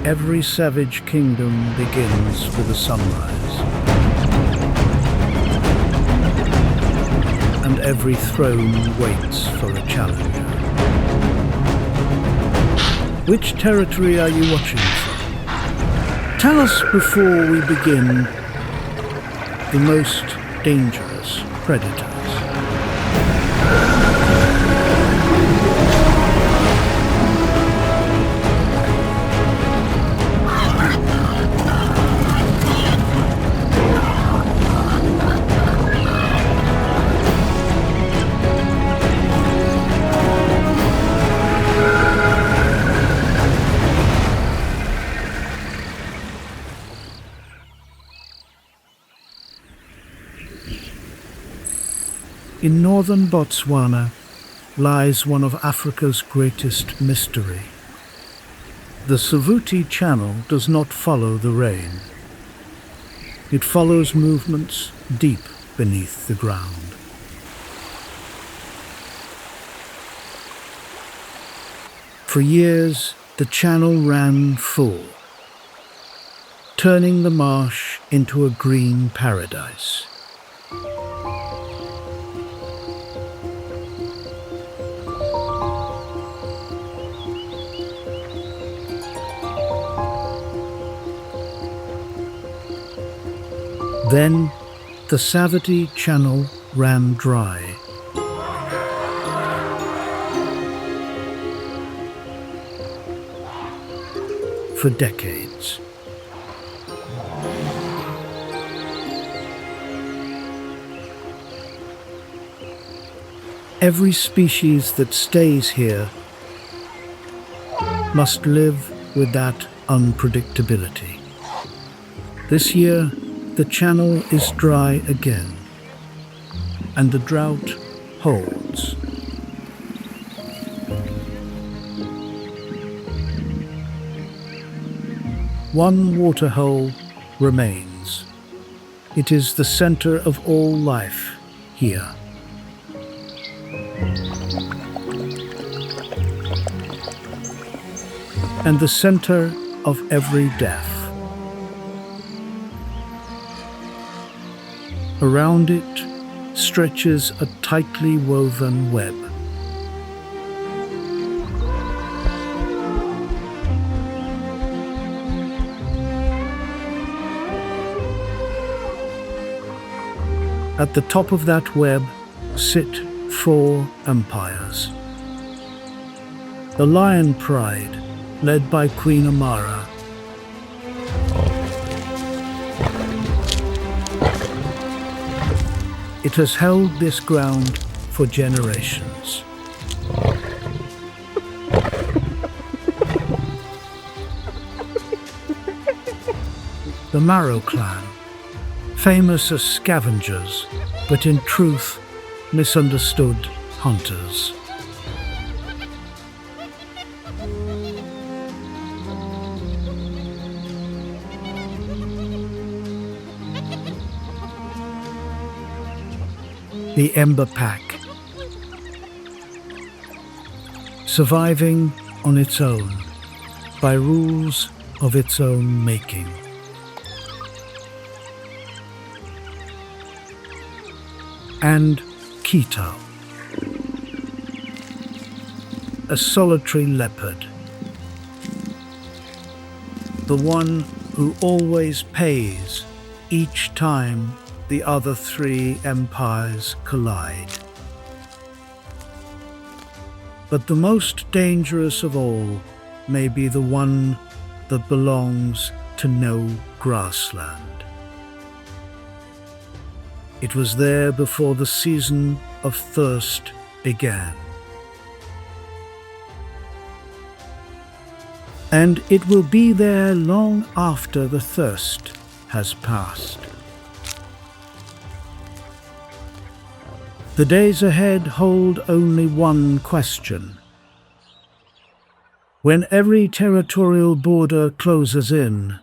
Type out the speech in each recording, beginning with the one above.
Every savage kingdom begins with a sunrise, and every throne waits for a challenger. Which territory are you watching from? Tell us before we begin the most dangerous predators. In northern Botswana lies one of Africa's greatest mystery. The Savuti Channel does not follow the rain. It follows movements deep beneath the ground. For years, the channel ran full, turning the marsh into a green paradise. Then, the Savuti Channel ran dry. For decades. Every species that stays here must live with that unpredictability. This year, the channel is dry again, and the drought holds. One waterhole remains. It is the center of all life here. And the center of every death. Around it stretches a tightly woven web. At the top of that web sit 4 empires. The Lion Pride, led by Queen Amara, it has held this ground for generations. The Maro clan, famous as scavengers, but in truth misunderstood hunters. The Ember Pack, surviving on its own, by rules of its own making. And Keto, a solitary leopard, the one who always pays each time the other 3 empires collide. But the most dangerous of all may be the one that belongs to no grassland. It was there before the season of thirst began. And it will be there long after the thirst has passed. The days ahead hold only one question. When every territorial border closes in,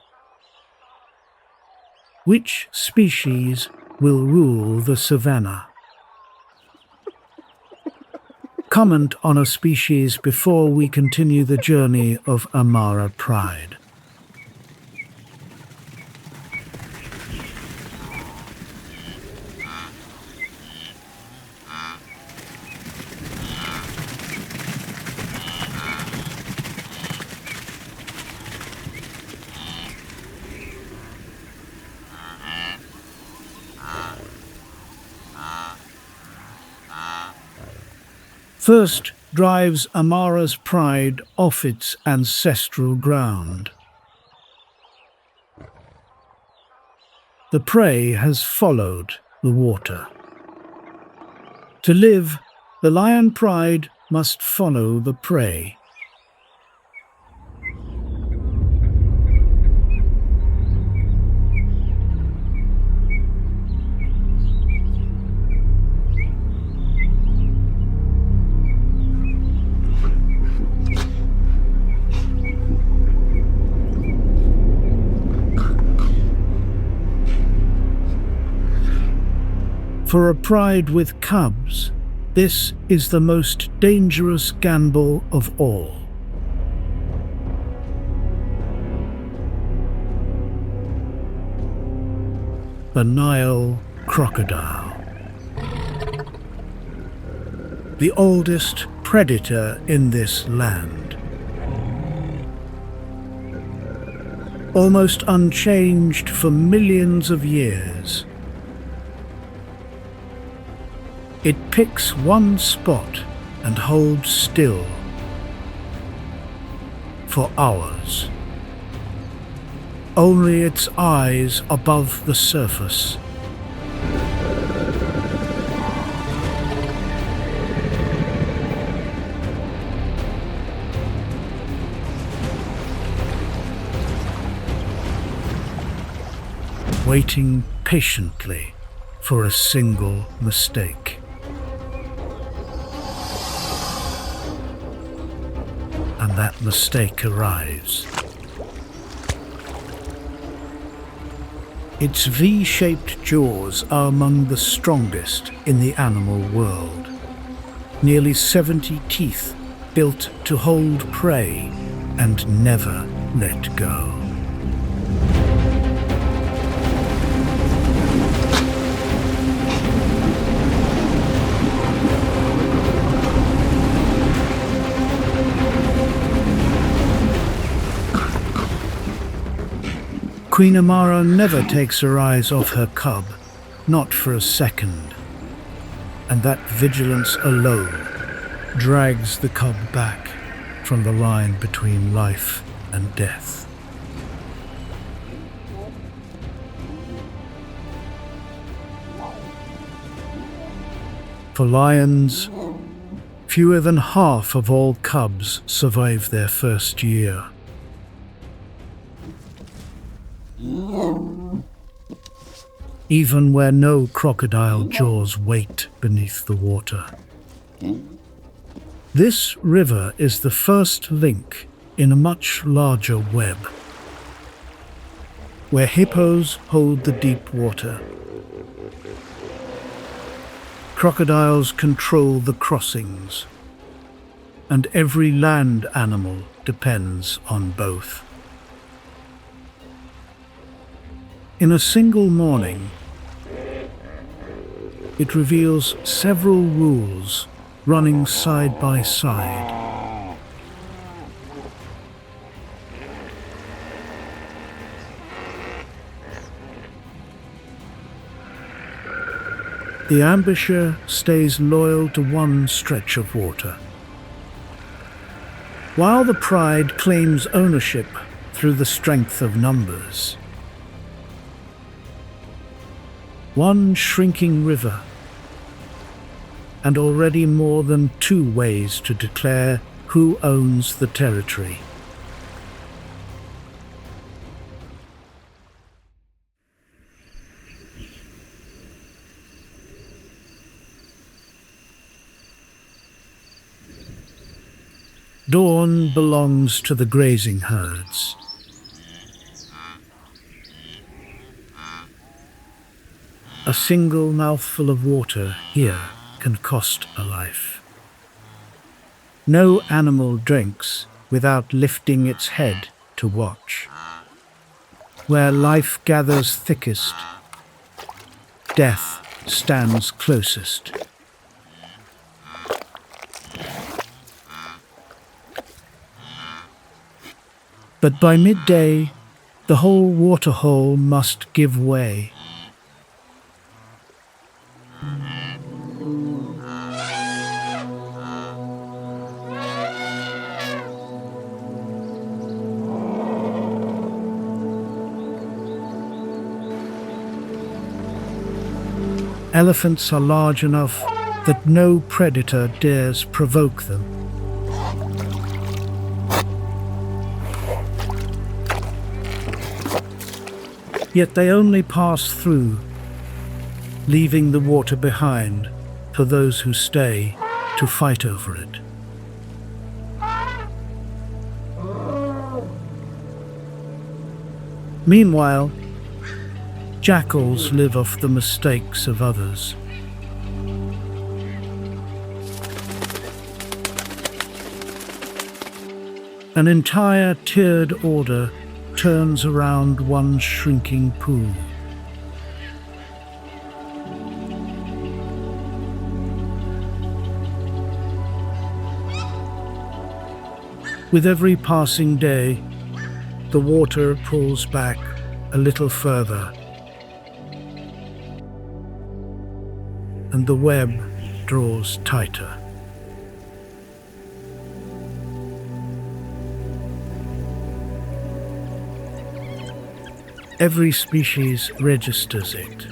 which species will rule the savannah? Comment on a species before we continue the journey of Amara Pride. First drives Amara's pride off its ancestral ground. The prey has followed the water. To live, the lion pride must follow the prey. For a pride with cubs, this is the most dangerous gamble of all. The Nile crocodile. The oldest predator in this land. Almost unchanged for millions of years. It picks one spot and holds still for hours. Only its eyes above the surface. Waiting patiently for a single mistake. And that mistake arrives. Its V-shaped jaws are among the strongest in the animal world. Nearly 70 teeth built to hold prey and never let go. Queen Amara never takes her eyes off her cub, not for a second. And that vigilance alone drags the cub back from the line between life and death. For lions, fewer than half of all cubs survive their first year. Even where no crocodile jaws wait beneath the water. This river is the first link in a much larger web, where hippos hold the deep water. Crocodiles control the crossings, and every land animal depends on both. In a single morning, it reveals several rules running side by side. The ambusher stays loyal to one stretch of water, while the pride claims ownership through the strength of numbers. One shrinking river, and already more than 2 ways to declare who owns the territory. Dawn belongs to the grazing herds. A single mouthful of water here can cost a life. No animal drinks without lifting its head to watch. Where life gathers thickest, death stands closest. But by midday, the whole waterhole must give way. Elephants are large enough that no predator dares provoke them. Yet they only pass through, leaving the water behind for those who stay to fight over it. Meanwhile, jackals live off the mistakes of others. An entire tiered order turns around one shrinking pool. With every passing day, the water pulls back a little further, and the web draws tighter. Every species registers it,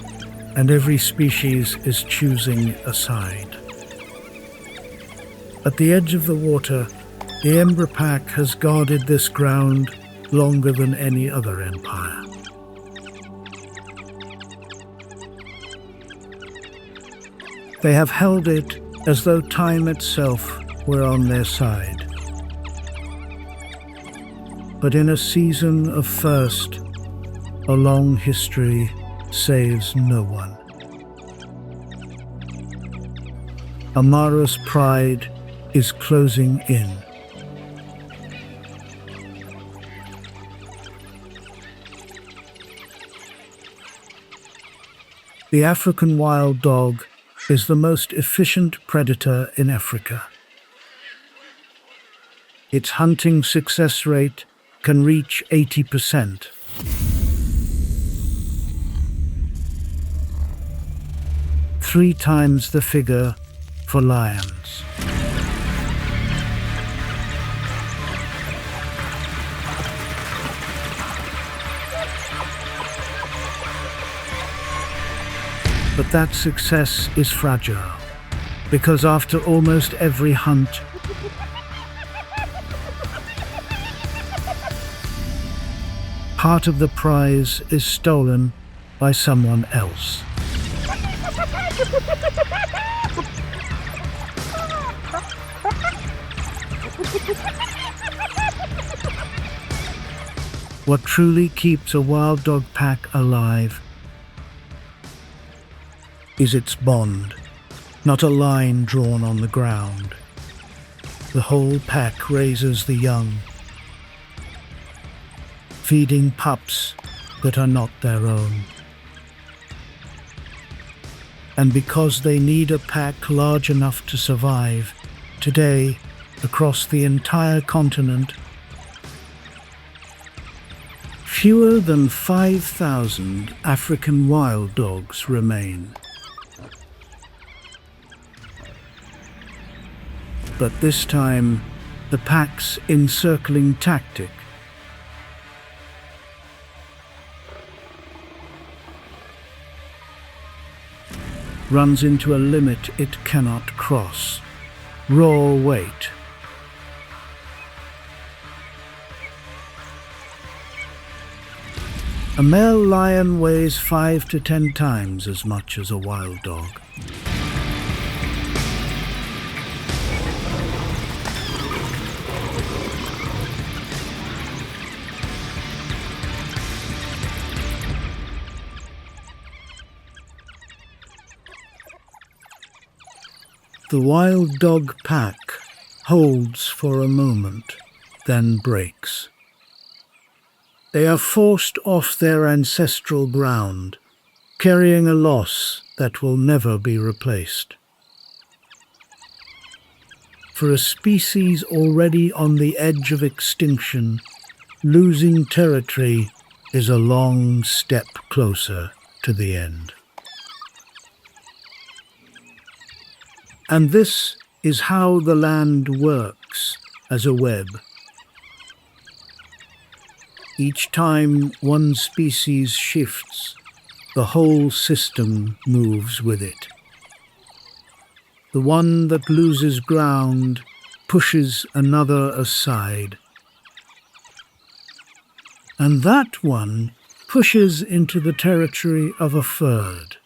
and every species is choosing a side. At the edge of the water, the Emperor pack has guarded this ground longer than any other empire. They have held it as though time itself were on their side. But in a season of thirst, a long history saves no one. Amara's pride is closing in. The African wild dog is the most efficient predator in Africa. Its hunting success rate can reach 80%. Three times the figure for lions. But that success is fragile, because after almost every hunt, part of the prize is stolen by someone else. What truly keeps a wild dog pack alive is its bond, not a line drawn on the ground. The whole pack raises the young, feeding pups that are not their own. And because they need a pack large enough to survive, today, across the entire continent, fewer than 5,000 African wild dogs remain. But this time, the pack's encircling tactic runs into a limit it cannot cross: raw weight. A male lion weighs 5 to 10 times as much as a wild dog. The wild dog pack holds for a moment, then breaks. They are forced off their ancestral ground, carrying a loss that will never be replaced. For a species already on the edge of extinction, losing territory is a long step closer to the end. And this is how the land works as a web. Each time one species shifts, the whole system moves with it. The one that loses ground pushes another aside, and that one pushes into the territory of a third.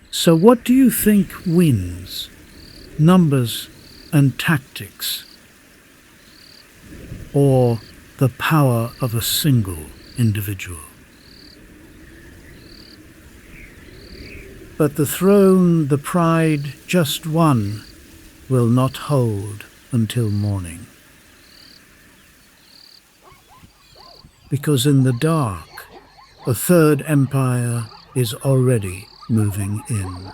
So what do you think wins? Numbers and tactics, or the power of a single individual? But the throne, the pride just won, will not hold until morning. Because in the dark, a third empire is already moving in.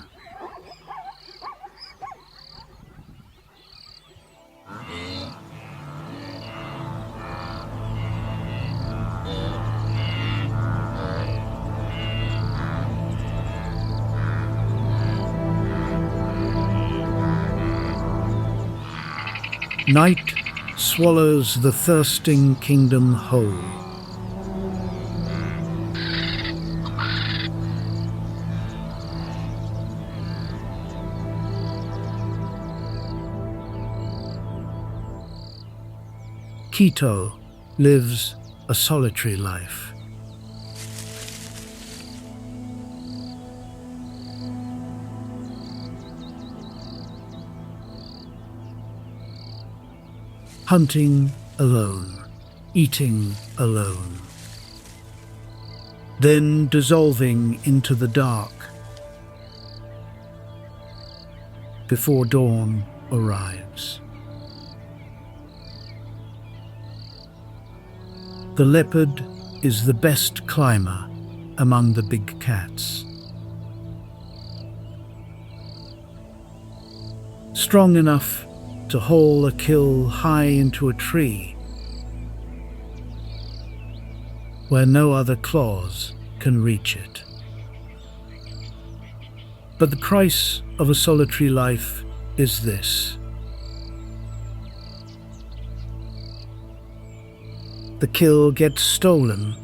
Night swallows the thirsting kingdom whole. Quito lives a solitary life. Hunting alone, eating alone, then dissolving into the dark before dawn arrives. The leopard is the best climber among the big cats. Strong enough to haul a kill high into a tree where no other claws can reach it. But the price of a solitary life is this: the kill gets stolen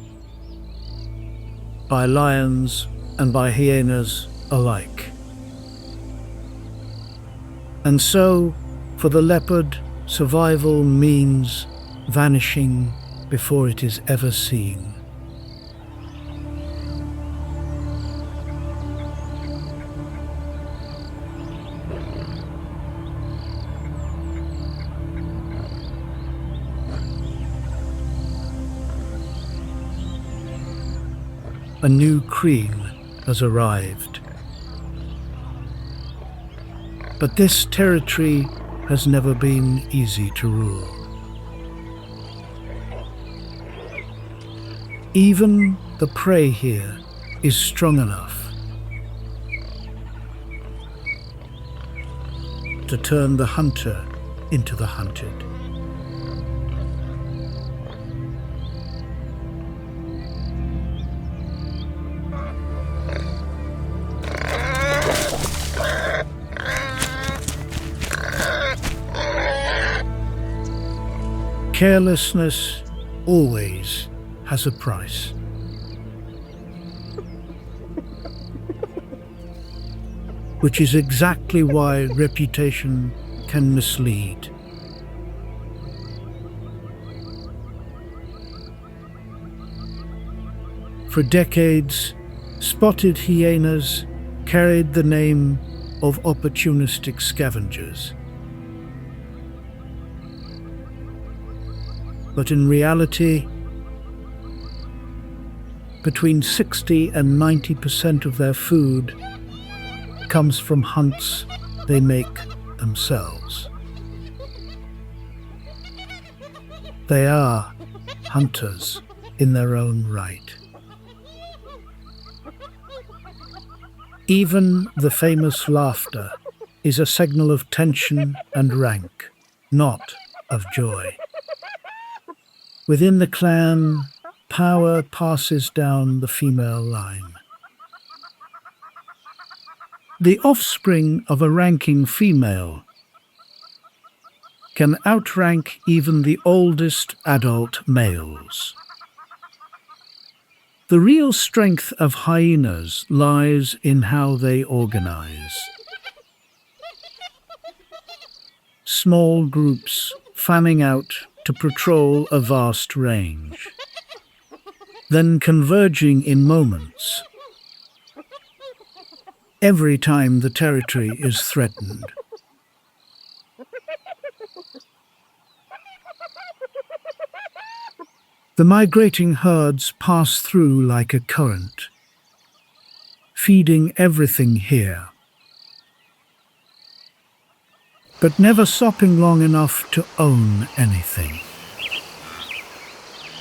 by lions and by hyenas alike. And so, for the leopard, survival means vanishing before it is ever seen. A new queen has arrived. But this territory has never been easy to rule. Even the prey here is strong enough to turn the hunter into the hunted. Carelessness always has a price. Which is exactly why reputation can mislead. For decades, spotted hyenas carried the name of opportunistic scavengers. But in reality, between 60 and 90% of their food comes from hunts they make themselves. They are hunters in their own right. Even the famous laughter is a signal of tension and rank, not of joy. Within the clan, power passes down the female line. The offspring of a ranking female can outrank even the oldest adult males. The real strength of hyenas lies in how they organize. Small groups fanning out to patrol a vast range, then converging in moments every time the territory is threatened. The migrating herds pass through like a current, feeding everything here, but never stopping long enough to own anything.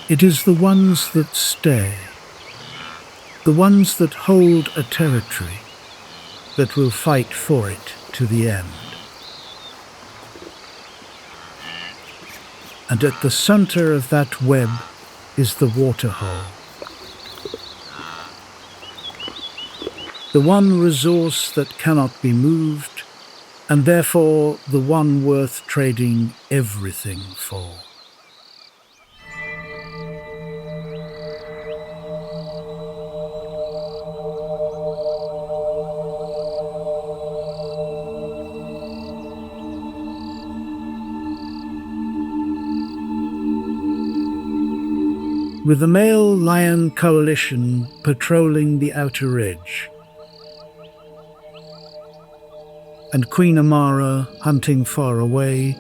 It is the ones that stay, the ones that hold a territory, that will fight for it to the end. And at the center of that web is the waterhole. The one resource that cannot be moved, and therefore the one worth trading everything for. With the male lion coalition patrolling the outer ridge, and Queen Amara hunting far away,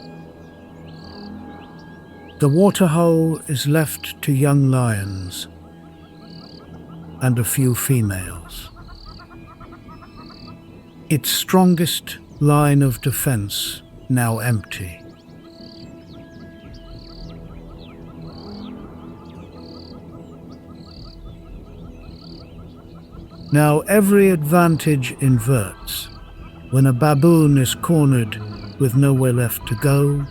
the waterhole is left to young lions and a few females. Its strongest line of defense now empty. Now every advantage inverts. When a baboon is cornered with nowhere left to go,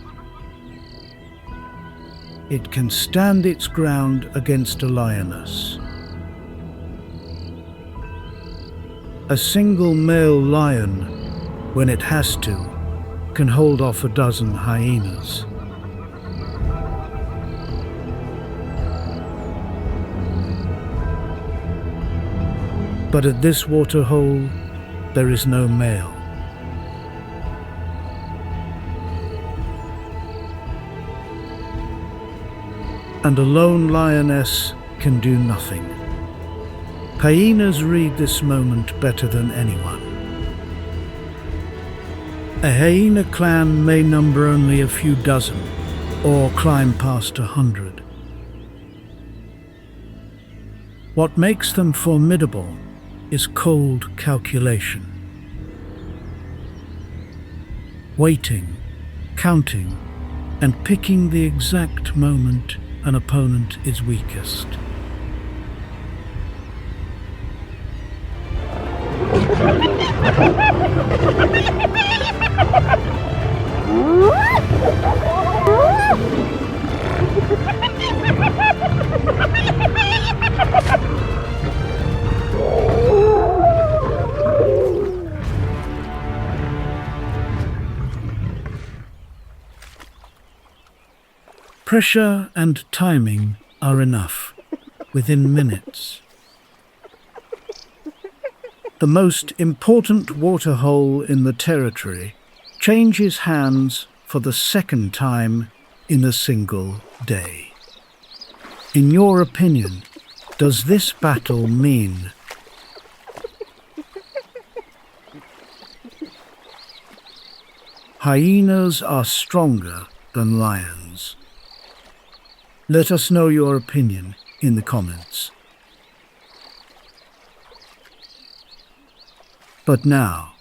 it can stand its ground against a lioness. A single male lion, when it has to, can hold off a dozen hyenas. But at this waterhole, there is no male. And a lone lioness can do nothing. Hyenas read this moment better than anyone. A hyena clan may number only a few dozen, or climb past 100. What makes them formidable is cold calculation. Waiting, counting, and picking the exact moment an opponent is weakest. Pressure and timing are enough, within minutes. The most important waterhole in the territory changes hands for the second time in a single day. In your opinion, does this battle mean hyenas are stronger than lions? Let us know your opinion in the comments. But now,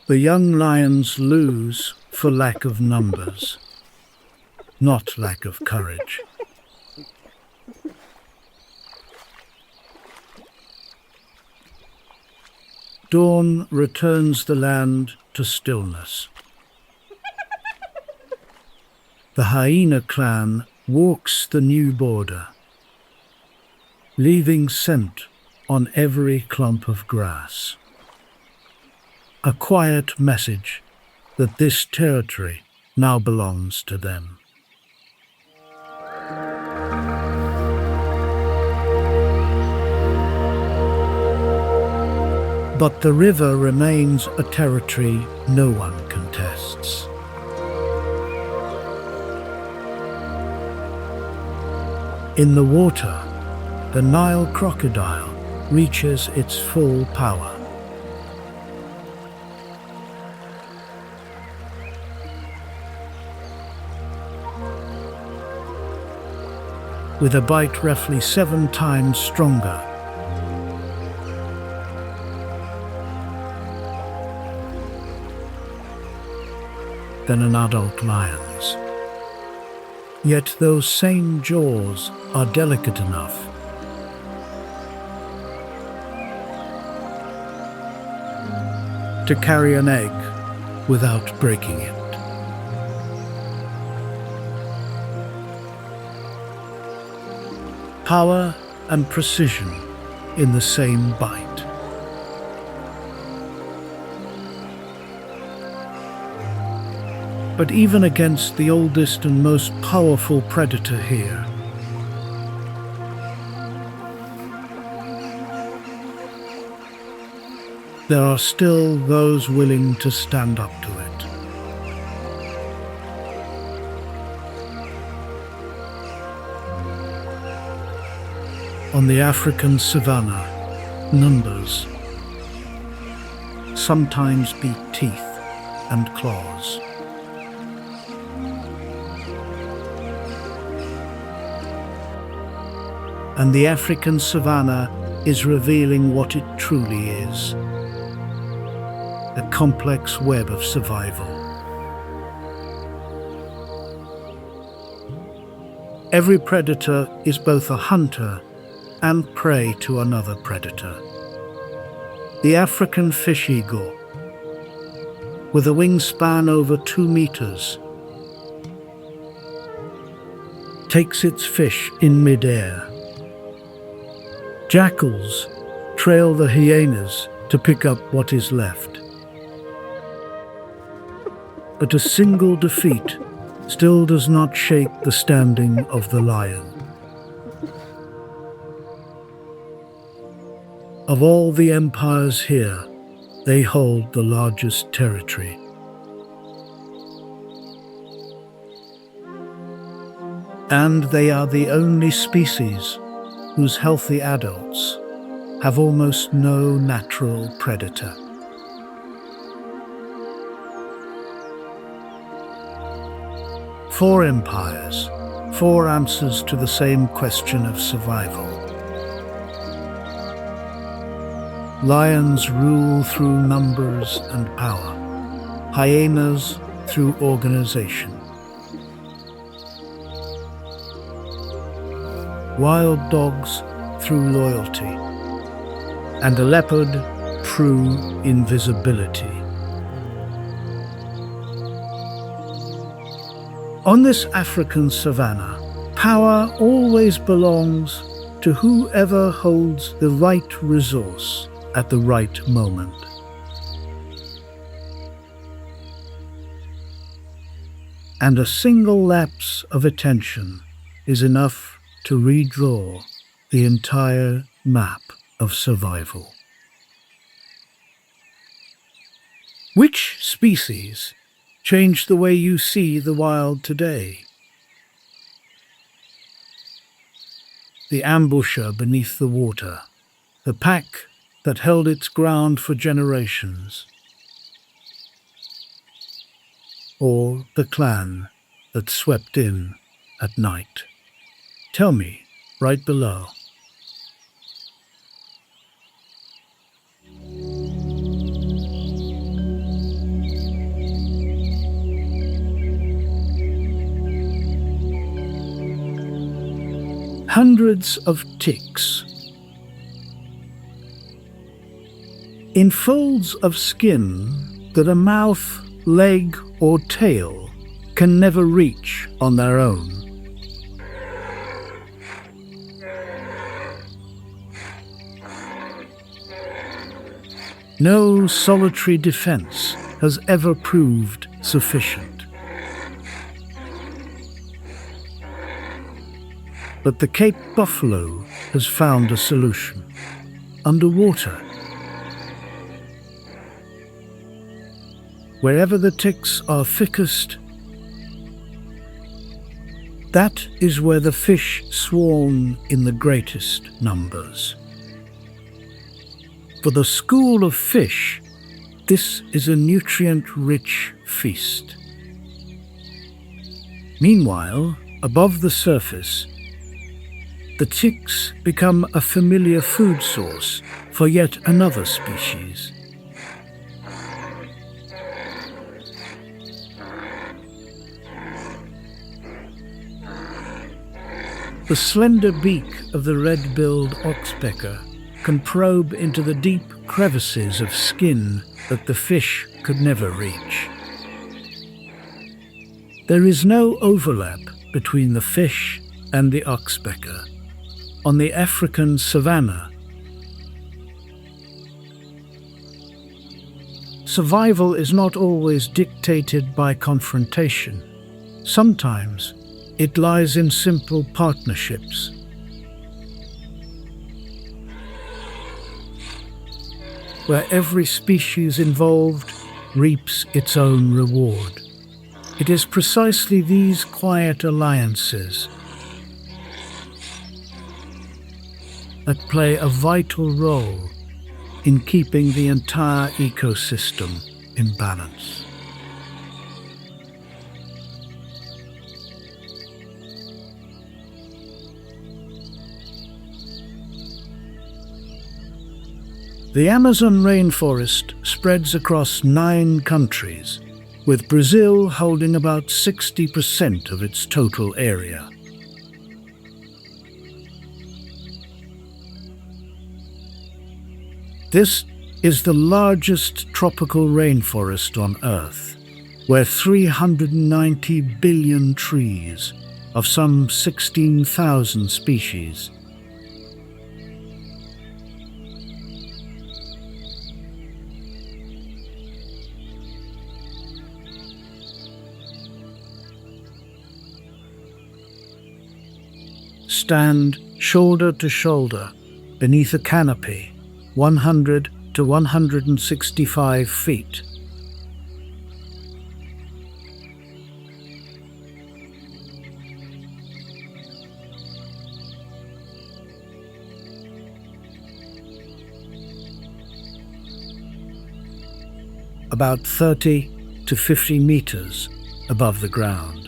the young lions lose for lack of numbers, not lack of courage. Dawn returns the land to stillness. The hyena clan walks the new border, leaving scent on every clump of grass. A quiet message that this territory now belongs to them. But the river remains a territory no one contests. In the water, the Nile crocodile reaches its full power. With a bite roughly 7 times stronger than an adult lion's. Yet those same jaws are delicate enough to carry an egg without breaking it. Power and precision in the same bite. But even against the oldest and most powerful predator here, there are still those willing to stand up to it. On the African Savannah, numbers sometimes beat teeth and claws. And the African Savannah is revealing what it truly is: a complex web of survival. Every predator is both a hunter and prey to another predator. The African fish eagle, with a wingspan over 2 meters, takes its fish in midair. Jackals trail the hyenas to pick up what is left. But a single defeat still does not shake the standing of the lion. Of all the empires here, they hold the largest territory. And they are the only species whose healthy adults have almost no natural predator. Four empires, 4 answers to the same question of survival. Lions rule through numbers and power, hyenas through organization. Wild dogs through loyalty, and a leopard through invisibility. On this African savannah, power always belongs to whoever holds the right resource at the right moment. And a single lapse of attention is enough to redraw the entire map of survival. Which species changed the way you see the wild today? The ambusher beneath the water, the pack that held its ground for generations, or the clan that swept in at night? Tell me right below. Hundreds of ticks. In folds of skin that a mouth, leg, or tail can never reach on their own. No solitary defense has ever proved sufficient. But the Cape buffalo has found a solution. Underwater, Wherever the ticks are thickest, that is where the fish swarm in the greatest numbers. For the school of fish, this is a nutrient-rich feast. Meanwhile, above the surface, the ticks become a familiar food source for yet another species. The slender beak of the red-billed oxpecker can probe into the deep crevices of skin that the fish could never reach. There is no overlap between the fish and the oxpecker. On the African Savannah, survival is not always dictated by confrontation. Sometimes it lies in simple partnerships. Where every species involved reaps its own reward. It is precisely these quiet alliances that play a vital role in keeping the entire ecosystem in balance. The Amazon rainforest spreads across 9 countries, with Brazil holding about 60% of its total area. This is the largest tropical rainforest on Earth, where 390 billion trees of some 16,000 species stand shoulder to shoulder beneath a canopy 100 to 165 feet. About 30 to 50 meters above the ground.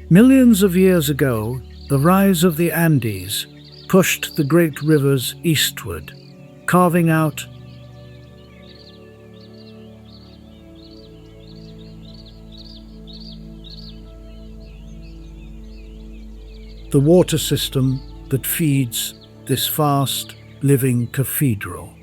Millions of years ago, the rise of the Andes pushed the great rivers eastward, carving out the water system that feeds this vast living cathedral.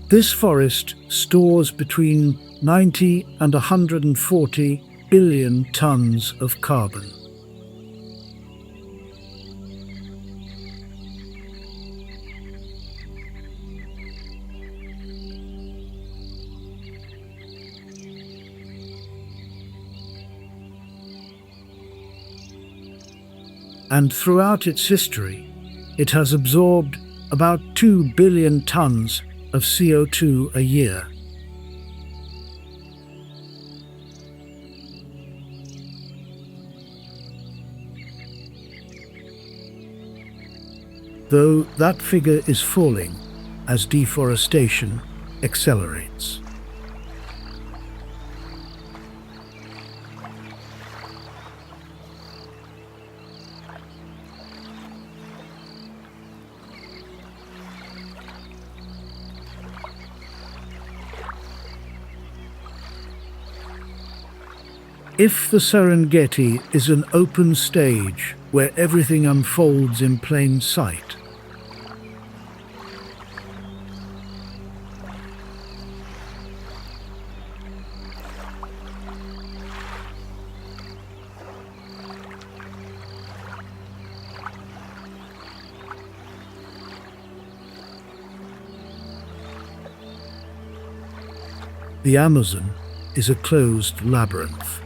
This forest stores between 90 and 140 billion tons of carbon. And throughout its history, it has absorbed about 2 billion tons of CO2 a year. Though that figure is falling as deforestation accelerates. If the Serengeti is an open stage where everything unfolds in plain sight, The Amazon is a closed labyrinth,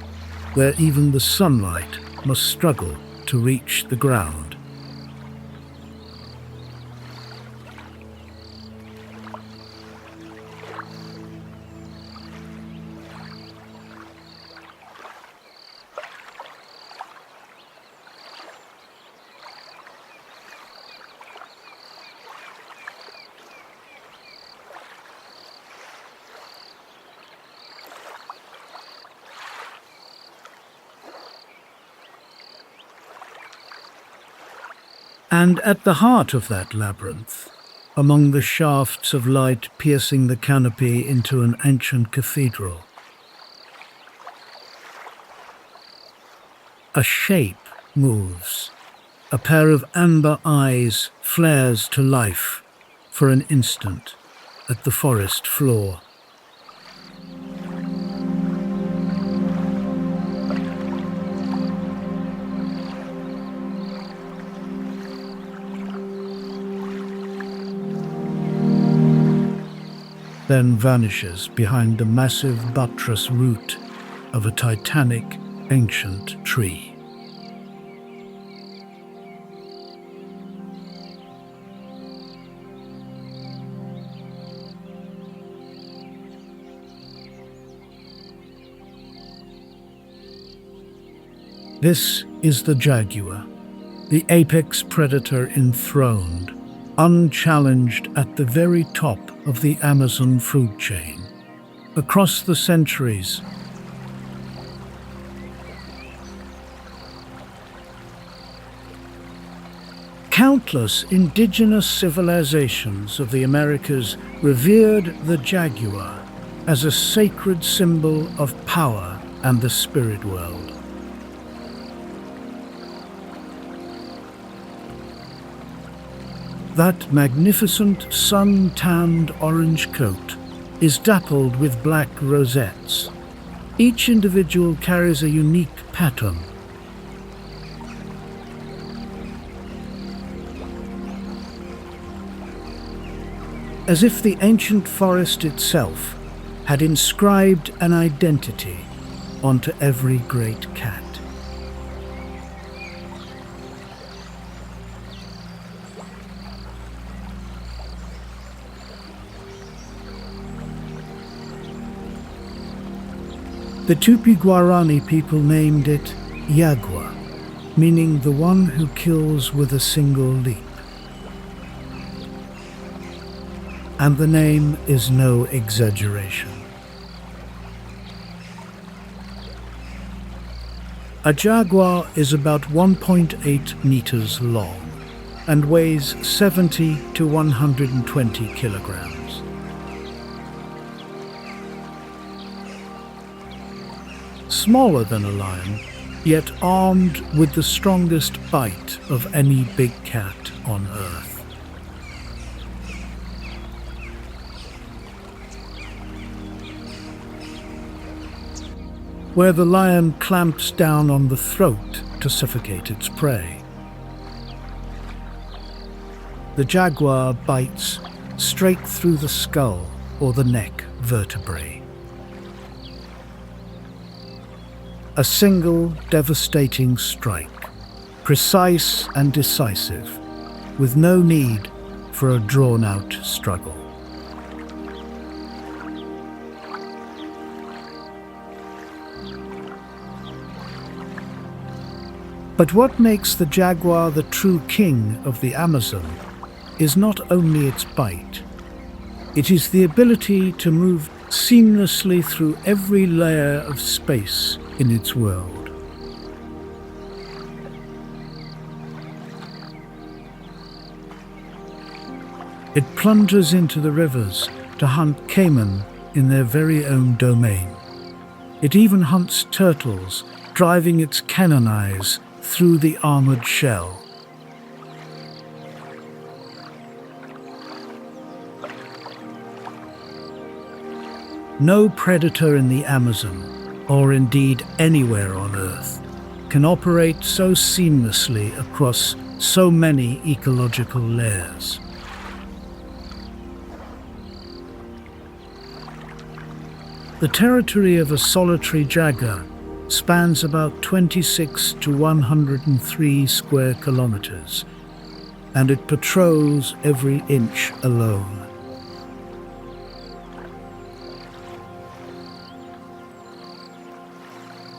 where even the sunlight must struggle to reach the ground. And at the heart of that labyrinth, among the shafts of light piercing the canopy into an ancient cathedral, a shape moves. A pair of amber eyes flares to life for an instant at the forest floor. Then vanishes behind the massive buttress root of a titanic ancient tree. This is the jaguar, the apex predator enthroned, unchallenged at the very top of the Amazon food chain. Across the centuries, countless indigenous civilizations of the Americas revered the jaguar as a sacred symbol of power and the spirit world. That magnificent sun-tanned orange coat is dappled with black rosettes. Each individual carries a unique pattern. As if the ancient forest itself had inscribed an identity onto every great cat. The Tupi-Guarani people named it Yagua, meaning the one who kills with a single leap. And the name is no exaggeration. A jaguar is about 1.8 meters long and weighs 70 to 120 kilograms. Smaller than a lion, yet armed with the strongest bite of any big cat on Earth. Where the lion clamps down on the throat to suffocate its prey, the jaguar bites straight through the skull or the neck vertebrae. A single devastating strike, precise and decisive, with no need for a drawn-out struggle. But what makes the jaguar the true king of the Amazon is not only its bite. It is the ability to move seamlessly through every layer of space in its world. It plunges into the rivers to hunt caiman in their very own domain. It even hunts turtles, driving its canine eyes through the armored shell. No predator in the Amazon, or indeed anywhere on Earth, can operate so seamlessly across so many ecological layers. The territory of a solitary jaguar spans about 26 to 103 square kilometers, and it patrols every inch alone.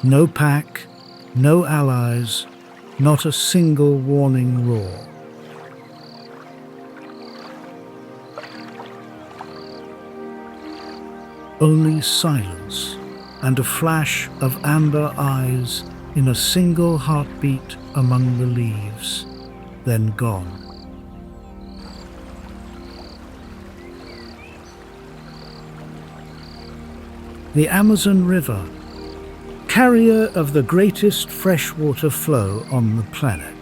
No pack, no allies, not a single warning roar. Only silence and a flash of amber eyes in a single heartbeat among the leaves, then gone. The Amazon River, carrier of the greatest freshwater flow on the planet.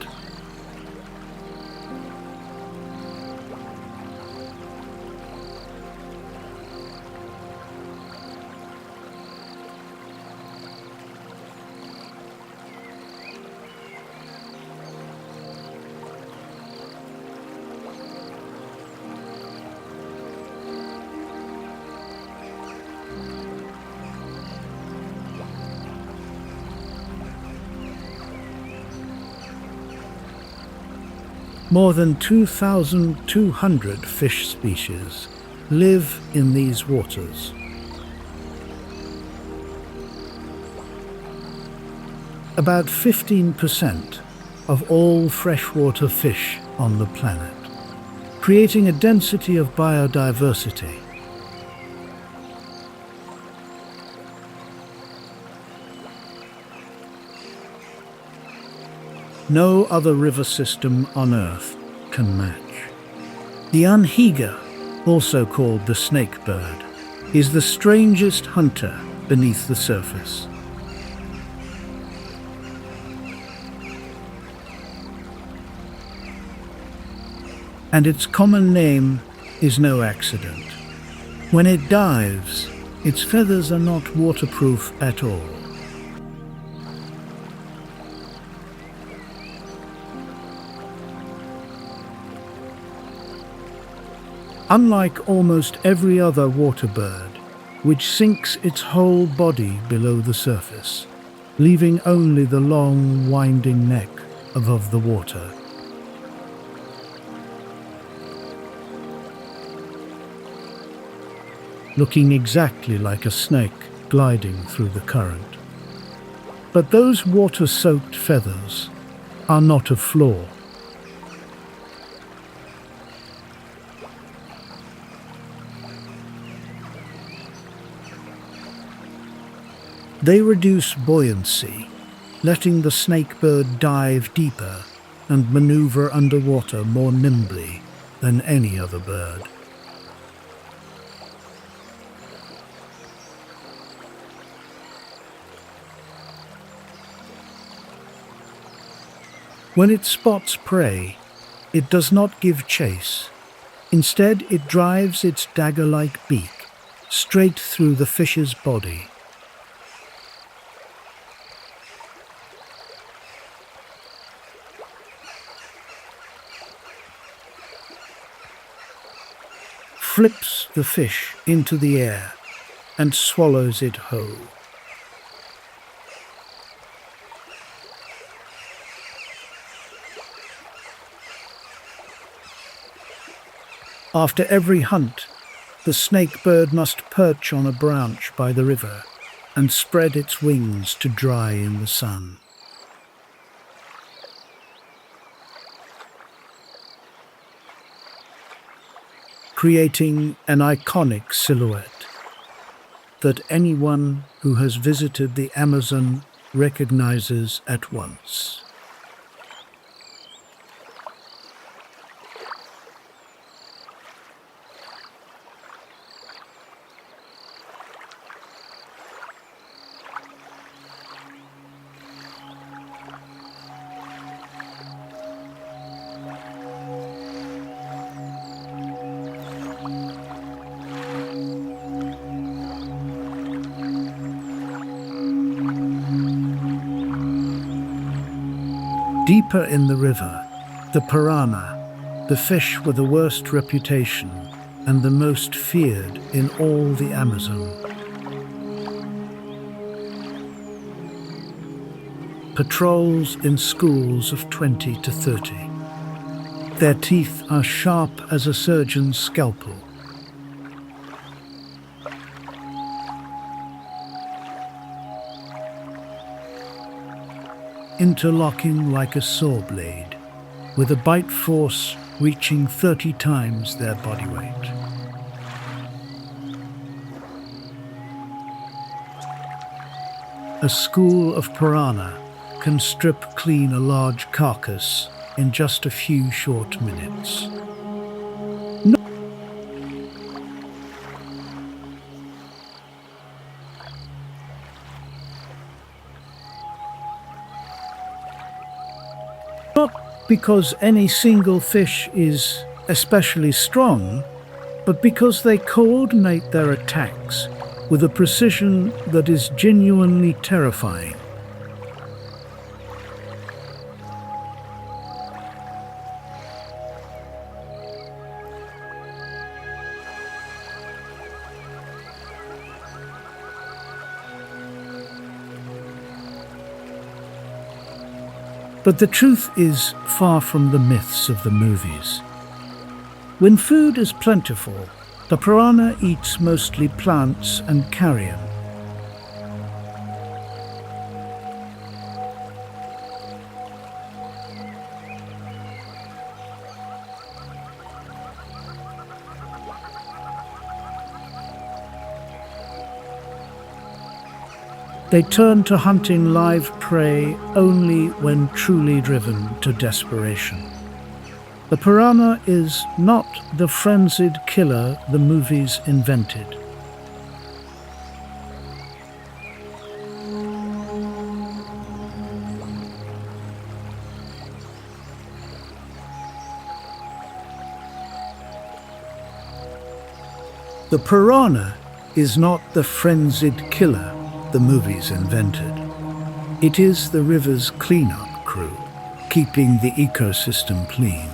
More than 2,200 fish species live in these waters. About 15% of all freshwater fish on the planet, creating a density of biodiversity. No other river system on Earth can match. The anhiga, also called the snake bird, is the strangest hunter beneath the surface. And its common name is no accident. When it dives, its feathers are not waterproof at all. Unlike almost every other water bird, which sinks its whole body below the surface, leaving only the long, winding neck above the water. Looking exactly like a snake gliding through the current. But those water-soaked feathers are not a flaw. They reduce buoyancy, letting the snakebird dive deeper and maneuver underwater more nimbly than any other bird. When it spots prey, it does not give chase. Instead, it drives its dagger-like beak straight through the fish's body. Flips the fish into the air and swallows it whole. After every hunt, the snakebird must perch on a branch by the river and spread its wings to dry in the sun. Creating an iconic silhouette that anyone who has visited the Amazon recognizes at once. Deeper in the river, the piranha, the fish with the worst reputation and the most feared in all the Amazon. patrols in schools of 20 to 30. Their teeth are sharp as a surgeon's scalpel. Interlocking like a saw blade, with a bite force reaching 30 times their body weight. A school of piranha can strip clean a large carcass in just a few short minutes. Not because any single fish is especially strong, but because they coordinate their attacks with a precision that is genuinely terrifying. But the truth is far from the myths of the movies. When food is plentiful, the piranha eats mostly plants and carrion. They turn to hunting live prey only when truly driven to desperation. The piranha is not the frenzied killer the movies invented. The piranha is not the frenzied killer the movies invented. It is the river's cleanup crew, keeping the ecosystem clean.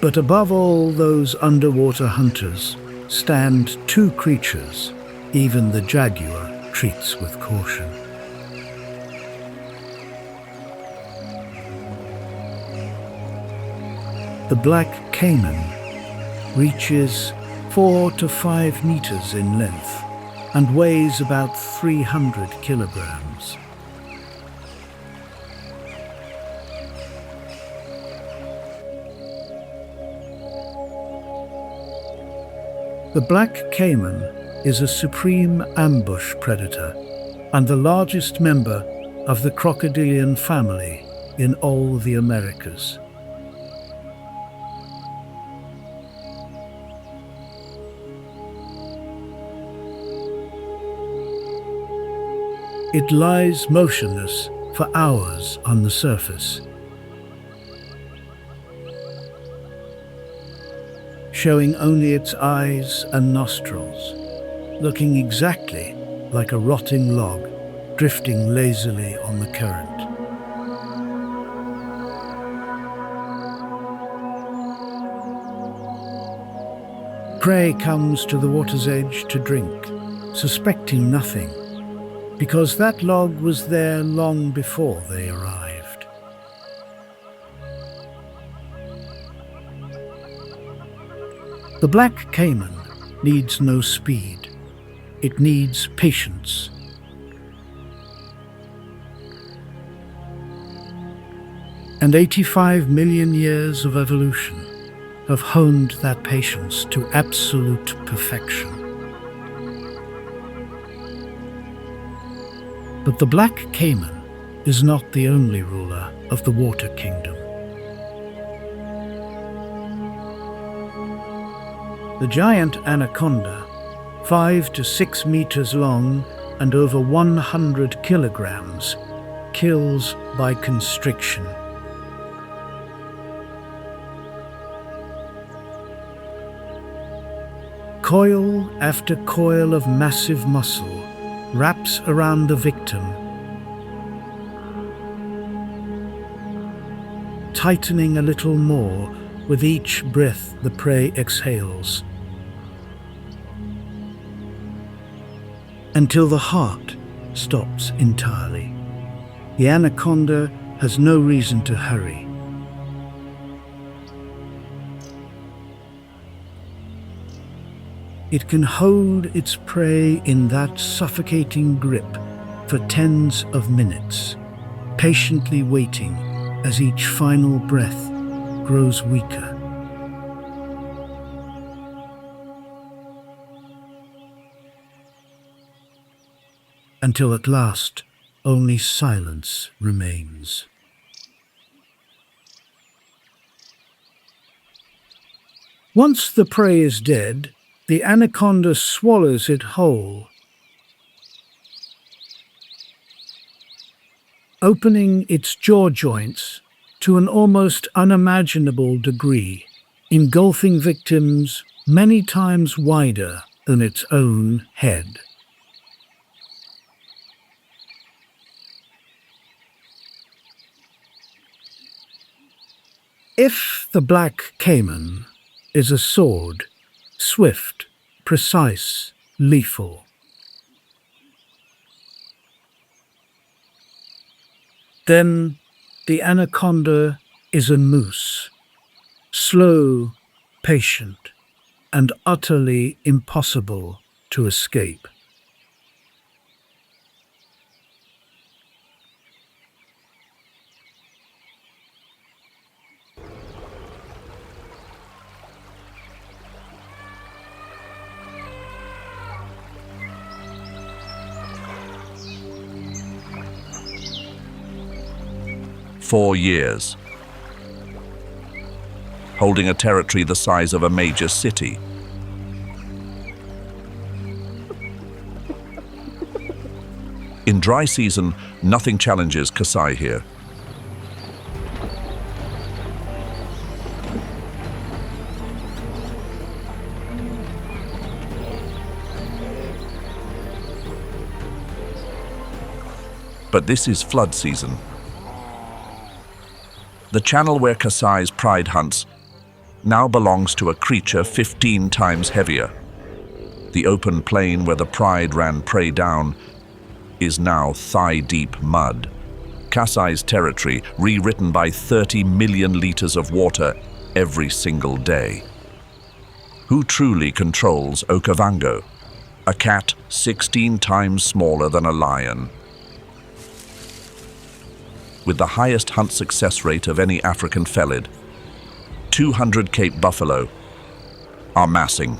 But above all those underwater hunters stand two creatures even the jaguar treats with caution. The black caiman reaches 4 to 5 meters in length and weighs about 300 kilograms. The black caiman is a supreme ambush predator and the largest member of the crocodilian family in all the Americas. It lies motionless for hours on the surface, showing only its eyes and nostrils, looking exactly like a rotting log drifting lazily on the current. Prey comes to the water's edge to drink, suspecting nothing, because that log was there long before they arrived. The black caiman needs no speed. It needs patience. And 85 million years of evolution have honed that patience to absolute perfection. But the black caiman is not the only ruler of the water kingdom. The giant anaconda, 5 to 6 meters long and over 100 kilograms, kills by constriction. Coil after coil of massive muscle wraps around the victim, tightening a little more with each breath the prey exhales. until the heart stops entirely. The anaconda has no reason to hurry. It can hold its prey in that suffocating grip for tens of minutes, patiently waiting as each final breath grows weaker. Until at last, only silence remains. Once the prey is dead, the anaconda swallows it whole, opening its jaw joints to an almost unimaginable degree, engulfing victims many times wider than its own head. If the black caiman is a sword, swift, precise, lethal, then the anaconda is a moose, slow, patient, and utterly impossible to escape. "4 years, holding a territory the size of a major city. In dry season, nothing challenges Kasai here. But this is flood season. The channel where Kasai's pride hunts now belongs to a creature 15 times heavier. The open plain where the pride ran prey down is now thigh-deep mud. Kasai's territory rewritten by 30 million liters of water every single day. Who truly controls Okavango? A cat 16 times smaller than a lion, with the highest hunt success rate of any African felid. 200 Cape buffalo are massing.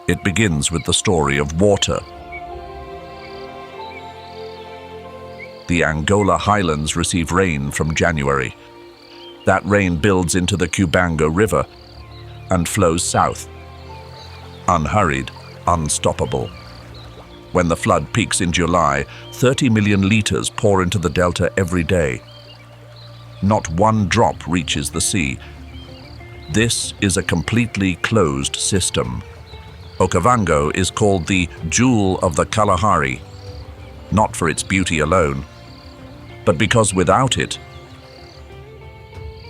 It begins with the story of water. The Angola highlands receive rain from January. That rain builds into the Cubango River and flows south, unhurried, unstoppable. When the flood peaks in July, 30 million liters pour into the delta every day. Not one drop reaches the sea. This is a completely closed system. Okavango is called the Jewel of the Kalahari, not for its beauty alone, but because without it,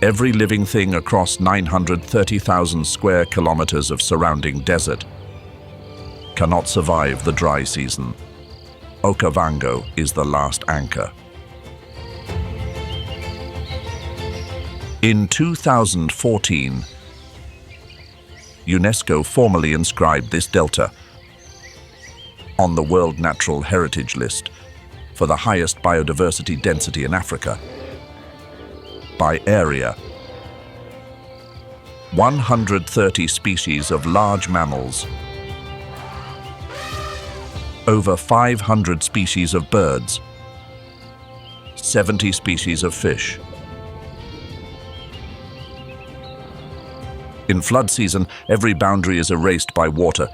every living thing across 930,000 square kilometers of surrounding desert cannot survive the dry season. Okavango is the last anchor. In 2014, UNESCO formally inscribed this delta on the World Natural Heritage List for the highest biodiversity density in Africa. By area, 130 species of large mammals, over 500 species of birds, 70 species of fish. In flood season, every boundary is erased by water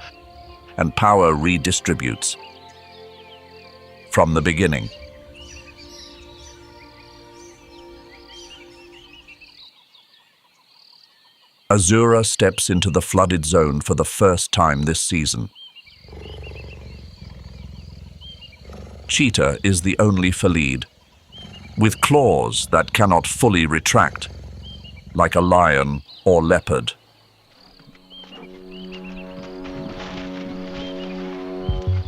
and power redistributes from the beginning. Azura steps into the flooded zone for the first time this season. Cheetah is the only felid. with claws that cannot fully retract, like a lion or leopard.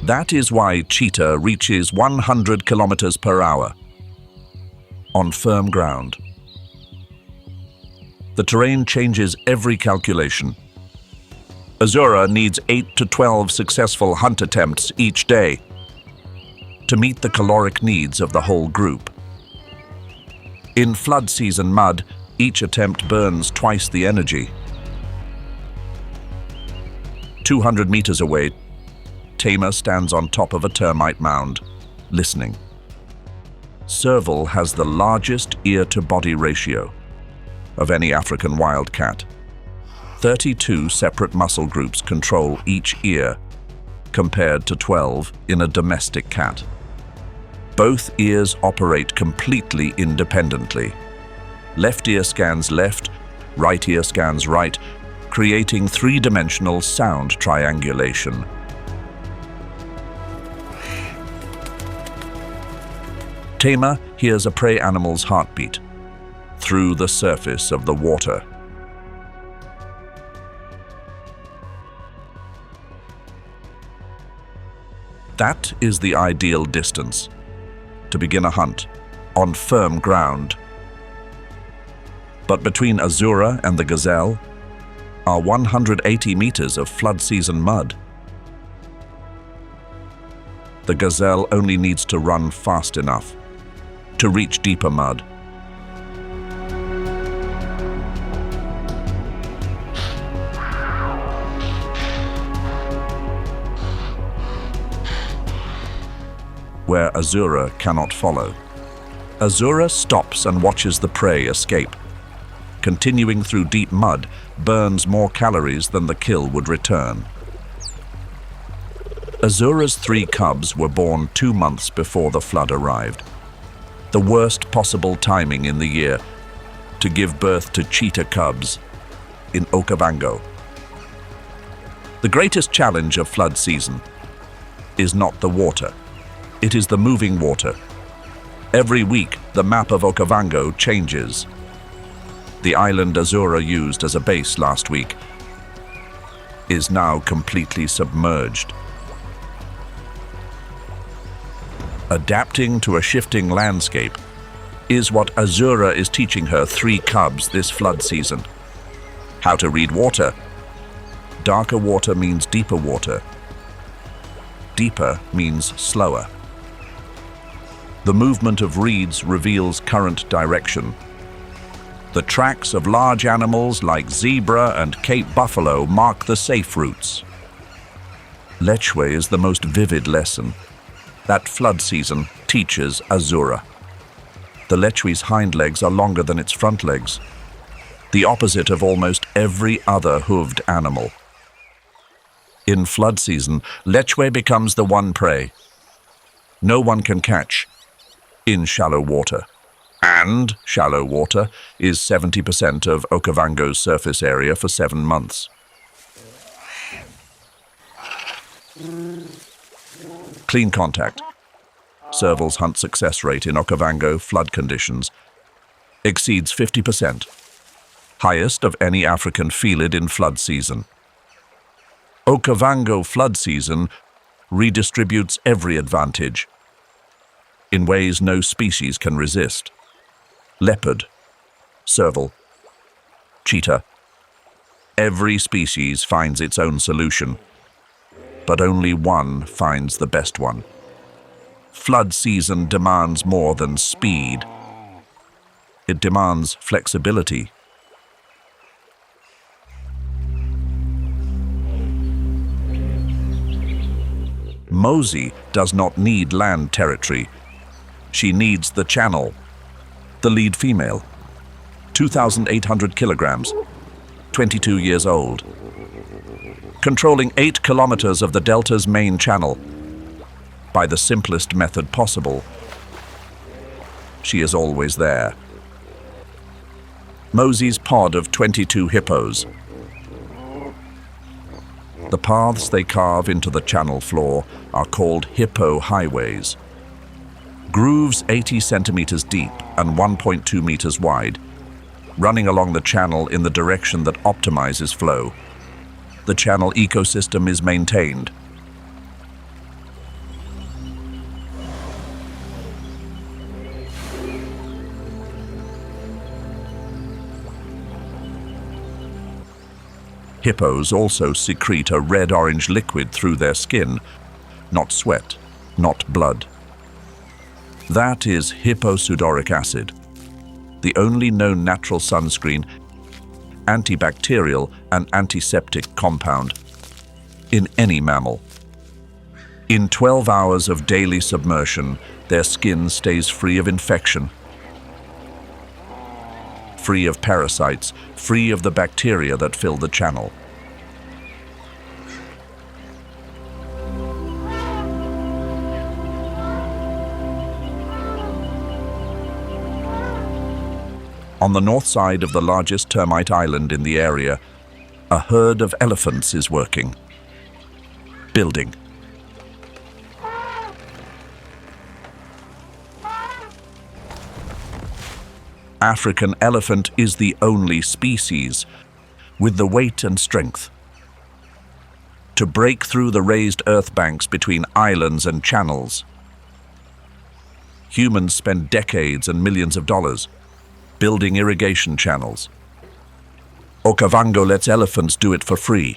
That is why cheetah reaches 100 kilometers per hour on firm ground. The terrain changes every calculation. Azura needs 8 to 12 successful hunt attempts each day to meet the caloric needs of the whole group. In flood season mud, each attempt burns twice the energy. 200 meters away, Tamer stands on top of a termite mound, listening. Serval has the largest ear-to-body ratio of any African wildcat. 32 separate muscle groups control each ear, compared to 12 in a domestic cat. Both ears operate completely independently. Left ear scans left, right ear scans right, creating three-dimensional sound triangulation. Tamer hears a prey animal's heartbeat through the surface of the water. That is the ideal distance to begin a hunt on firm ground. But between Azura and the gazelle are 180 meters of flood season mud. The gazelle only needs to run fast enough to reach deeper mud. Where Azura cannot follow. Azura stops and watches the prey escape. Continuing through deep mud burns more calories than the kill would return. Azura's 3 cubs were born 2 months before the flood arrived. The worst possible timing in the year to give birth to cheetah cubs in Okavango. The greatest challenge of flood season is not the water. It is the moving water. Every week, the map of Okavango changes. The island Azura used as a base last week is now completely submerged. Adapting to a shifting landscape is what Azura is teaching her 3 cubs this flood season. How to read water. Darker water means deeper water. Deeper means slower. The movement of reeds reveals current direction. The tracks of large animals like zebra and Cape buffalo mark the safe routes. Lechwe is the most vivid lesson that flood season teaches Azura. The lechwe's hind legs are longer than its front legs, the opposite of almost every other hooved animal. In flood season, lechwe becomes the one prey no one can catch in shallow water. And shallow water is 70% of Okavango's surface area for 7 months. Clean contact. Serval's hunt success rate in Okavango flood conditions exceeds 50%, highest of any African felid in flood season. Okavango flood season redistributes every advantage in ways no species can resist. Leopard, serval, cheetah. Every species finds its own solution, but only one finds the best one. Flood season demands more than speed. It demands flexibility. Mosey does not need land territory. She needs the channel. The lead female, 2,800 kilograms, 22 years old. Controlling 8 kilometers of the delta's main channel by the simplest method possible. She is always there. Mosey's pod of 22 hippos. The paths they carve into the channel floor are called hippo highways. grooves 80 centimeters deep and 1.2 meters wide, running along the channel in the direction that optimizes flow. The channel ecosystem is maintained. Hippos also secrete a red-orange liquid through their skin, not sweat, not blood. That is hipposudoric acid, the only known natural sunscreen, antibacterial and antiseptic compound in any mammal. In 12 hours of daily submersion, their skin stays free of infection, free of parasites, free of the bacteria that fill the channel. On the north side of the largest termite island in the area, a herd of elephants is working, building. African elephant is the only species with the weight and strength to break through the raised earth banks between islands and channels. Humans spend decades and millions of dollars building irrigation channels. Okavango lets elephants do it for free,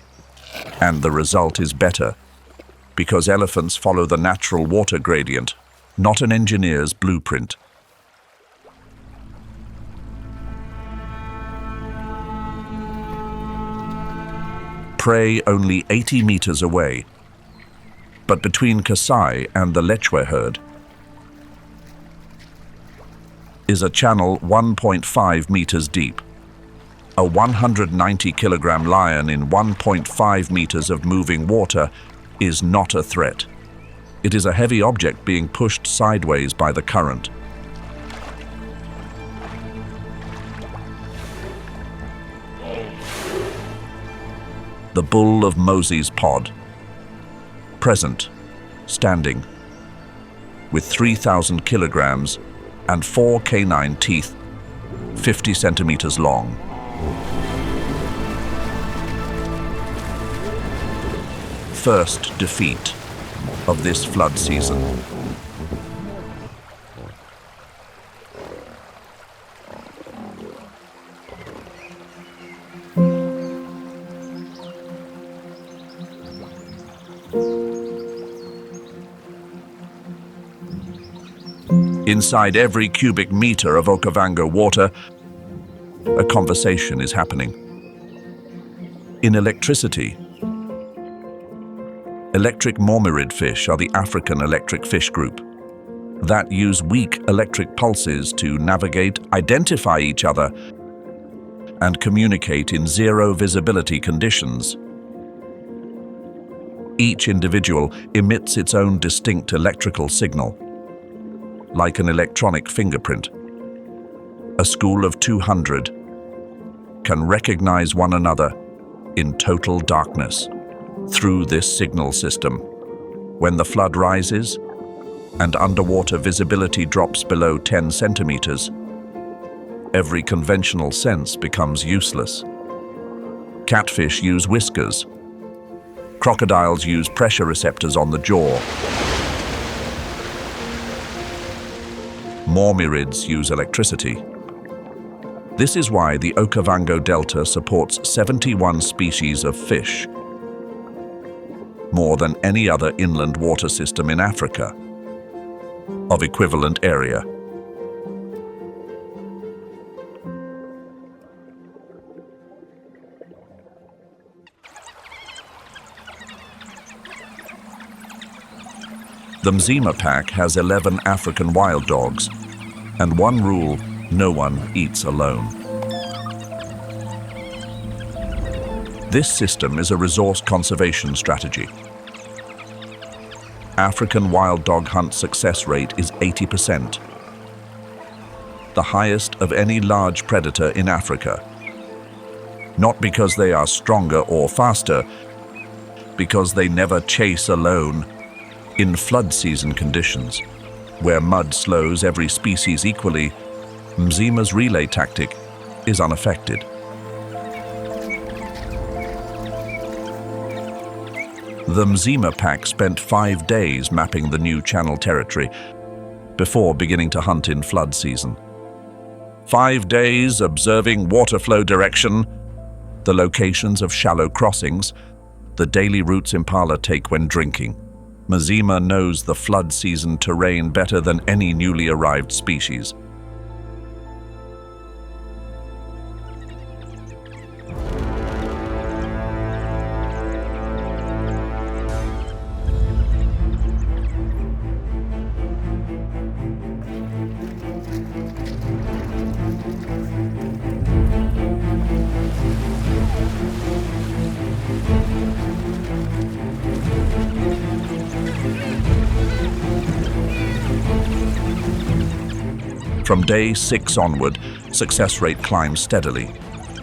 and the result is better, because elephants follow the natural water gradient, not an engineer's blueprint. Prey only 80 meters away, but between Kasai and the Lechwe herd is a channel 1.5 meters deep. A 190-kilogram lion in 1.5 meters of moving water is not a threat. It is a heavy object being pushed sideways by the current. The bull of Mosey's pod, present, standing, with 3,000 kilograms and 4 canine teeth, 50 centimeters long. First defeat of this flood season. Inside every cubic meter of Okavango water, a conversation is happening. In electricity, electric mormarid fish are the African electric fish group that use weak electric pulses to navigate, identify each other, and communicate in zero visibility conditions. Each individual emits its own distinct electrical signal, like an electronic fingerprint. A school of 200 can recognize one another in total darkness through this signal system. When the flood rises and underwater visibility drops below 10 centimeters, every conventional sense becomes useless. Catfish use whiskers. Crocodiles use pressure receptors on the jaw. Mormirids use electricity. This is why the Okavango Delta supports 71 species of fish, more than any other inland water system in Africa of equivalent area. The Mzima pack has 11 African wild dogs, and one rule: no one eats alone. This system is a resource conservation strategy. African wild dog hunt success rate is 80%, the highest of any large predator in Africa. Not because they are stronger or faster, because they never chase alone in flood season conditions. Where mud slows every species equally, Mzima's relay tactic is unaffected. The Mzima pack spent 5 days mapping the new channel territory before beginning to hunt in flood season. 5 days observing water flow direction, the locations of shallow crossings, the daily routes impala take when drinking. Mzima knows the flood season terrain better than any newly arrived species. From day 6 onward, success rate climbs steadily,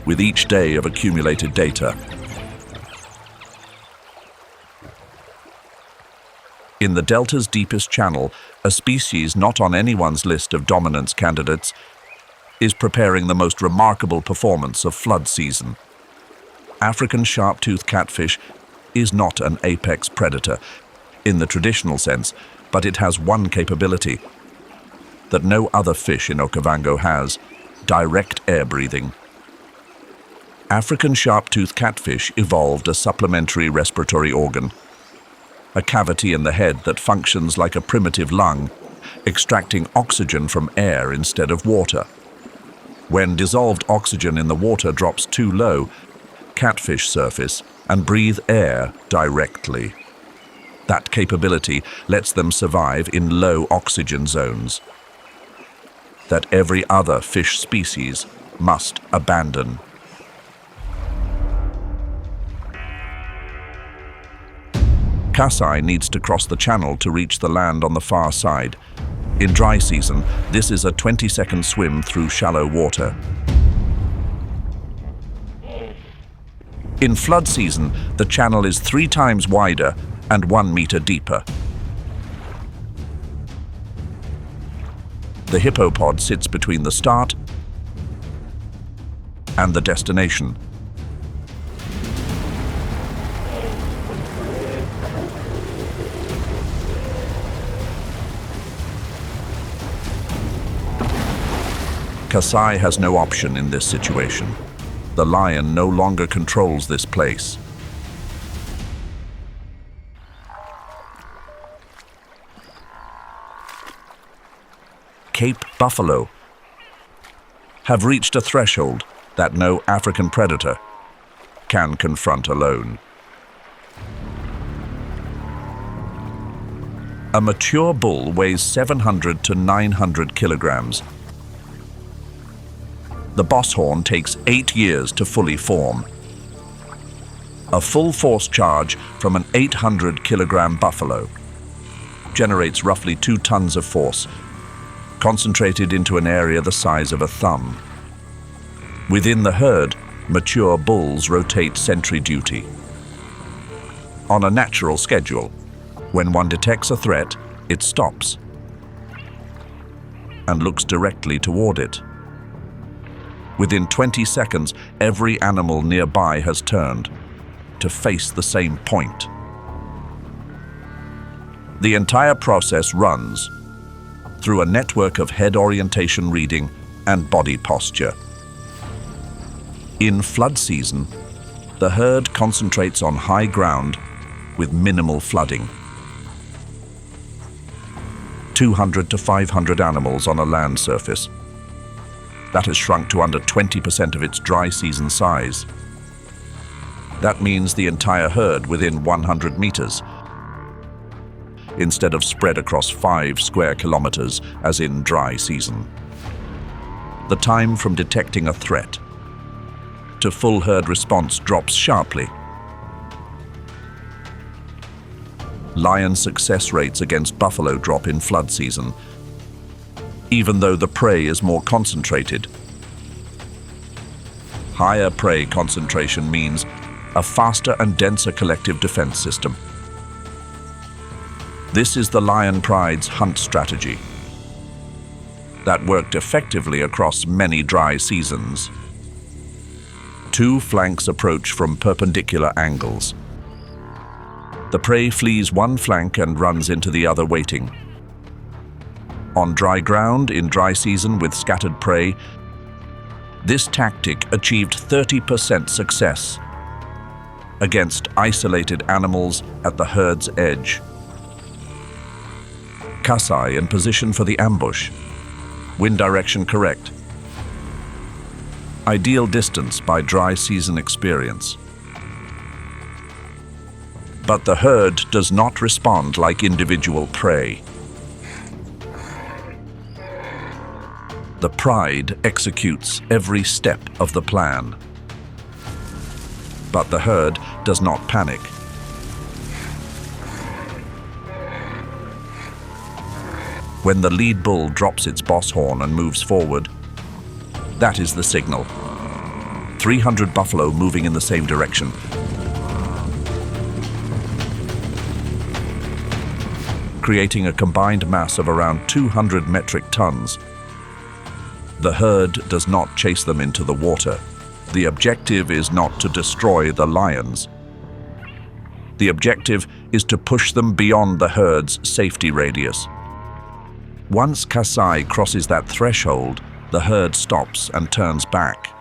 with each day of accumulated data. In the delta's deepest channel, a species not on anyone's list of dominance candidates is preparing the most remarkable performance of flood season. African sharp-toothed catfish is not an apex predator in the traditional sense, but it has one capability that no other fish in Okavango has: direct air breathing. African sharp-toothed catfish evolved a supplementary respiratory organ, a cavity in the head that functions like a primitive lung, extracting oxygen from air instead of water. When dissolved oxygen in the water drops too low, catfish surface and breathe air directly. That capability lets them survive in low oxygen zones that every other fish species must abandon. Kasai needs to cross the channel to reach the land on the far side. In dry season, this is a 20-second swim through shallow water. In flood season, the channel is 3 times wider and 1 meter deeper. The hippopod sits between the start and the destination. Kasai has no option in this situation. The lion no longer controls this place. Cape buffalo have reached a threshold that no African predator can confront alone. A mature bull weighs 700 to 900 kilograms. The boss horn takes 8 years to fully form. A full force charge from an 800-kilogram buffalo generates roughly 2 tons of force, concentrated into an area the size of a thumb. Within the herd, mature bulls rotate sentry duty on a natural schedule. When one detects a threat, it stops and looks directly toward it. Within 20 seconds, every animal nearby has turned to face the same point. The entire process runs through a network of head orientation reading and body posture. In flood season, the herd concentrates on high ground with minimal flooding. 200 to 500 animals on a land surface. That has shrunk to under 20% of its dry season size. That means the entire herd within 100 meters, instead of spread across 5 square kilometers as in dry season. The time from detecting a threat to full herd response drops sharply. Lion success rates against buffalo drop in flood season, even though the prey is more concentrated. Higher prey concentration means a faster and denser collective defense system. This is the lion pride's hunt strategy that worked effectively across many dry seasons. Two flanks approach from perpendicular angles. The prey flees one flank and runs into the other, waiting. On dry ground, in dry season with scattered prey, this tactic achieved 30% success against isolated animals at the herd's edge. Kasai in position for the ambush. Wind direction correct. Ideal distance by dry season experience. But the herd does not respond like individual prey. The pride executes every step of the plan. But the herd does not panic. When the lead bull drops its boss horn and moves forward, that is the signal. 300 buffalo moving in the same direction. Creating a combined mass of around 200 metric tons. The herd does not chase them into the water. The objective is not to destroy the lions. The objective is to push them beyond the herd's safety radius. Once Kasai crosses that threshold, the herd stops and turns back.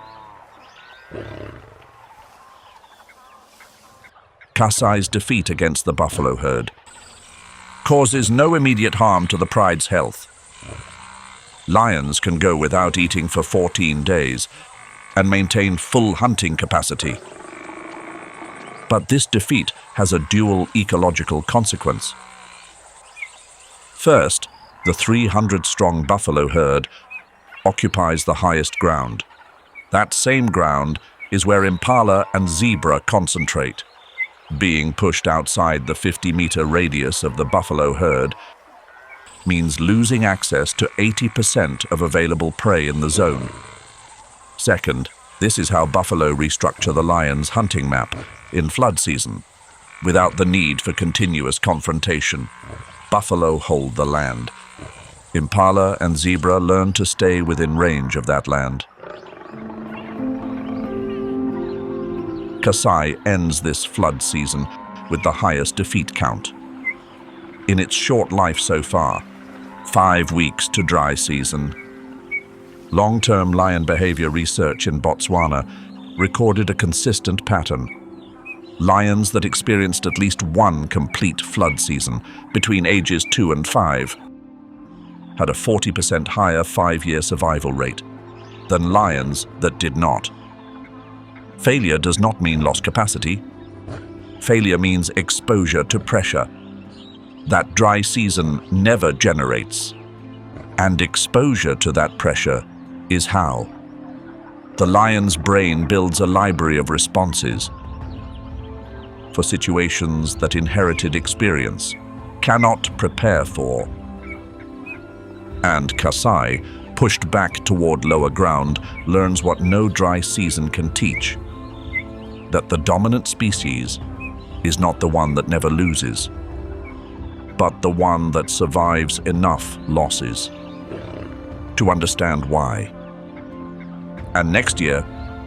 Kasai's defeat against the buffalo herd causes no immediate harm to the pride's health. Lions can go without eating for 14 days and maintain full hunting capacity. But this defeat has a dual ecological consequence. First, the 300-strong buffalo herd occupies the highest ground. That same ground is where impala and zebra concentrate. Being pushed outside the 50-meter radius of the buffalo herd means losing access to 80% of available prey in the zone. Second, this is how buffalo restructure the lion's hunting map in flood season. Without the need for continuous confrontation, buffalo hold the land. Impala and zebra learn to stay within range of that land. Kasai ends this flood season with the highest defeat count. In its short life so far, 5 weeks to dry season, long-term lion behavior research in Botswana recorded a consistent pattern. Lions that experienced at least one complete flood season between ages 2 and 5 had a 40% higher 5-year survival rate than lions that did not. Failure does not mean lost capacity. Failure means exposure to pressure that dry season never generates. And exposure to that pressure is how the lion's brain builds a library of responses for situations that inherited experience cannot prepare for. And Kasai, pushed back toward lower ground, learns what no dry season can teach: that the dominant species is not the one that never loses, but the one that survives enough losses to understand why. And next year,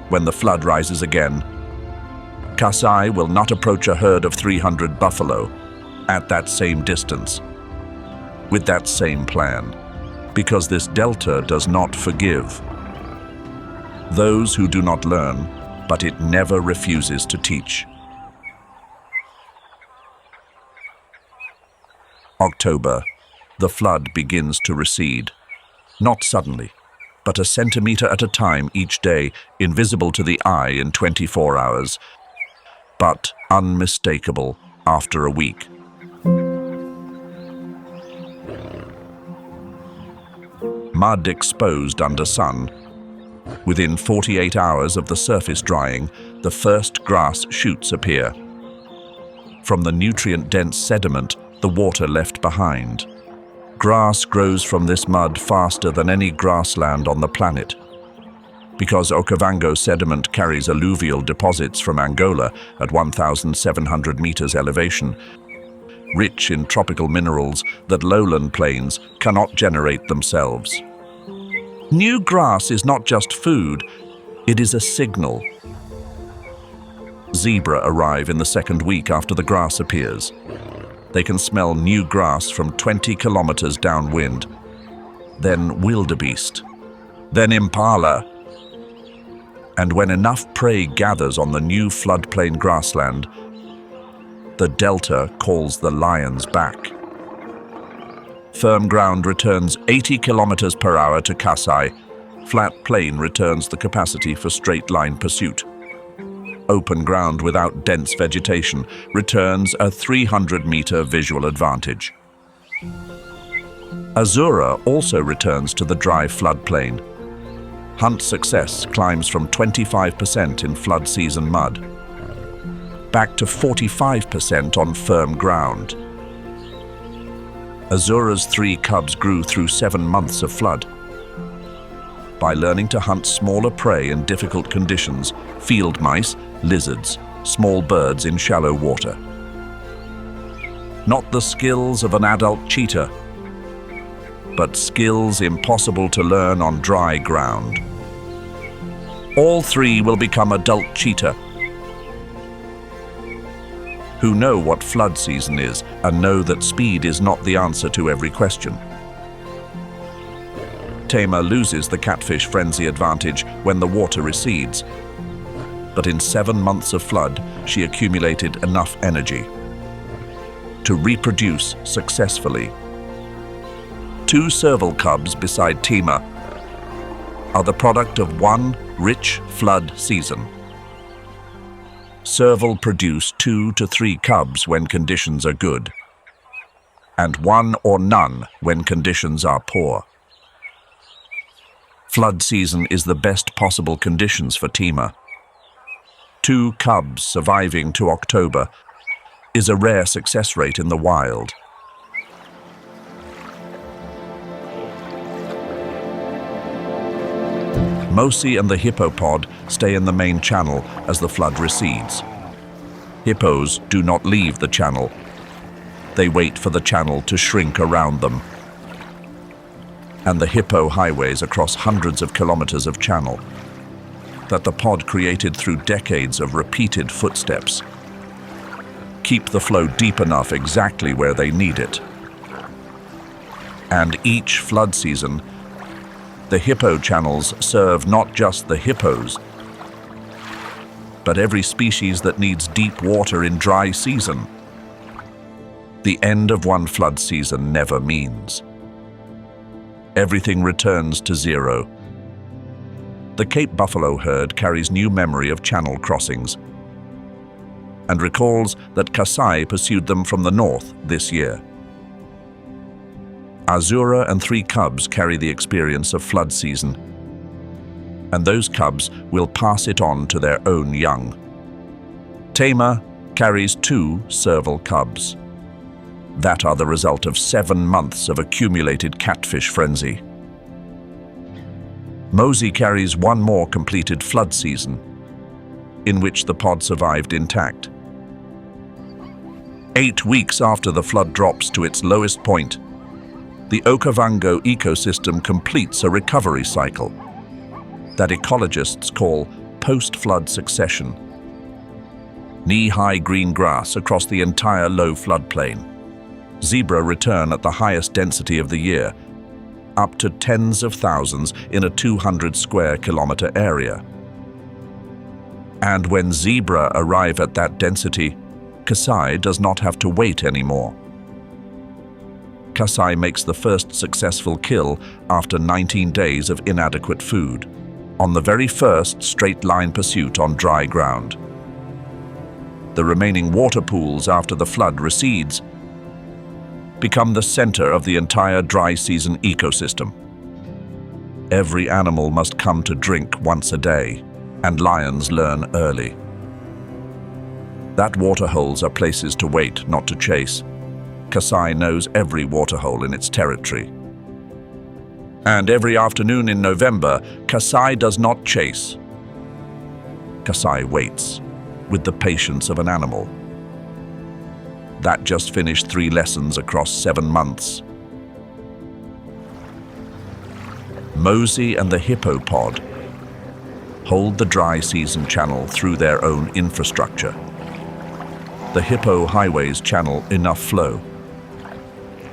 when the flood rises again, Kasai will not approach a herd of 300 buffalo at that same distance, with that same plan, because this delta does not forgive those who do not learn, but it never refuses to teach. October, the flood begins to recede. Not suddenly, but a centimeter at a time each day, invisible to the eye in 24 hours, but unmistakable after a week. Mud exposed under sun. Within 48 hours of the surface drying, the first grass shoots appear. From the nutrient-dense sediment, the water left behind. Grass grows from this mud faster than any grassland on the planet. Because Okavango sediment carries alluvial deposits from Angola at 1,700 meters elevation, rich in tropical minerals that lowland plains cannot generate themselves. New grass is not just food, it is a signal. Zebra arrive in the second week after the grass appears. They can smell new grass from 20 kilometers downwind. Then wildebeest, then impala. And when enough prey gathers on the new floodplain grassland, the delta calls the lions back. Firm ground returns 80 kilometers per hour to Kasai. Flat plain returns the capacity for straight-line pursuit. Open ground without dense vegetation returns a 300-meter visual advantage. Azura also returns to the dry floodplain. Hunt success climbs from 25% in flood season mud back to 45% on firm ground. Azura's 3 cubs grew through 7 months of flood. By learning to hunt smaller prey in difficult conditions, field mice, lizards, small birds in shallow water. Not the skills of an adult cheetah, but skills impossible to learn on dry ground. All 3 will become adult cheetah, who know what flood season is and know that speed is not the answer to every question. Tama loses the catfish frenzy advantage when the water recedes, but in 7 months of flood, she accumulated enough energy to reproduce successfully. 2 serval cubs beside Tama are the product of one rich flood season. Serval produce 2 to 3 cubs when conditions are good, and 1 or none when conditions are poor. Flood season is the best possible conditions for Tama. 2 cubs surviving to October is a rare success rate in the wild. Mosi and the hippopod stay in the main channel as the flood recedes. Hippos do not leave the channel. They wait for the channel to shrink around them. And the hippo highways across hundreds of kilometers of channel that the pod created through decades of repeated footsteps. Keep the flow deep enough exactly where they need it. And each flood season, the hippo channels serve not just the hippos, but every species that needs deep water in dry season. The end of one flood season never means everything returns to zero. The Cape buffalo herd carries new memory of channel crossings and recalls that Kasai pursued them from the north this year. Azura and 3 cubs carry the experience of flood season, and those cubs will pass it on to their own young. Tama carries 2 serval cubs that are the result of 7 months of accumulated catfish frenzy. Mosi carries 1 more completed flood season, in which the pod survived intact. 8 weeks after the flood drops to its lowest point, the Okavango ecosystem completes a recovery cycle that ecologists call post-flood succession. Knee-high green grass across the entire low floodplain. Zebra return at the highest density of the year, up to tens of thousands in a 200 square kilometer area. And when zebra arrive at that density, Kasai does not have to wait anymore. Kasai makes the first successful kill after 19 days of inadequate food, on the very first straight-line pursuit on dry ground. The remaining water pools after the flood recedes become the center of the entire dry season ecosystem. Every animal must come to drink once a day, and lions learn early. That waterholes are places to wait, not to chase. Kasai knows every waterhole in its territory. And every afternoon in November, Kasai does not chase. Kasai waits, with the patience of an animal. That just finished 3 lessons across 7 months. Mosey and the hippopod hold the dry season channel through their own infrastructure. The hippo highways channel enough flow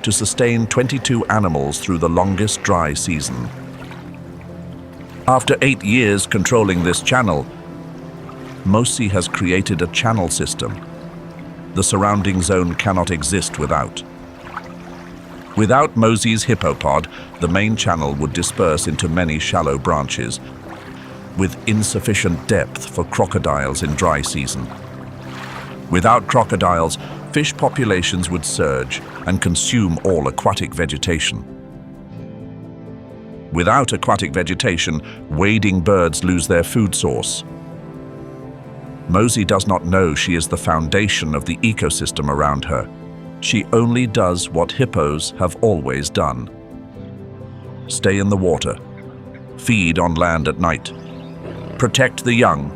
to sustain 22 animals through the longest dry season. After 8 years controlling this channel, Mosey has created a channel system the surrounding zone cannot exist without. Without Mosey's hippopod, the main channel would disperse into many shallow branches, with insufficient depth for crocodiles in dry season. Without crocodiles, fish populations would surge and consume all aquatic vegetation. Without aquatic vegetation, wading birds lose their food source. Mosey does not know she is the foundation of the ecosystem around her. She only does what hippos have always done. Stay in the water, feed on land at night, protect the young,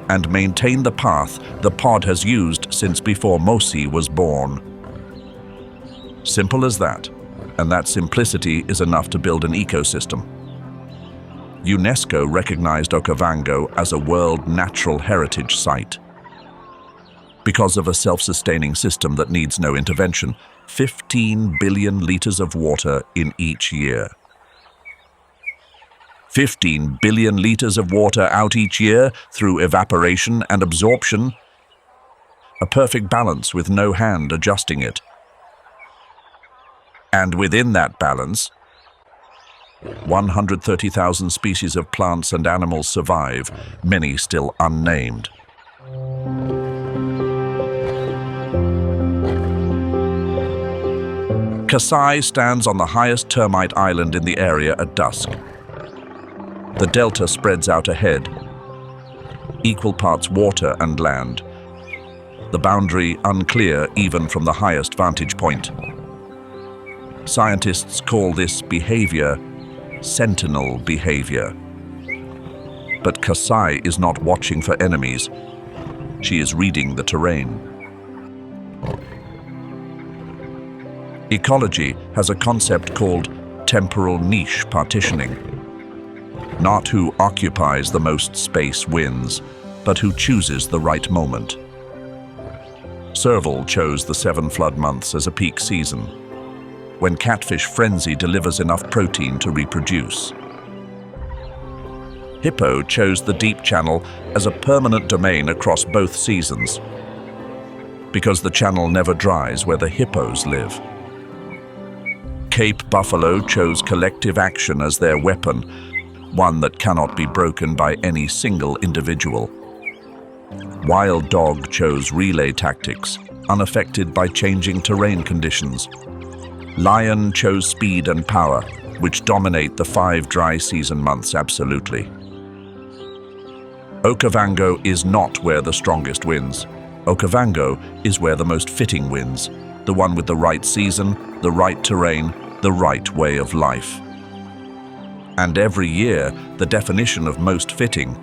and maintain the path the pod has used since before Mosey was born. Simple as that, and that simplicity is enough to build an ecosystem. UNESCO recognized Okavango as a World Natural Heritage Site because of a self-sustaining system that needs no intervention. 15 billion liters of water in each year. 15 billion liters of water out each year through evaporation and absorption. A perfect balance with no hand adjusting it. And within that balance, 130,000 species of plants and animals survive, many still unnamed. Kasai stands on the highest termite island in the area at dusk. The delta spreads out ahead, equal parts water and land, the boundary unclear even from the highest vantage point. Scientists call this behavior sentinel behavior. But Kasai is not watching for enemies. She is reading the terrain. Ecology has a concept called temporal niche partitioning. Not who occupies the most space wins, but who chooses the right moment. Serval chose the 7 flood months as a peak season, when catfish frenzy delivers enough protein to reproduce. Hippo chose the deep channel as a permanent domain across both seasons, because the channel never dries where the hippos live. Cape buffalo chose collective action as their weapon, one that cannot be broken by any single individual. Wild dog chose relay tactics, unaffected by changing terrain conditions. Lion chose speed and power, which dominate the 5 dry season months absolutely. Okavango is not where the strongest wins. Okavango is where the most fitting wins, the one with the right season, the right terrain, the right way of life. And every year, the definition of most fitting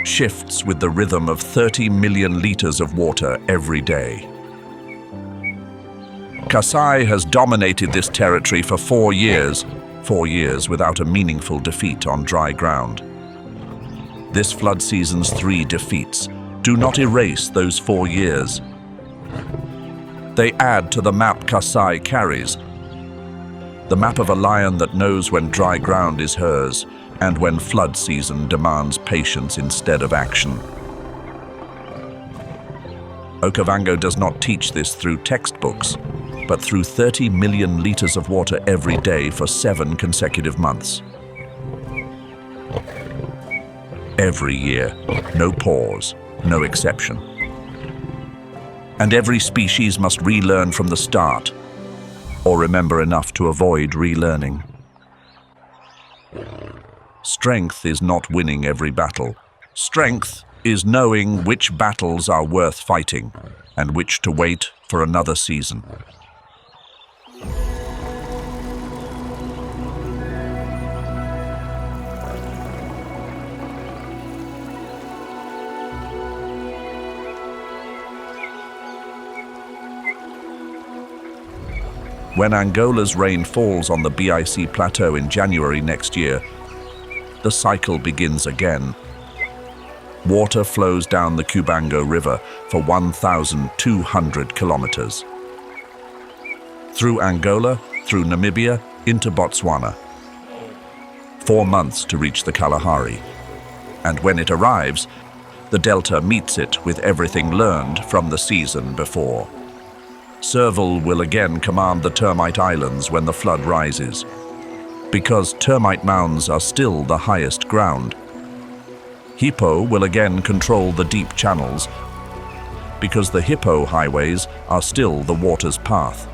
shifts with the rhythm of 30 million liters of water every day. Kasai has dominated this territory for 4 years without a meaningful defeat on dry ground. This flood season's 3 defeats do not erase those 4 years. They add to the map Kasai carries, the map of a lion that knows when dry ground is hers and when flood season demands patience instead of action. Okavango does not teach this through textbooks, but through 30 million liters of water every day for 7 consecutive months. Every year, no pause, no exception. And every species must relearn from the start, or remember enough to avoid relearning. Strength is not winning every battle. Strength is knowing which battles are worth fighting and which to wait for another season. When Angola's rain falls on the BIC plateau in January next year, the cycle begins again. Water flows down the Cubango River for 1,200 kilometers. Through Angola, through Namibia, into Botswana. 4 months to reach the Kalahari. And when it arrives, the delta meets it with everything learned from the season before. Serval will again command the termite islands when the flood rises, because termite mounds are still the highest ground. Hippo will again control the deep channels, because the hippo highways are still the water's path.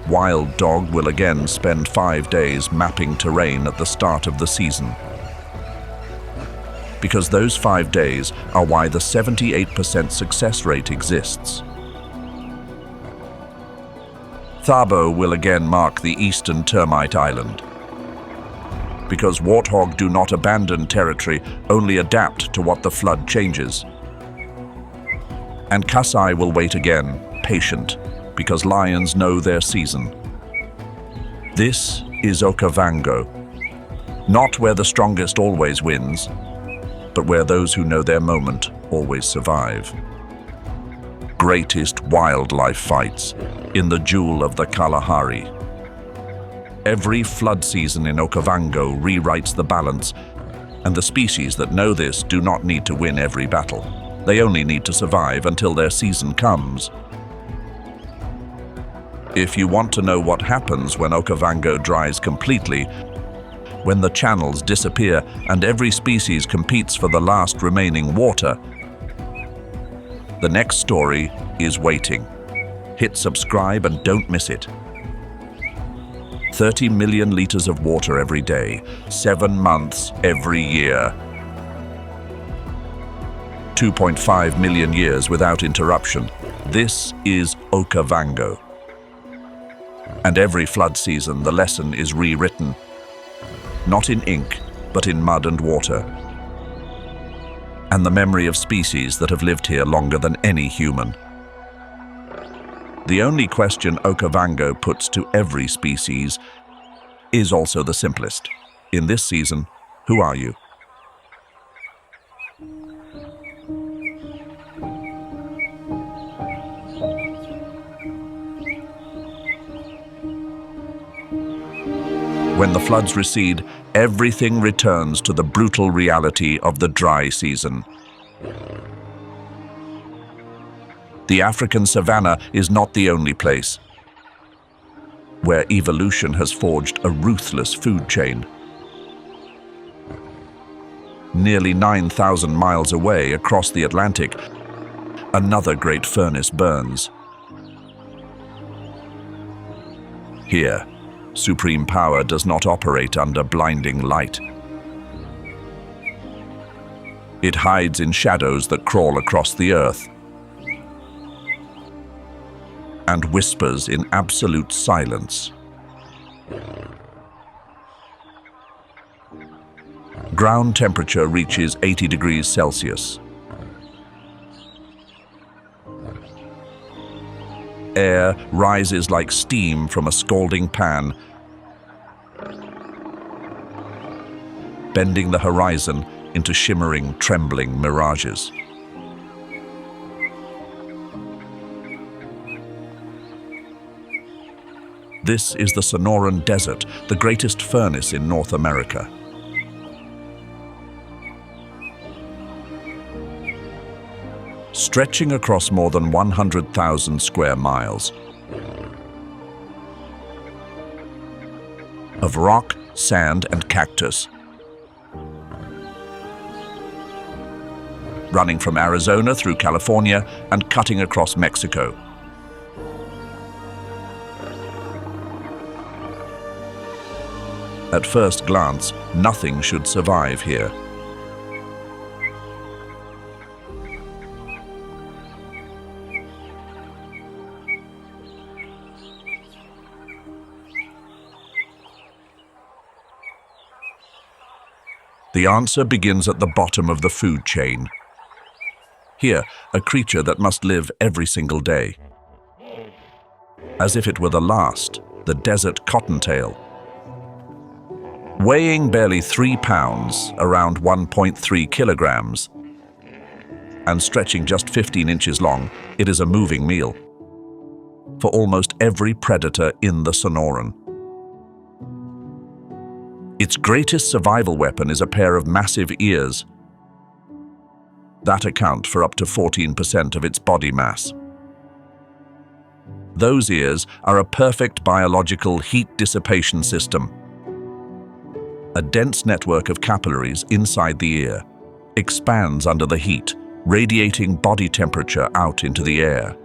Wild dog will again spend 5 days mapping terrain at the start of the season, because those 5 days are why the 78% success rate exists. Thabo will again mark the eastern termite island, because warthog do not abandon territory, only adapt to what the flood changes. And Kasai will wait again, patient, because lions know their season. This is Okavango, not where the strongest always wins, but where those who know their moment always survive. Greatest wildlife fights in the jewel of the Kalahari. Every flood season in Okavango rewrites the balance, and the species that know this do not need to win every battle. They only need to survive until their season comes. If you want to know what happens when Okavango dries completely, when the channels disappear and every species competes for the last remaining water, the next story is waiting. Hit subscribe and don't miss it. 30 million liters of water every day, 7 months every year. 2.5 million years without interruption. This is Okavango. And every flood season, the lesson is rewritten. Not in ink, but in mud and water. And the memory of species that have lived here longer than any human. The only question Okavango puts to every species is also the simplest. In this season, who are you? When the floods recede, everything returns to the brutal reality of the dry season. The African Savannah is not the only place where evolution has forged a ruthless food chain. Nearly 9,000 miles away across the Atlantic, another great furnace burns. Here, supreme power does not operate under blinding light. It hides in shadows that crawl across the earth and whispers in absolute silence. Ground temperature reaches 80 degrees Celsius. Air rises like steam from a scalding pan, bending the horizon into shimmering, trembling mirages. This is the Sonoran Desert, the greatest furnace in North America. Stretching across more than 100,000 square miles of rock, sand, and cactus, running from Arizona through California and cutting across Mexico. At first glance, nothing should survive here. The answer begins at the bottom of the food chain. Here, a creature that must live every single day. as if it were the last, the desert cottontail. Weighing barely 3 pounds, around 1.3 kilograms, and stretching just 15 inches long, it is a moving meal for almost every predator in the Sonoran. Its greatest survival weapon is a pair of massive ears that account for up to 14% of its body mass. Those ears are a perfect biological heat dissipation system. A dense network of capillaries inside the ear expands under the heat, radiating body temperature out into the air.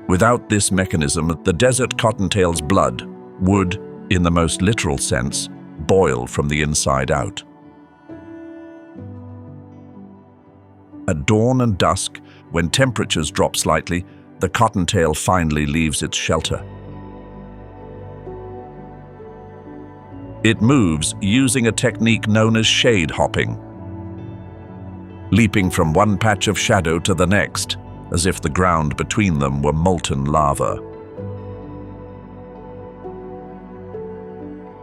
Without this mechanism, the desert cottontail's blood would, in the most literal sense, boil from the inside out. At dawn and dusk, when temperatures drop slightly, the cottontail finally leaves its shelter. It moves using a technique known as shade hopping, leaping from one patch of shadow to the next, as if the ground between them were molten lava.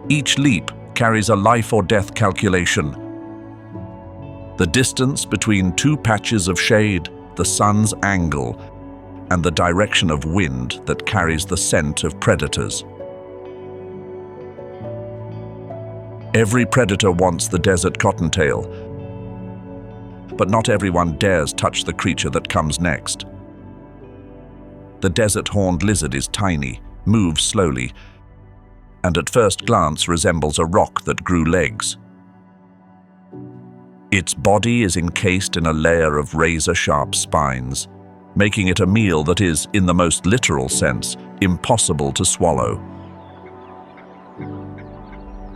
Each leap carries a life or death calculation. The distance between two patches of shade, the sun's angle, and the direction of wind that carries the scent of predators. Every predator wants the desert cottontail, but not everyone dares touch the creature that comes next. The desert horned lizard is tiny, moves slowly, and at first glance resembles a rock that grew legs. Its body is encased in a layer of razor-sharp spines, making it a meal that is, in the most literal sense, impossible to swallow.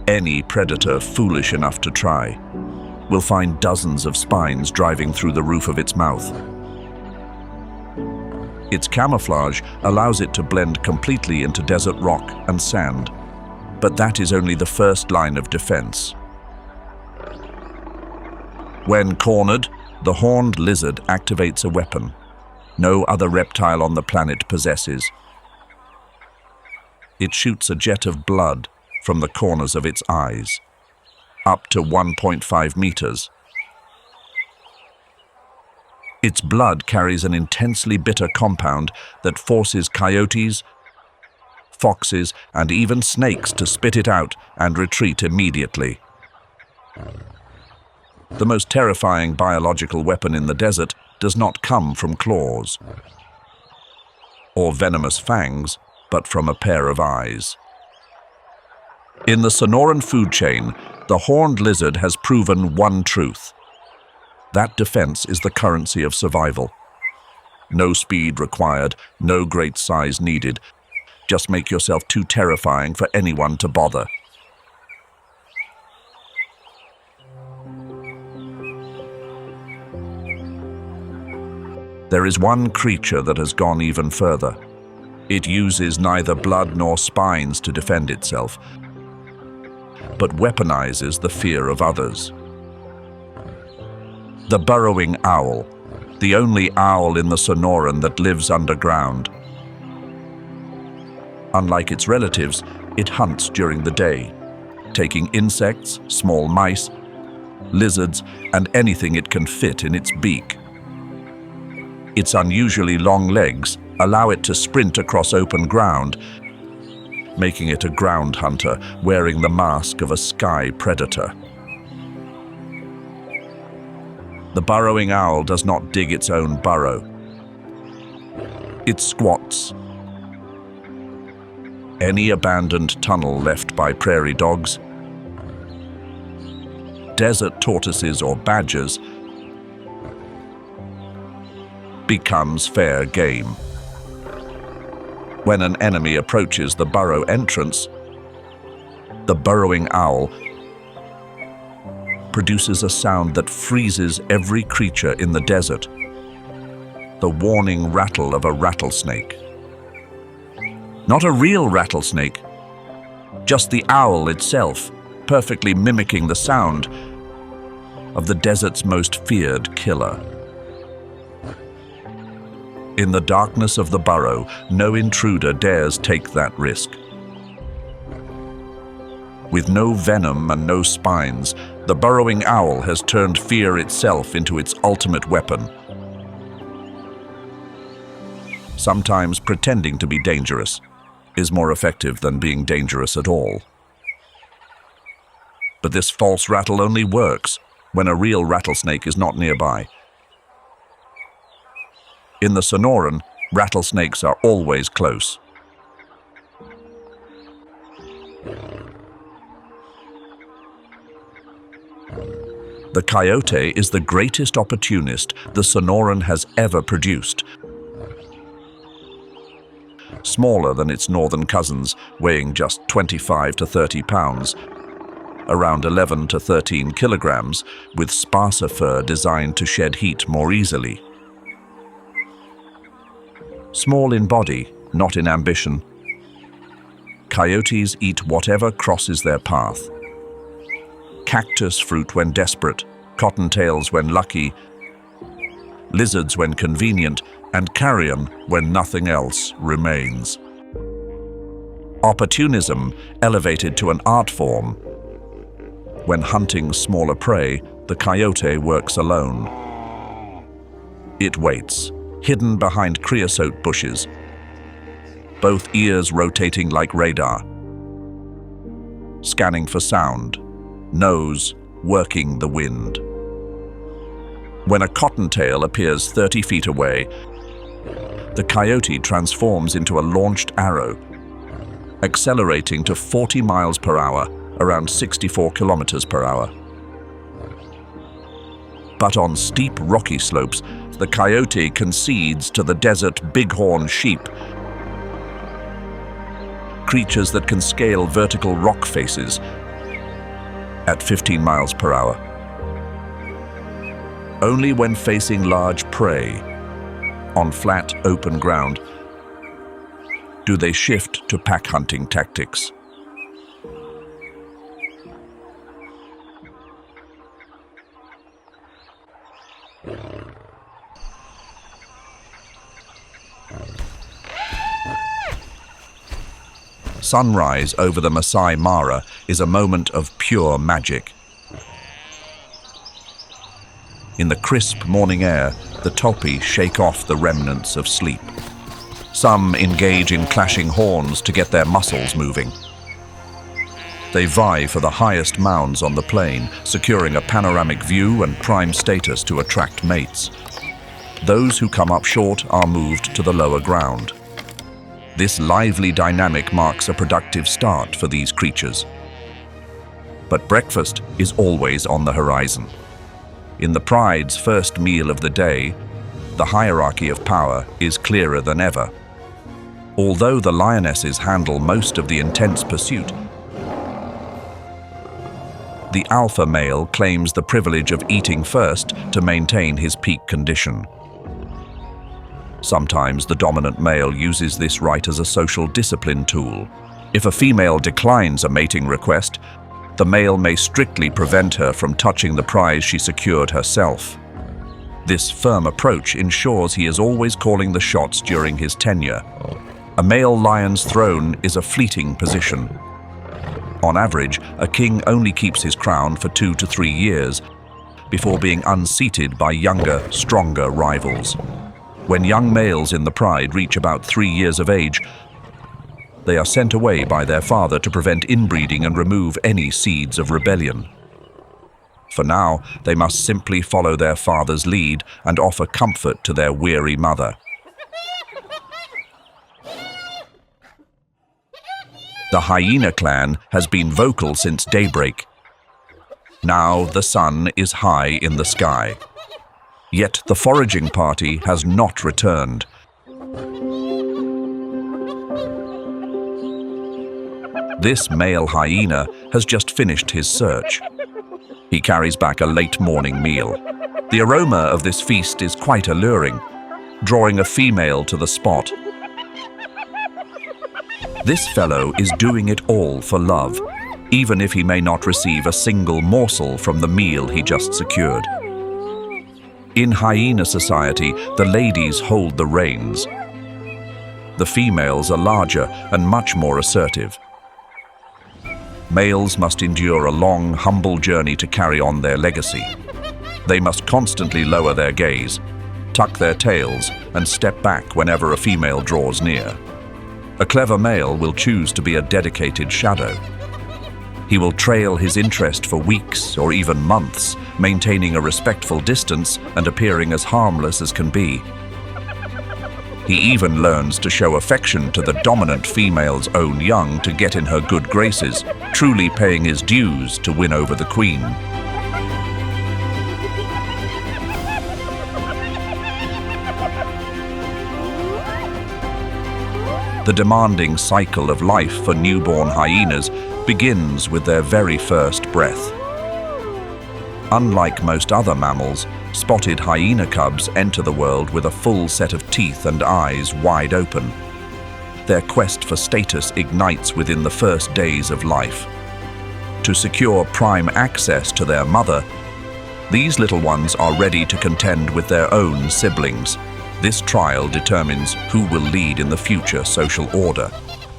Any predator foolish enough to try will find dozens of spines driving through the roof of its mouth. Its camouflage allows it to blend completely into desert rock and sand, but that is only the first line of defense. When cornered, the horned lizard activates a weapon no other reptile on the planet possesses. It shoots a jet of blood from the corners of its eyes, up to 1.5 meters. Its blood carries an intensely bitter compound that forces coyotes, foxes, and even snakes to spit it out and retreat immediately. The most terrifying biological weapon in the desert does not come from claws or venomous fangs, but from a pair of eyes. In the Sonoran food chain, the horned lizard has proven one truth. That defense is the currency of survival. No speed required, no great size needed. Just make yourself too terrifying for anyone to bother. There is one creature that has gone even further. It uses neither blood nor spines to defend itself, but weaponizes the fear of others. The burrowing owl, the only owl in the Sonoran that lives underground. Unlike its relatives, it hunts during the day, taking insects, small mice, lizards, and anything it can fit in its beak. Its unusually long legs allow it to sprint across open ground, making it a ground hunter wearing the mask of a sky predator. The burrowing owl does not dig its own burrow. It squats. Any abandoned tunnel left by prairie dogs, desert tortoises or badgers becomes fair game. When an enemy approaches the burrow entrance, the burrowing owl produces a sound that freezes every creature in the desert, the warning rattle of a rattlesnake. Not a real rattlesnake, just the owl itself, perfectly mimicking the sound of the desert's most feared killer. In the darkness of the burrow, no intruder dares take that risk. With no venom and no spines, the burrowing owl has turned fear itself into its ultimate weapon. Sometimes pretending to be dangerous is more effective than being dangerous at all. But this false rattle only works when a real rattlesnake is not nearby. In the Sonoran, rattlesnakes are always close. The coyote is the greatest opportunist the Sonoran has ever produced. Smaller than its northern cousins, weighing just 25 to 30 pounds, around 11 to 13 kilograms, with sparser fur designed to shed heat more easily. Small in body, not in ambition, coyotes eat whatever crosses their path. Cactus fruit when desperate, cottontails when lucky, lizards when convenient, and carrion when nothing else remains. Opportunism elevated to an art form. When hunting smaller prey, the coyote works alone. It waits, hidden behind creosote bushes, both ears rotating like radar, scanning for sound, nose working the wind. When a cottontail appears 30 feet away, the coyote transforms into a launched arrow, accelerating to 40 miles per hour, around 64 kilometers per hour. But on steep rocky slopes, the coyote concedes to the desert bighorn sheep, creatures that can scale vertical rock faces at 15 miles per hour. Only when facing large prey on flat, open ground do they shift to pack hunting tactics. Sunrise over the Masai Mara is a moment of pure magic. In the crisp morning air, the topi shake off the remnants of sleep. Some engage in clashing horns to get their muscles moving. They vie for the highest mounds on the plain, securing a panoramic view and prime status to attract mates. Those who come up short are moved to the lower ground. This lively dynamic marks a productive start for these creatures. But breakfast is always on the horizon. In the pride's first meal of the day, the hierarchy of power is clearer than ever. Although the lionesses handle most of the intense pursuit, the alpha male claims the privilege of eating first to maintain his peak condition. Sometimes the dominant male uses this right as a social discipline tool. If a female declines a mating request, the male may strictly prevent her from touching the prize she secured herself. This firm approach ensures he is always calling the shots during his tenure. A male lion's throne is a fleeting position. On average, a king only keeps his crown for 2 to 3 years before being unseated by younger, stronger rivals. When young males in the pride reach about 3 years of age, they are sent away by their father to prevent inbreeding and remove any seeds of rebellion. For now, they must simply follow their father's lead and offer comfort to their weary mother. The hyena clan has been vocal since daybreak. Now the sun is high in the sky. Yet the foraging party has not returned. This male hyena has just finished his search. He carries back a late morning meal. The aroma of this feast is quite alluring, drawing a female to the spot. This fellow is doing it all for love, even if he may not receive a single morsel from the meal he just secured. In hyena society, the ladies hold the reins. The females are larger and much more assertive. Males must endure a long, humble journey to carry on their legacy. They must constantly lower their gaze, tuck their tails, and step back whenever a female draws near. A clever male will choose to be a dedicated shadow. He will trail his interest for weeks or even months, maintaining a respectful distance and appearing as harmless as can be. He even learns to show affection to the dominant female's own young to get in her good graces, truly paying his dues to win over the queen. The demanding cycle of life for newborn hyenas begins with their very first breath. Unlike most other mammals, spotted hyena cubs enter the world with a full set of teeth and eyes wide open. Their quest for status ignites within the first days of life. To secure prime access to their mother, these little ones are ready to contend with their own siblings. This trial determines who will lead in the future social order.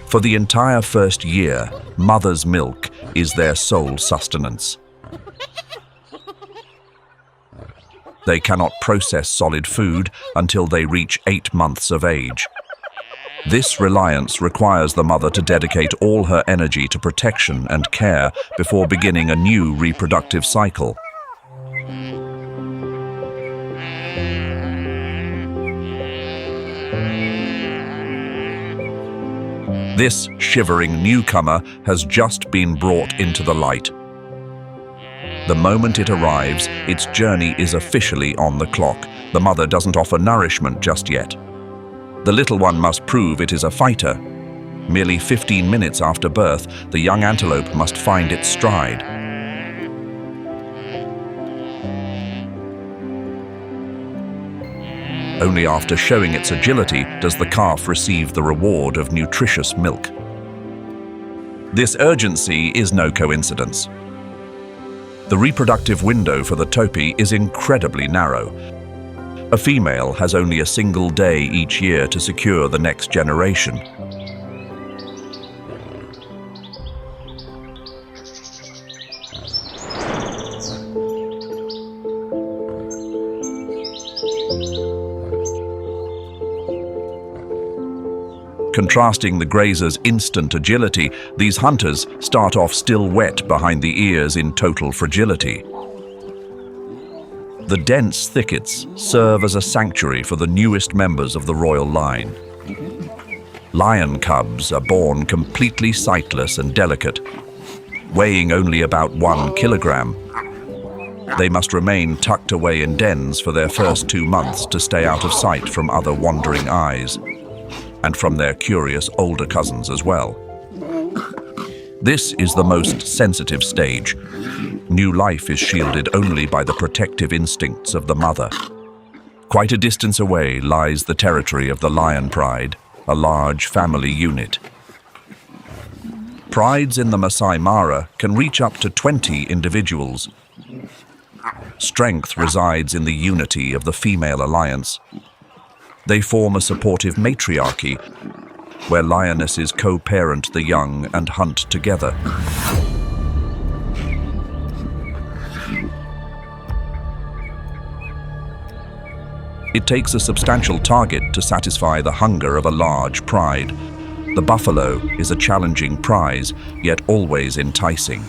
For the entire first year, mother's milk is their sole sustenance. They cannot process solid food until they reach 8 months of age. This reliance requires the mother to dedicate all her energy to protection and care before beginning a new reproductive cycle. This shivering newcomer has just been brought into the light. The moment it arrives, its journey is officially on the clock. The mother doesn't offer nourishment just yet. The little one must prove it is a fighter. Merely 15 minutes after birth, the young antelope must find its stride. Only after showing its agility does the calf receive the reward of nutritious milk. This urgency is no coincidence. The reproductive window for the topi is incredibly narrow. A female has only a single day each year to secure the next generation. Contrasting the grazer's instant agility, these hunters start off still wet behind the ears in total fragility. The dense thickets serve as a sanctuary for the newest members of the royal line. Lion cubs are born completely sightless and delicate, weighing only about 1 kilogram. They must remain tucked away in dens for their first 2 months to stay out of sight from other wandering eyes, and from their curious older cousins as well. This is the most sensitive stage. New life is shielded only by the protective instincts of the mother. Quite a distance away lies the territory of the lion pride, a large family unit. Prides in the Masai Mara can reach up to 20 individuals. Strength resides in the unity of the female alliance. They form a supportive matriarchy, where lionesses co-parent the young and hunt together. It takes a substantial target to satisfy the hunger of a large pride. The buffalo is a challenging prize, yet always enticing.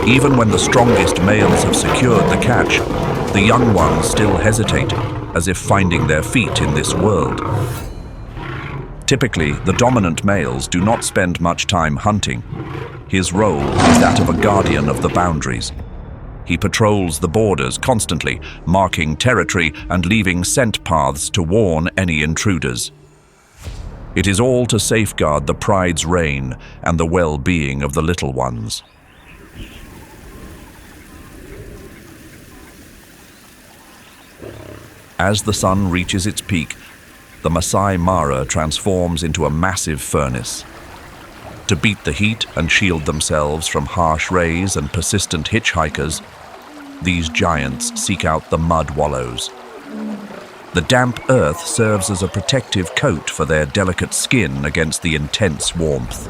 Even when the strongest males have secured the catch, the young ones still hesitate, as if finding their feet in this world. Typically, the dominant males do not spend much time hunting. His role is that of a guardian of the boundaries. He patrols the borders constantly, marking territory and leaving scent paths to warn any intruders. It is all to safeguard the pride's reign and the well-being of the little ones. As the sun reaches its peak, the Masai Mara transforms into a massive furnace. To beat the heat and shield themselves from harsh rays and persistent hitchhikers, these giants seek out the mud wallows. The damp earth serves as a protective coat for their delicate skin against the intense warmth.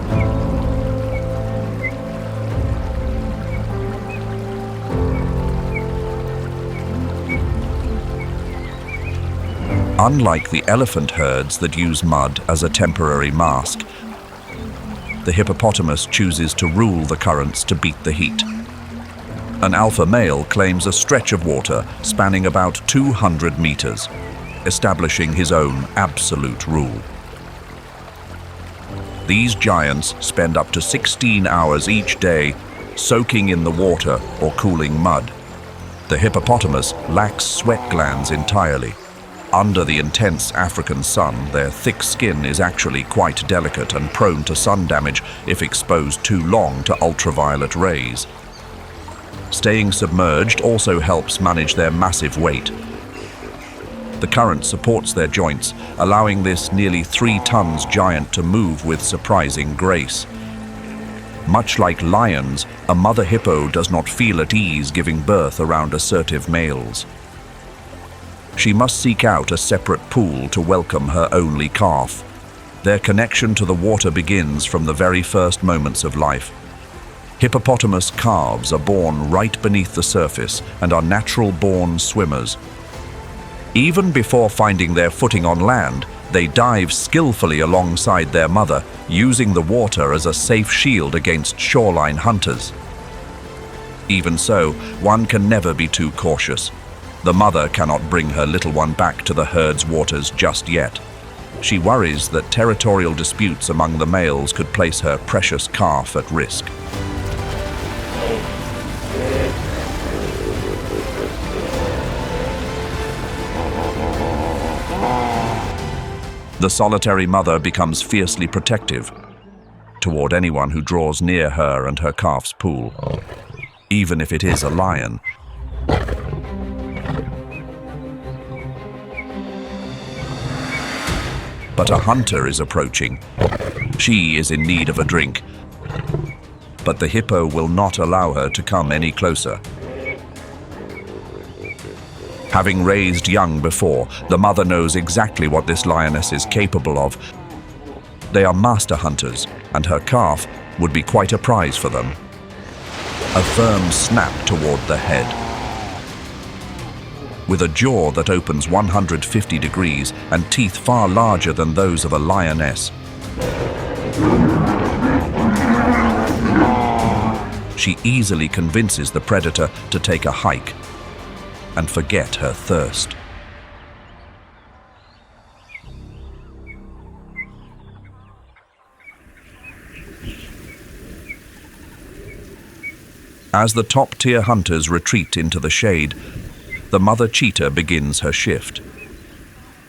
Unlike the elephant herds that use mud as a temporary mask, the hippopotamus chooses to rule the currents to beat the heat. An alpha male claims a stretch of water spanning about 200 meters, establishing his own absolute rule. These giants spend up to 16 hours each day soaking in the water or cooling mud. The hippopotamus lacks sweat glands entirely. Under the intense African sun, their thick skin is actually quite delicate and prone to sun damage if exposed too long to ultraviolet rays. Staying submerged also helps manage their massive weight. The current supports their joints, allowing this nearly 3 tons giant to move with surprising grace. Much like lions, a mother hippo does not feel at ease giving birth around assertive males. She must seek out a separate pool to welcome her only calf. Their connection to the water begins from the very first moments of life. Hippopotamus calves are born right beneath the surface and are natural-born swimmers. Even before finding their footing on land, they dive skillfully alongside their mother, using the water as a safe shield against shoreline hunters. Even so, one can never be too cautious. The mother cannot bring her little one back to the herd's waters just yet. She worries that territorial disputes among the males could place her precious calf at risk. The solitary mother becomes fiercely protective toward anyone who draws near her and her calf's pool, even if it is a lion. But a hunter is approaching. She is in need of a drink, but the hippo will not allow her to come any closer. Having raised young before, the mother knows exactly what this lioness is capable of. They are master hunters, and her calf would be quite a prize for them. A firm snap toward the head. With a jaw that opens 150 degrees and teeth far larger than those of a lioness, she easily convinces the predator to take a hike and forget her thirst. As the top-tier hunters retreat into the shade, the mother cheetah begins her shift.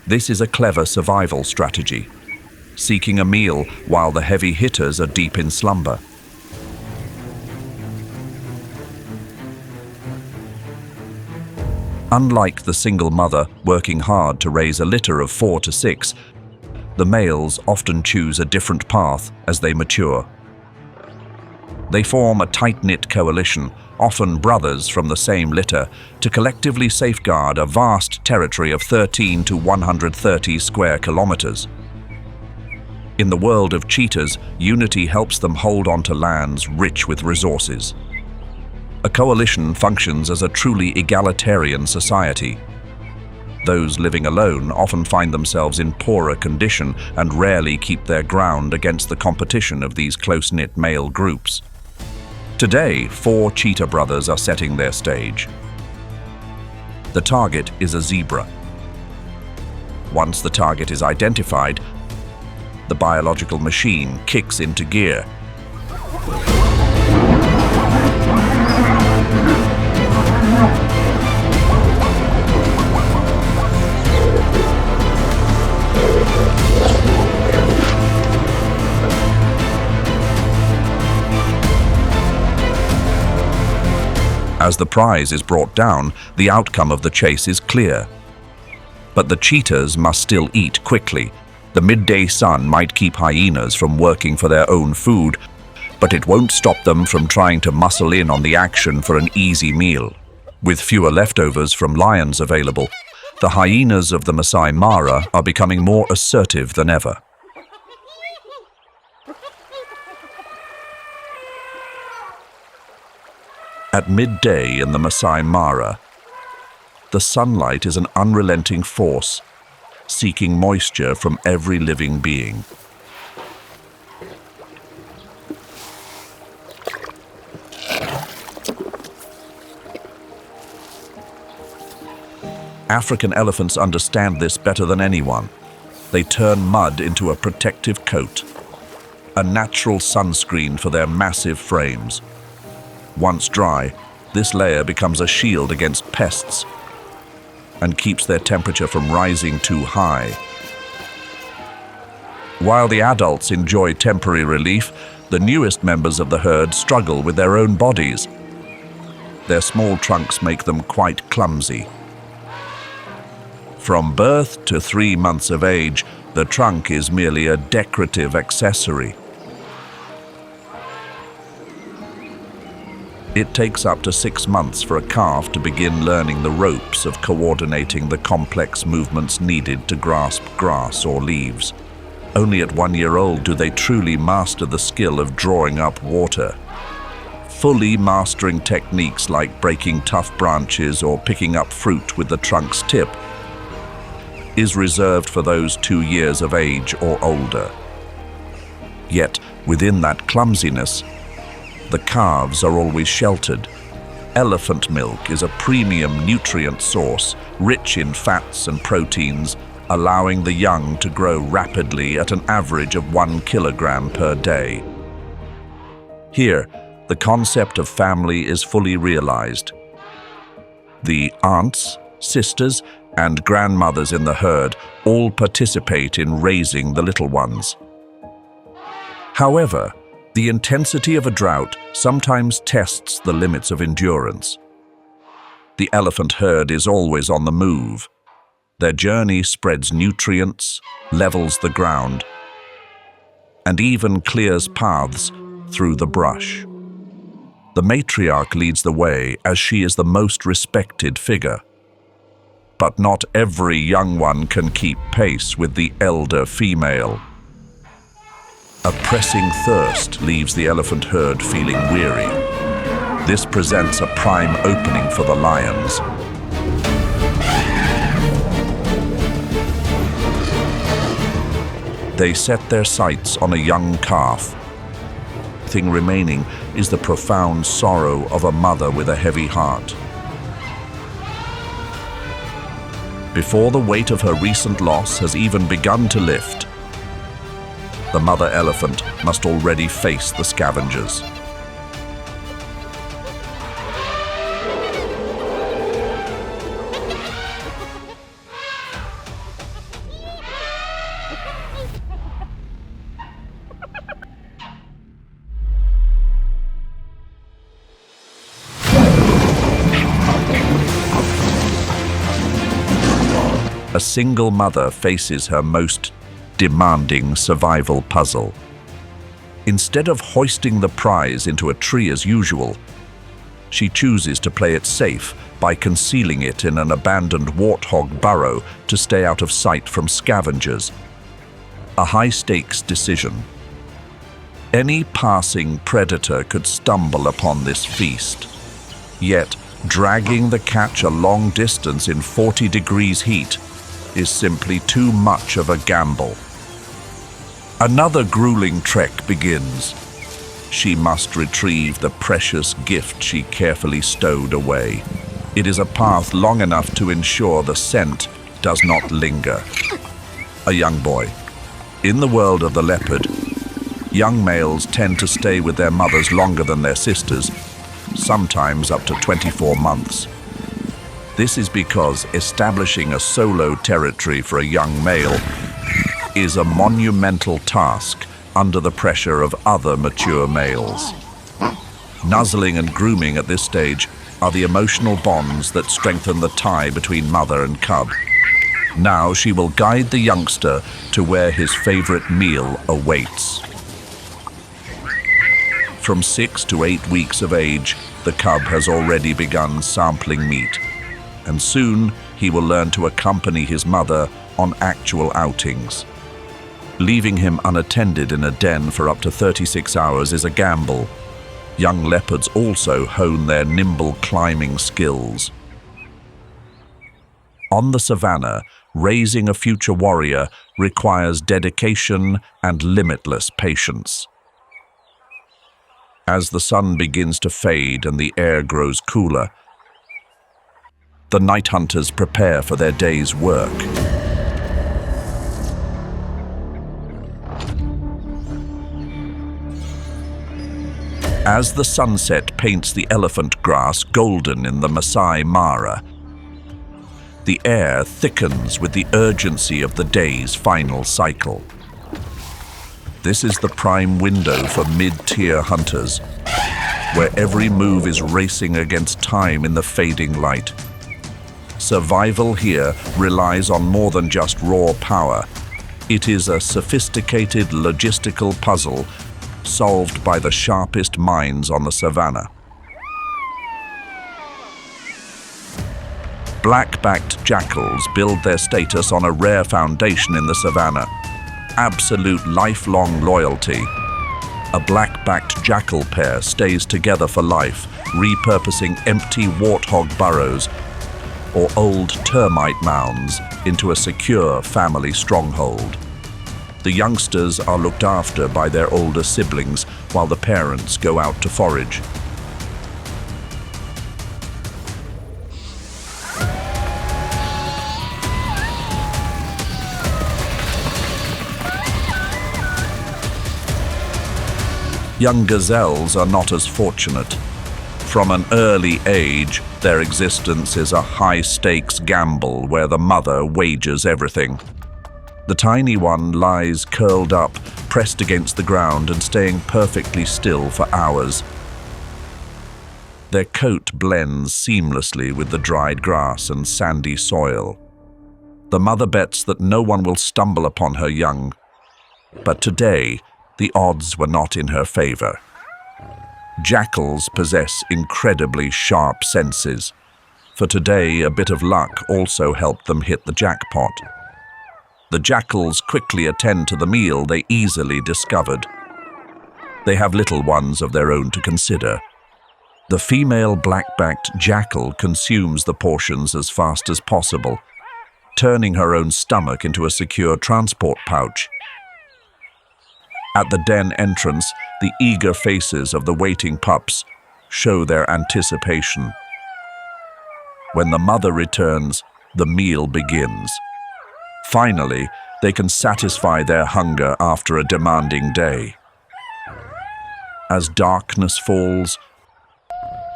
This is a clever survival strategy, seeking a meal while the heavy hitters are deep in slumber. Unlike the single mother working hard to raise a litter of 4 to 6, the males often choose a different path as they mature. They form a tight-knit coalition, often brothers from the same litter, to collectively safeguard a vast territory of 13 to 130 square kilometers. In the world of cheetahs, unity helps them hold on to lands rich with resources. A coalition functions as a truly egalitarian society. Those living alone often find themselves in poorer condition and rarely keep their ground against the competition of these close-knit male groups. Today, 4 cheetah brothers are setting their stage. The target is a zebra. Once the target is identified, the biological machine kicks into gear. As the prize is brought down, the outcome of the chase is clear. But the cheetahs must still eat quickly. The midday sun might keep hyenas from working for their own food, but it won't stop them from trying to muscle in on the action for an easy meal. With fewer leftovers from lions available, the hyenas of the Masai Mara are becoming more assertive than ever. At midday in the Masai Mara, the sunlight is an unrelenting force, seeking moisture from every living being. African elephants understand this better than anyone. They turn mud into a protective coat, a natural sunscreen for their massive frames. Once dry, this layer becomes a shield against pests and keeps their temperature from rising too high. While the adults enjoy temporary relief, the newest members of the herd struggle with their own bodies. Their small trunks make them quite clumsy. From birth to 3 months of age, the trunk is merely a decorative accessory. It takes up to 6 months for a calf to begin learning the ropes of coordinating the complex movements needed to grasp grass or leaves. Only at 1 year old do they truly master the skill of drawing up water. Fully mastering techniques like breaking tough branches or picking up fruit with the trunk's tip is reserved for those 2 years of age or older. Yet, within that clumsiness, the calves are always sheltered. Elephant milk is a premium nutrient source, rich in fats and proteins, allowing the young to grow rapidly at an average of 1 kilogram per day. Here, the concept of family is fully realized. The aunts, sisters, and grandmothers in the herd all participate in raising the little ones. However, the intensity of a drought sometimes tests the limits of endurance. The elephant herd is always on the move. Their journey spreads nutrients, levels the ground, and even clears paths through the brush. The matriarch leads the way as she is the most respected figure. But not every young one can keep pace with the elder female. A pressing thirst leaves the elephant herd feeling weary. This presents a prime opening for the lions. They set their sights on a young calf. The thing remaining is the profound sorrow of a mother with a heavy heart. Before the weight of her recent loss has even begun to lift, the mother elephant must already face the scavengers. A single mother faces her most demanding survival puzzle. Instead of hoisting the prize into a tree as usual, she chooses to play it safe by concealing it in an abandoned warthog burrow to stay out of sight from scavengers. A high-stakes decision. Any passing predator could stumble upon this feast. Yet, dragging the catch a long distance in 40 degrees heat is simply too much of a gamble. Another grueling trek begins. She must retrieve the precious gift she carefully stowed away. It is a path long enough to ensure the scent does not linger. A young boy. In the world of the leopard, young males tend to stay with their mothers longer than their sisters, sometimes up to 24 months. This is because establishing a solo territory for a young male is a monumental task under the pressure of other mature males. Nuzzling and grooming at this stage are the emotional bonds that strengthen the tie between mother and cub. Now she will guide the youngster to where his favorite meal awaits. From 6 to 8 weeks of age, the cub has already begun sampling meat, and soon he will learn to accompany his mother on actual outings. Leaving him unattended in a den for up to 36 hours is a gamble. Young leopards also hone their nimble climbing skills. On the savannah, raising a future warrior requires dedication and limitless patience. As the sun begins to fade and the air grows cooler, the night hunters prepare for their day's work. As the sunset paints the elephant grass golden in the Masai Mara, the air thickens with the urgency of the day's final cycle. This is the prime window for mid-tier hunters, where every move is racing against time in the fading light. Survival here relies on more than just raw power. It is a sophisticated logistical puzzle solved by the sharpest minds on the savannah. Black-backed jackals build their status on a rare foundation in the savannah: absolute lifelong loyalty. A black-backed jackal pair stays together for life, repurposing empty warthog burrows or old termite mounds into a secure family stronghold. The youngsters are looked after by their older siblings while the parents go out to forage. Young gazelles are not as fortunate. From an early age, their existence is a high-stakes gamble where the mother wagers everything. The tiny one lies curled up, pressed against the ground and staying perfectly still for hours. Their coat blends seamlessly with the dried grass and sandy soil. The mother bets that no one will stumble upon her young. But today, the odds were not in her favor. Jackals possess incredibly sharp senses. For today, a bit of luck also helped them hit the jackpot. The jackals quickly attend to the meal they easily discovered. They have little ones of their own to consider. The female black-backed jackal consumes the portions as fast as possible, turning her own stomach into a secure transport pouch. At the den entrance, the eager faces of the waiting pups show their anticipation. When the mother returns, the meal begins. Finally, they can satisfy their hunger after a demanding day. As darkness falls,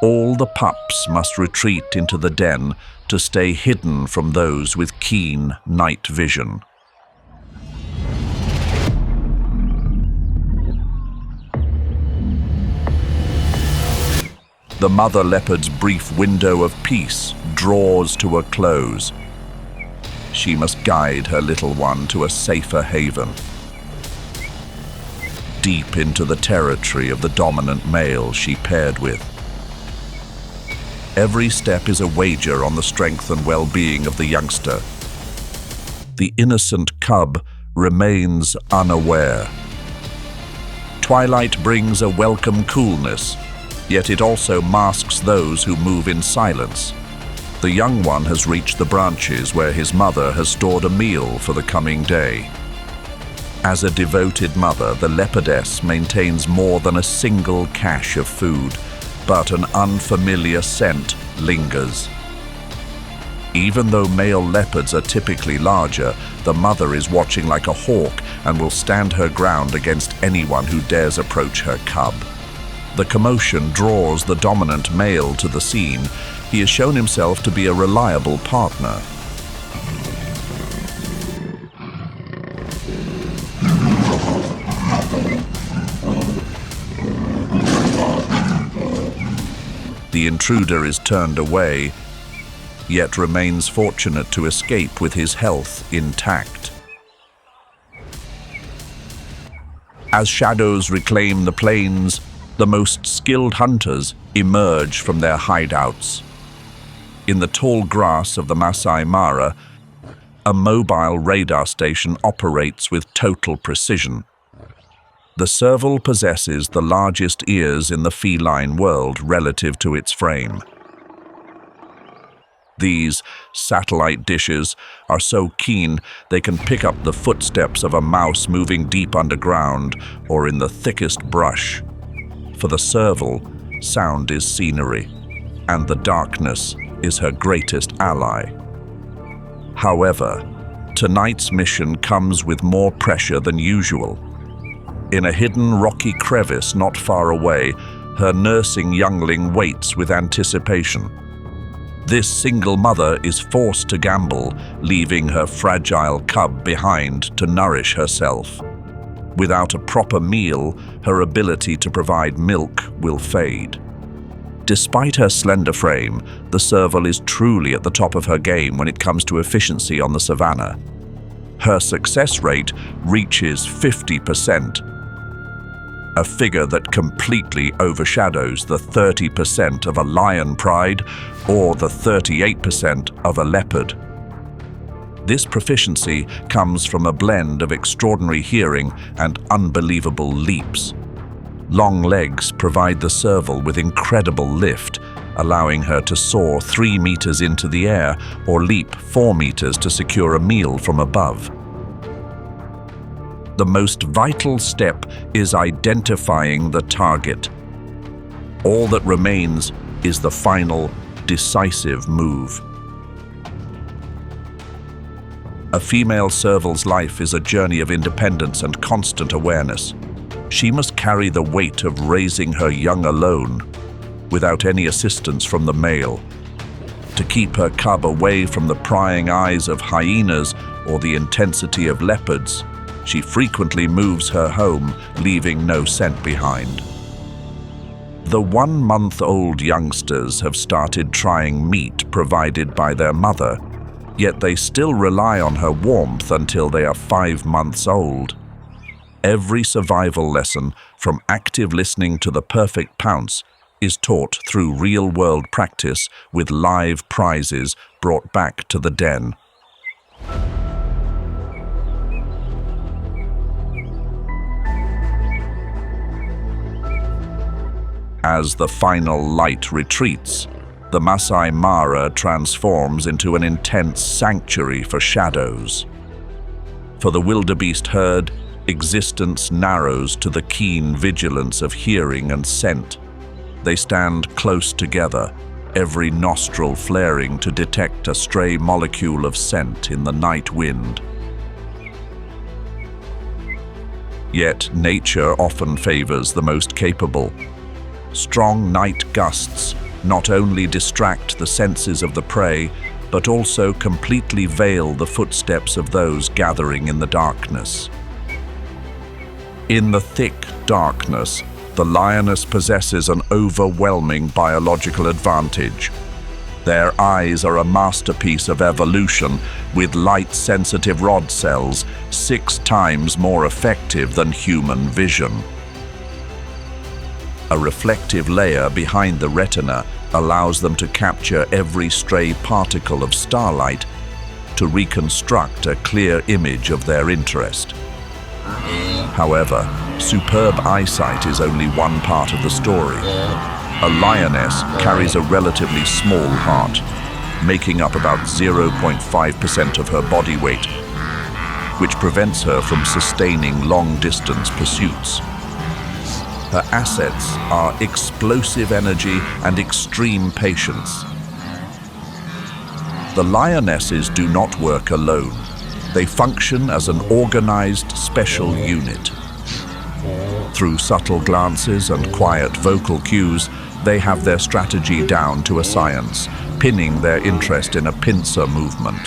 all the pups must retreat into the den to stay hidden from those with keen night vision. The mother leopard's brief window of peace draws to a close. She must guide her little one to a safer haven. Deep into the territory of the dominant male she paired with. Every step is a wager on the strength and well-being of the youngster. The innocent cub remains unaware. Twilight brings a welcome coolness, yet it also masks those who move in silence. The young one has reached the branches where his mother has stored a meal for the coming day. As a devoted mother, the leopardess maintains more than a single cache of food, but an unfamiliar scent lingers. Even though male leopards are typically larger, the mother is watching like a hawk and will stand her ground against anyone who dares approach her cub. The commotion draws the dominant male to the scene. He has shown himself to be a reliable partner. The intruder is turned away, yet remains fortunate to escape with his health intact. As shadows reclaim the plains, the most skilled hunters emerge from their hideouts. In the tall grass of the Masai Mara, a mobile radar station operates with total precision. The serval possesses the largest ears in the feline world relative to its frame. These satellite dishes are so keen they can pick up the footsteps of a mouse moving deep underground or in the thickest brush. For the serval, sound is scenery, and the darkness is her greatest ally. However, tonight's mission comes with more pressure than usual. In a hidden rocky crevice not far away, her nursing youngling waits with anticipation. This single mother is forced to gamble, leaving her fragile cub behind to nourish herself. Without a proper meal, her ability to provide milk will fade. Despite her slender frame, the serval is truly at the top of her game when it comes to efficiency on the savannah. Her success rate reaches 50%, a figure that completely overshadows the 30% of a lion pride or the 38% of a leopard. This proficiency comes from a blend of extraordinary hearing and unbelievable leaps. Long legs provide the serval with incredible lift, allowing her to soar 3 meters into the air or leap 4 meters to secure a meal from above. The most vital step is identifying the target. All that remains is the final, decisive move. A female serval's life is a journey of independence and constant awareness. She must carry the weight of raising her young alone, without any assistance from the male. To keep her cub away from the prying eyes of hyenas or the intensity of leopards, she frequently moves her home, leaving no scent behind. The 1-month-old youngsters have started trying meat provided by their mother, yet they still rely on her warmth until they are 5 months old. Every survival lesson, from active listening to the perfect pounce, is taught through real-world practice with live prizes brought back to the den. As the final light retreats, the Masai Mara transforms into an intense sanctuary for shadows. For the wildebeest herd, existence narrows to the keen vigilance of hearing and scent. They stand close together, every nostril flaring to detect a stray molecule of scent in the night wind. Yet nature often favors the most capable. Strong night gusts not only distract the senses of the prey, but also completely veil the footsteps of those gathering in the darkness. In the thick darkness, the lioness possesses an overwhelming biological advantage. Their eyes are a masterpiece of evolution, with light-sensitive rod cells 6 times more effective than human vision. A reflective layer behind the retina allows them to capture every stray particle of starlight to reconstruct a clear image of their interest. However, superb eyesight is only one part of the story. A lioness carries a relatively small heart, making up about 0.5% of her body weight, which prevents her from sustaining long-distance pursuits. Her assets are explosive energy and extreme patience. The lionesses do not work alone. They function as an organized special unit. Through subtle glances and quiet vocal cues, they have their strategy down to a science, pinning their interest in a pincer movement.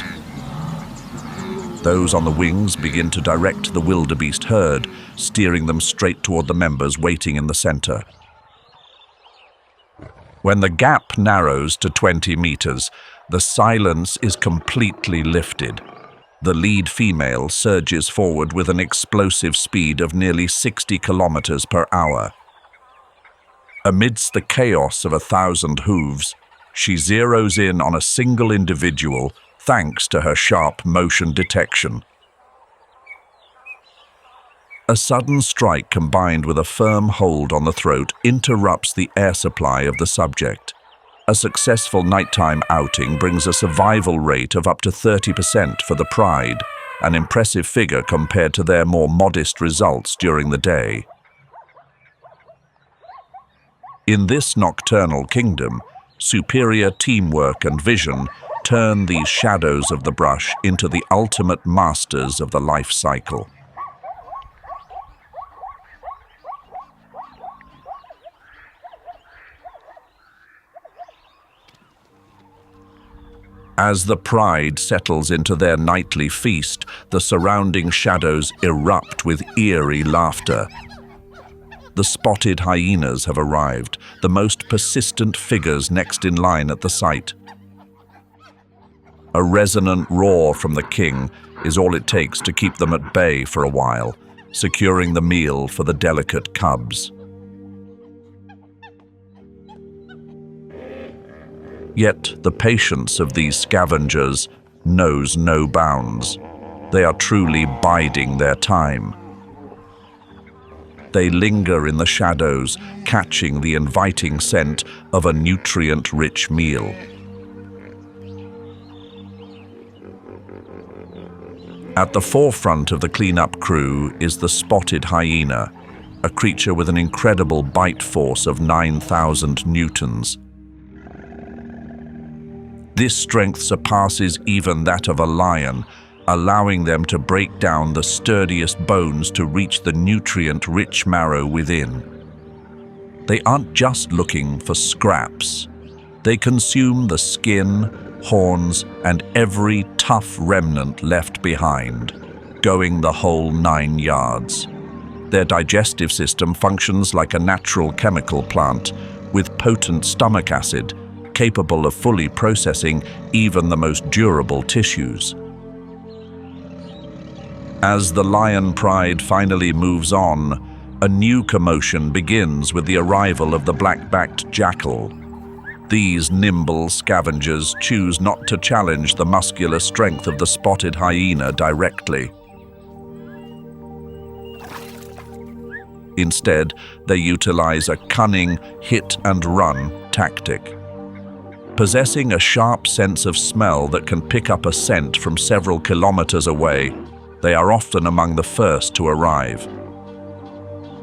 Those on the wings begin to direct the wildebeest herd, steering them straight toward the members waiting in the center. When the gap narrows to 20 meters, the silence is completely lifted. The lead female surges forward with an explosive speed of nearly 60 kilometers per hour. Amidst the chaos of 1,000 hooves, she zeroes in on a single individual thanks to her sharp motion detection. A sudden strike combined with a firm hold on the throat interrupts the air supply of the subject. A successful nighttime outing brings a survival rate of up to 30% for the pride, an impressive figure compared to their more modest results during the day. In this nocturnal kingdom, superior teamwork and vision turn these shadows of the brush into the ultimate masters of the life cycle. As the pride settles into their nightly feast, the surrounding shadows erupt with eerie laughter. The spotted hyenas have arrived, the most persistent figures next in line at the site. A resonant roar from the king is all it takes to keep them at bay for a while, securing the meal for the delicate cubs. Yet the patience of these scavengers knows no bounds. They are truly biding their time. They linger in the shadows, catching the inviting scent of a nutrient-rich meal. At the forefront of the cleanup crew is the spotted hyena, a creature with an incredible bite force of 9,000 newtons. This strength surpasses even that of a lion, allowing them to break down the sturdiest bones to reach the nutrient-rich marrow within. They aren't just looking for scraps. They consume the skin, horns, and every tough remnant left behind, going the whole 9 yards. Their digestive system functions like a natural chemical plant, with potent stomach acid, capable of fully processing even the most durable tissues. As the lion pride finally moves on, a new commotion begins with the arrival of the black-backed jackal. These nimble scavengers choose not to challenge the muscular strength of the spotted hyena directly. Instead, they utilize a cunning hit-and-run tactic. Possessing a sharp sense of smell that can pick up a scent from several kilometers away, they are often among the first to arrive.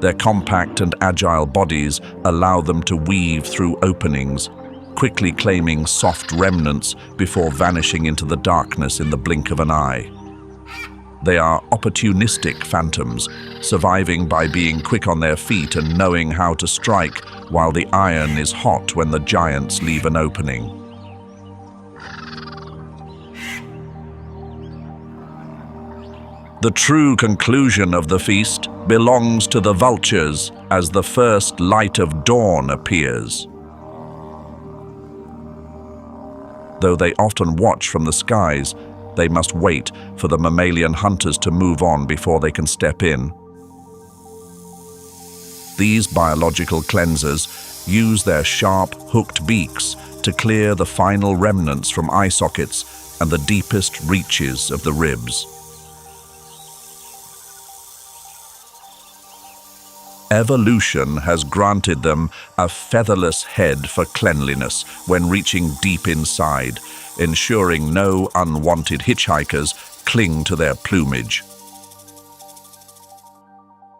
Their compact and agile bodies allow them to weave through openings, quickly claiming soft remnants before vanishing into the darkness in the blink of an eye. They are opportunistic phantoms, surviving by being quick on their feet and knowing how to strike while the iron is hot when the giants leave an opening. The true conclusion of the feast belongs to the vultures as the first light of dawn appears. Though they often watch from the skies, they must wait for the mammalian hunters to move on before they can step in. These biological cleansers use their sharp, hooked beaks to clear the final remnants from eye sockets and the deepest reaches of the ribs. Evolution has granted them a featherless head for cleanliness when reaching deep inside, ensuring no unwanted hitchhikers cling to their plumage.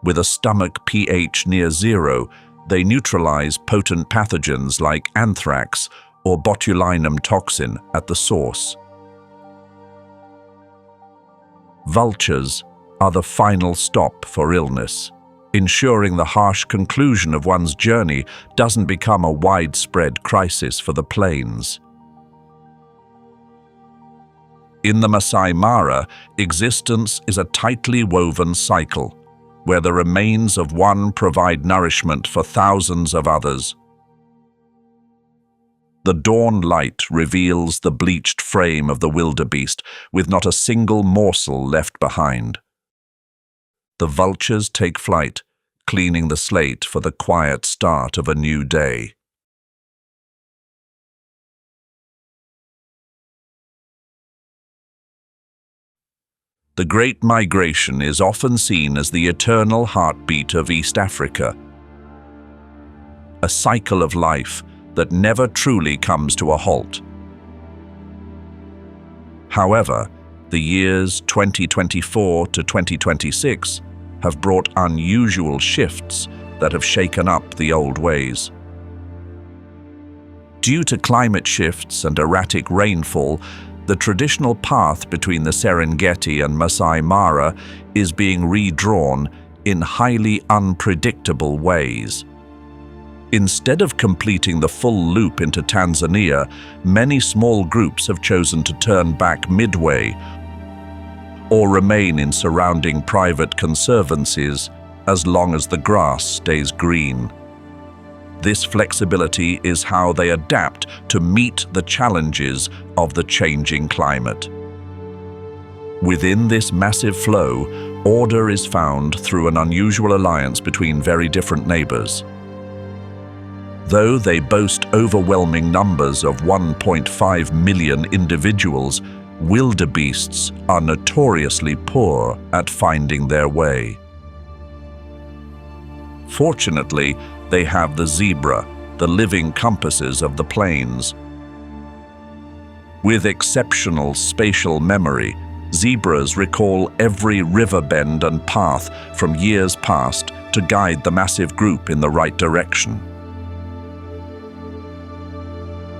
With a stomach pH near 0, they neutralize potent pathogens like anthrax or botulinum toxin at the source. Vultures are the final stop for illness, ensuring the harsh conclusion of one's journey doesn't become a widespread crisis for the plains. In the Masai Mara, existence is a tightly woven cycle, where the remains of one provide nourishment for thousands of others. The dawn light reveals the bleached frame of the wildebeest, with not a single morsel left behind. The vultures take flight, cleaning the slate for the quiet start of a new day. The Great Migration is often seen as the eternal heartbeat of East Africa, a cycle of life that never truly comes to a halt. However, the years 2024 to 2026 have brought unusual shifts that have shaken up the old ways. Due to climate shifts and erratic rainfall, the traditional path between the Serengeti and Masai Mara is being redrawn in highly unpredictable ways. Instead of completing the full loop into Tanzania, many small groups have chosen to turn back midway or remain in surrounding private conservancies as long as the grass stays green. This flexibility is how they adapt to meet the challenges of the changing climate. Within this massive flow, order is found through an unusual alliance between very different neighbors. Though they boast overwhelming numbers of 1.5 million individuals, wildebeests are notoriously poor at finding their way. Fortunately, they have the zebra, the living compasses of the plains. With exceptional spatial memory, zebras recall every river bend and path from years past to guide the massive group in the right direction.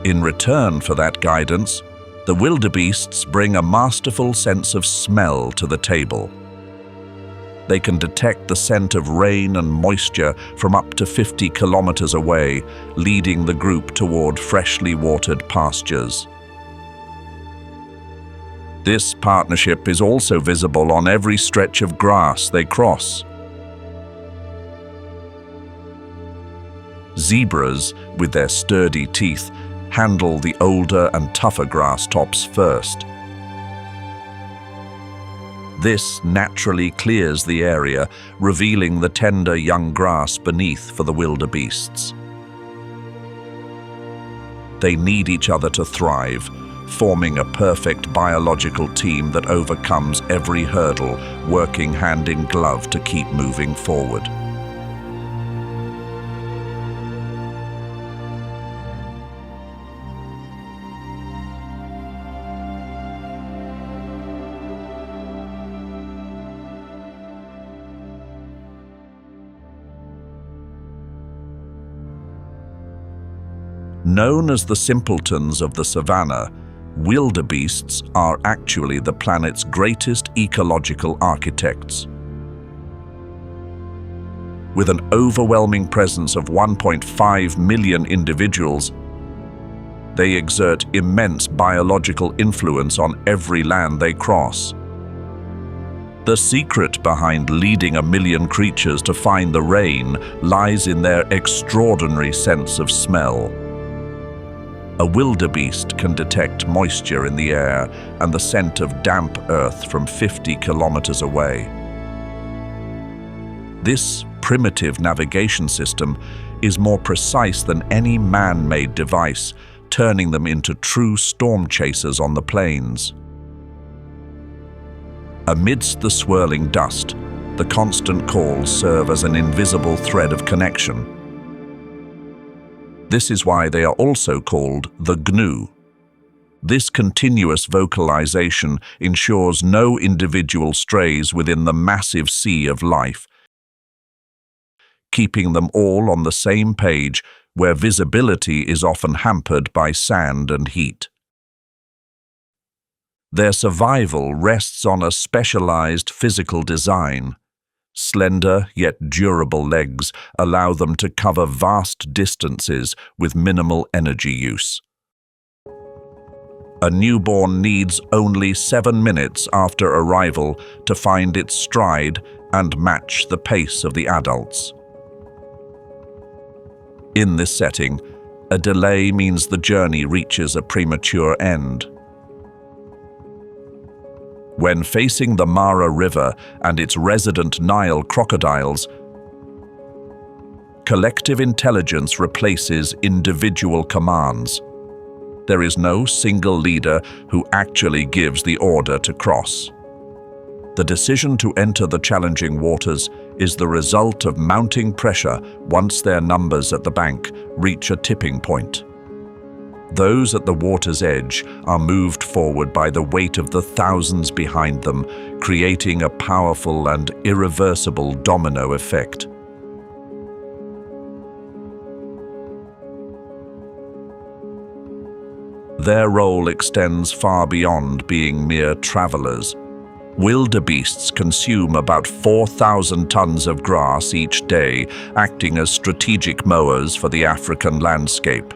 In return for that guidance, the wildebeests bring a masterful sense of smell to the table. They can detect the scent of rain and moisture from up to 50 kilometers away, leading the group toward freshly watered pastures. This partnership is also visible on every stretch of grass they cross. Zebras, with their sturdy teeth, handle the older and tougher grass tops first. This naturally clears the area, revealing the tender young grass beneath for the wildebeests. They need each other to thrive, forming a perfect biological team that overcomes every hurdle, working hand in glove to keep moving forward. Known as the simpletons of the savannah, wildebeests are actually the planet's greatest ecological architects. With an overwhelming presence of 1.5 million individuals, they exert immense biological influence on every land they cross. The secret behind leading 1 million creatures to find the rain lies in their extraordinary sense of smell. A wildebeest can detect moisture in the air and the scent of damp earth from 50 kilometers away. This primitive navigation system is more precise than any man-made device, turning them into true storm chasers on the plains. Amidst the swirling dust, the constant calls serve as an invisible thread of connection. This is why they are also called the gnu. This continuous vocalization ensures no individual strays within the massive sea of life, keeping them all on the same page where visibility is often hampered by sand and heat. Their survival rests on a specialized physical design. Slender yet durable legs allow them to cover vast distances with minimal energy use. A newborn needs only 7 minutes after arrival to find its stride and match the pace of the adults. In this setting, A delay means the journey reaches a premature end. When facing the Mara River and its resident Nile crocodiles, collective intelligence replaces individual commands. There is no single leader who actually gives the order to cross. The decision to enter the challenging waters is the result of mounting pressure once their numbers at the bank reach a tipping point. Those at the water's edge are moved forward by the weight of the thousands behind them, creating a powerful and irreversible domino effect. Their role extends far beyond being mere travelers. Wildebeests consume about 4,000 tons of grass each day, acting as strategic mowers for the African landscape.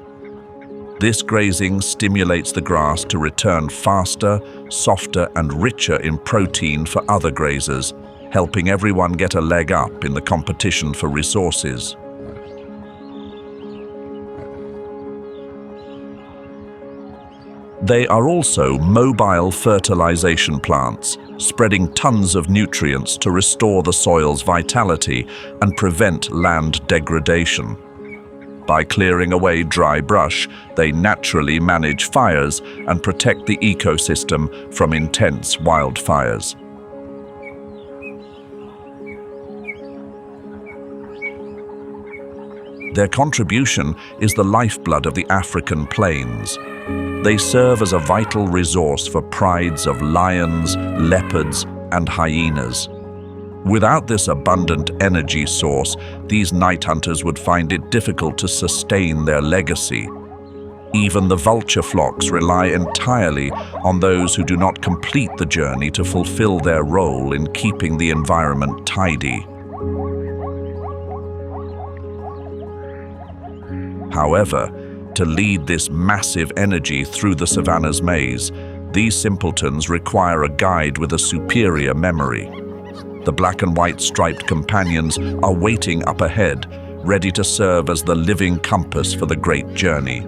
This grazing stimulates the grass to return faster, softer, and richer in protein for other grazers, helping everyone get a leg up in the competition for resources. They are also mobile fertilization plants, spreading tons of nutrients to restore the soil's vitality and prevent land degradation. By clearing away dry brush, they naturally manage fires and protect the ecosystem from intense wildfires. Their contribution is the lifeblood of the African plains. They serve as a vital resource for prides of lions, leopards, and hyenas. Without this abundant energy source, these night hunters would find it difficult to sustain their legacy. Even the vulture flocks rely entirely on those who do not complete the journey to fulfill their role in keeping the environment tidy. However, to lead this massive energy through the savannah's maze, these simpletons require a guide with a superior memory. The black and white striped companions are waiting up ahead, ready to serve as the living compass for the great journey.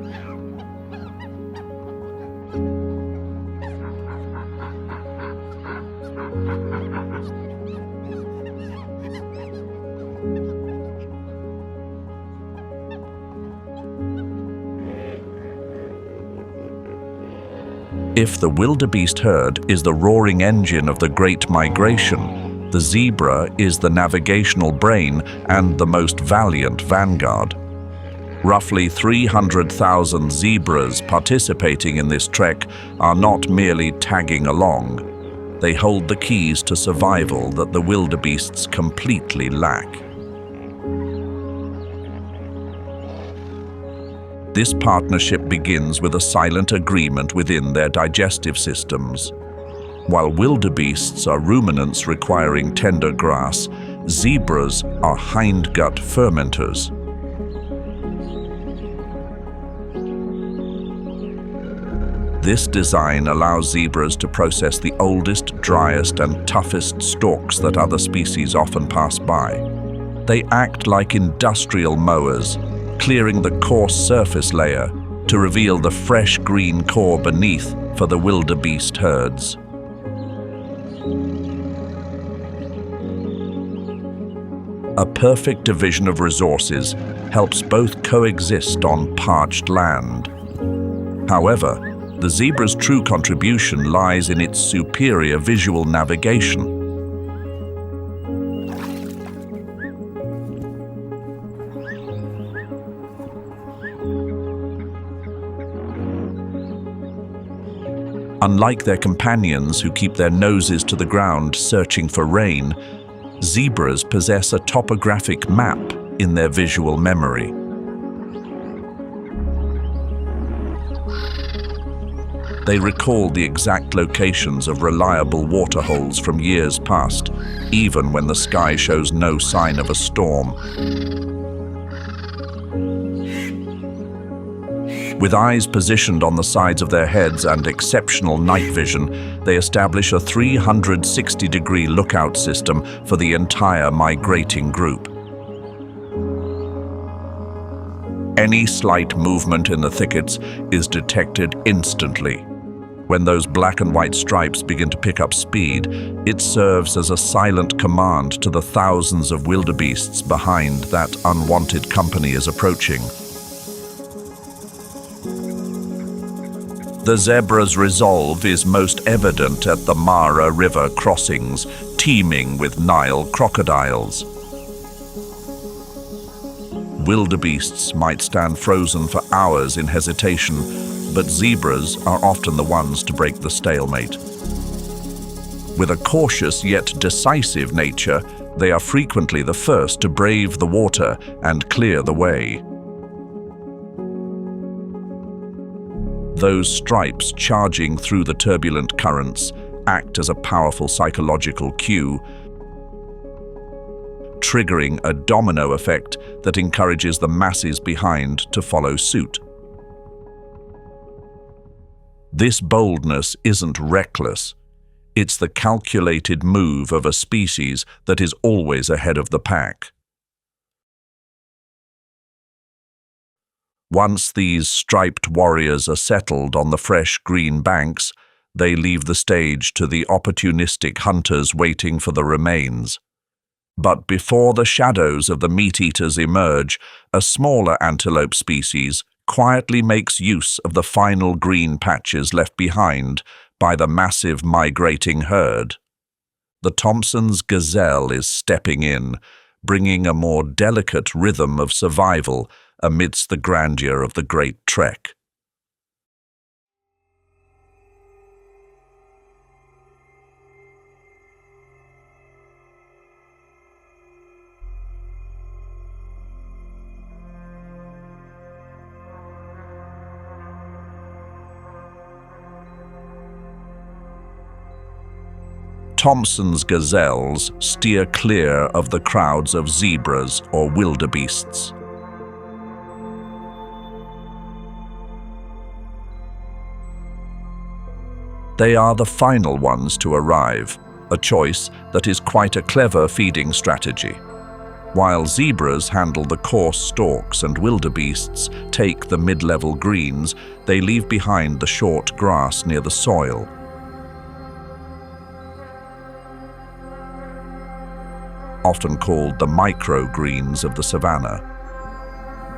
If the wildebeest herd is the roaring engine of the Great Migration, the zebra is the navigational brain and the most valiant vanguard. Roughly 300,000 zebras participating in this trek are not merely tagging along. They hold the keys to survival that the wildebeests completely lack. This partnership begins with a silent agreement within their digestive systems. While wildebeests are ruminants requiring tender grass, zebras are hindgut fermenters. This design allows zebras to process the oldest, driest, and toughest stalks that other species often pass by. They act like industrial mowers, clearing the coarse surface layer to reveal the fresh green core beneath for the wildebeest herds. A perfect division of resources helps both coexist on parched land. However, the zebra's true contribution lies in its superior visual navigation. Unlike their companions who keep their noses to the ground searching for rain, zebras possess a topographic map in their visual memory. They recall the exact locations of reliable waterholes from years past, even when the sky shows no sign of a storm. With eyes positioned on the sides of their heads and exceptional night vision, they establish a 360-degree lookout system for the entire migrating group. Any slight movement in the thickets is detected instantly. When those black and white stripes begin to pick up speed, it serves as a silent command to the thousands of wildebeests behind that unwanted company is approaching. The zebra's resolve is most evident at the Mara River crossings, teeming with Nile crocodiles. Wildebeests might stand frozen for hours in hesitation, but zebras are often the ones to break the stalemate. With a cautious yet decisive nature, they are frequently the first to brave the water and clear the way. Those stripes charging through the turbulent currents act as a powerful psychological cue, triggering a domino effect that encourages the masses behind to follow suit. This boldness isn't reckless. It's the calculated move of a species that is always ahead of the pack. Once these striped warriors are settled on the fresh green banks, they leave the stage to the opportunistic hunters waiting for the remains. But before the shadows of the meat-eaters emerge, a smaller antelope species quietly makes use of the final green patches left behind by the massive migrating herd. The Thompson's gazelle is stepping in, bringing a more delicate rhythm of survival amidst the grandeur of the Great Trek. Thompson's gazelles steer clear of the crowds of zebras or wildebeests. They are the final ones to arrive, a choice that is quite a clever feeding strategy. While zebras handle the coarse stalks and wildebeests take the mid-level greens, they leave behind the short grass near the soil. Often called the microgreens of the savannah.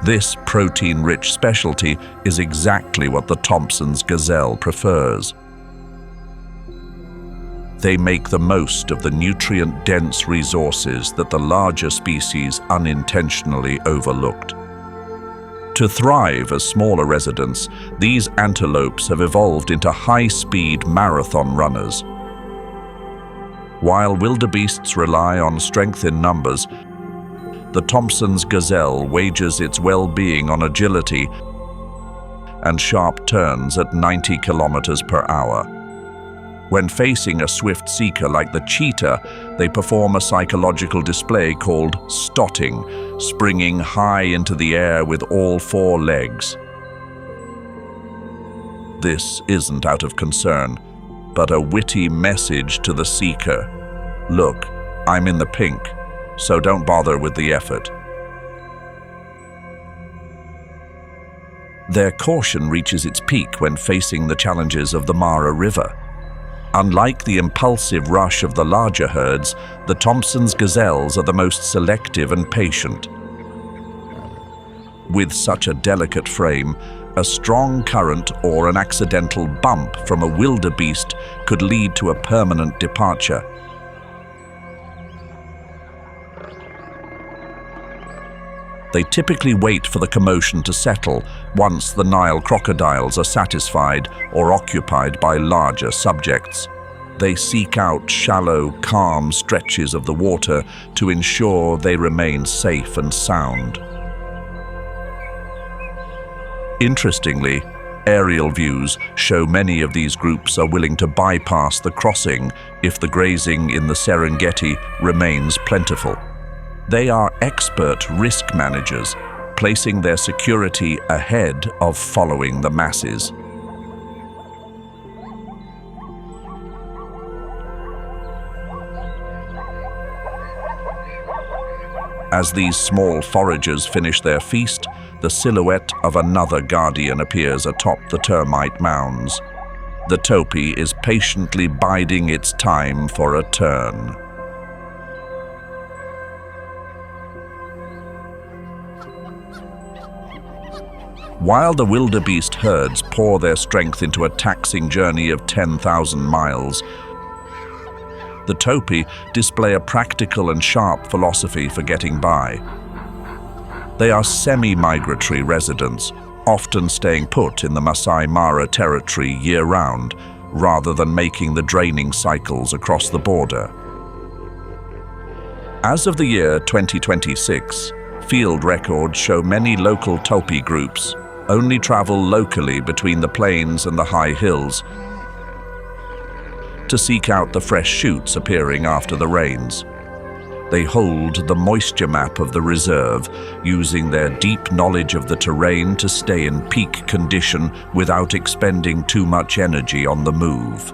This protein-rich specialty is exactly what the Thompson's gazelle prefers. They make the most of the nutrient-dense resources that the larger species unintentionally overlooked. To thrive as smaller residents, these antelopes have evolved into high-speed marathon runners. While wildebeests rely on strength in numbers, the Thompson's gazelle wagers its well-being on agility and sharp turns at 90 kilometers per hour. When facing a swift seeker like the cheetah, they perform a psychological display called stotting, springing high into the air with all four legs. This isn't out of concern, but a witty message to the seeker. Look, I'm in the pink, so don't bother with the effort. Their caution reaches its peak when facing the challenges of the Mara River. Unlike the impulsive rush of the larger herds, the Thompson's gazelles are the most selective and patient. With such a delicate frame, a strong current or an accidental bump from a wildebeest could lead to a permanent departure. They typically wait for the commotion to settle once the Nile crocodiles are satisfied or occupied by larger subjects. They seek out shallow, calm stretches of the water to ensure they remain safe and sound. Interestingly, aerial views show many of these groups are willing to bypass the crossing if the grazing in the Serengeti remains plentiful. They are expert risk managers, placing their security ahead of following the masses. As these small foragers finish their feast, the silhouette of another guardian appears atop the termite mounds. The topi is patiently biding its time for a turn. While the wildebeest herds pour their strength into a taxing journey of 10,000 miles, the topi display a practical and sharp philosophy for getting by. They are semi-migratory residents, often staying put in the Masai Mara territory year-round, rather than making the draining cycles across the border. As of the year 2026, field records show many local topi groups only travel locally between the plains and the high hills to seek out the fresh shoots appearing after the rains. They hold the moisture map of the reserve, using their deep knowledge of the terrain to stay in peak condition without expending too much energy on the move.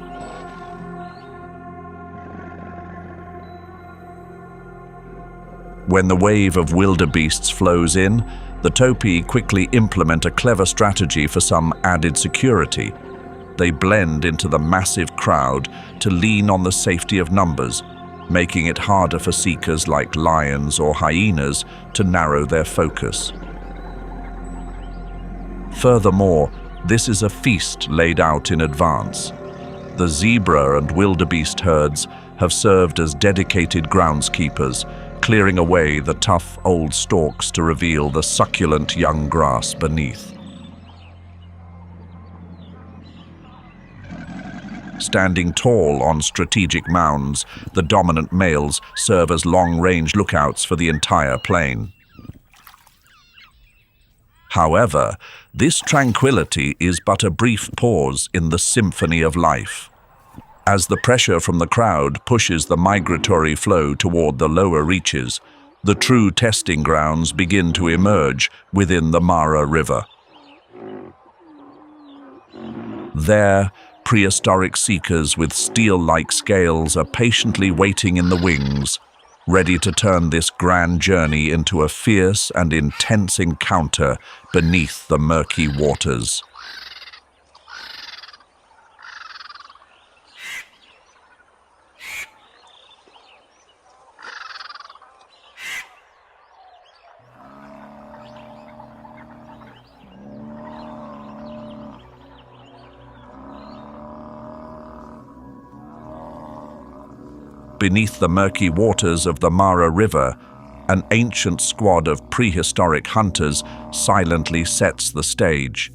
When the wave of wildebeests flows in, the topi quickly implement a clever strategy for some added security. They blend into the massive crowd to lean on the safety of numbers, making it harder for seekers like lions or hyenas to narrow their focus. Furthermore, this is a feast laid out in advance. The zebra and wildebeest herds have served as dedicated groundskeepers, clearing away the tough old stalks to reveal the succulent young grass beneath. Standing tall on strategic mounds, the dominant males serve as long-range lookouts for the entire plain. However, this tranquility is but a brief pause in the symphony of life. As the pressure from the crowd pushes the migratory flow toward the lower reaches, the true testing grounds begin to emerge within the Mara River. There, prehistoric seekers with steel-like scales are patiently waiting in the wings, ready to turn this grand journey into a fierce and intense encounter beneath the murky waters. Beneath the murky waters of the Mara River, an ancient squad of prehistoric hunters silently sets the stage.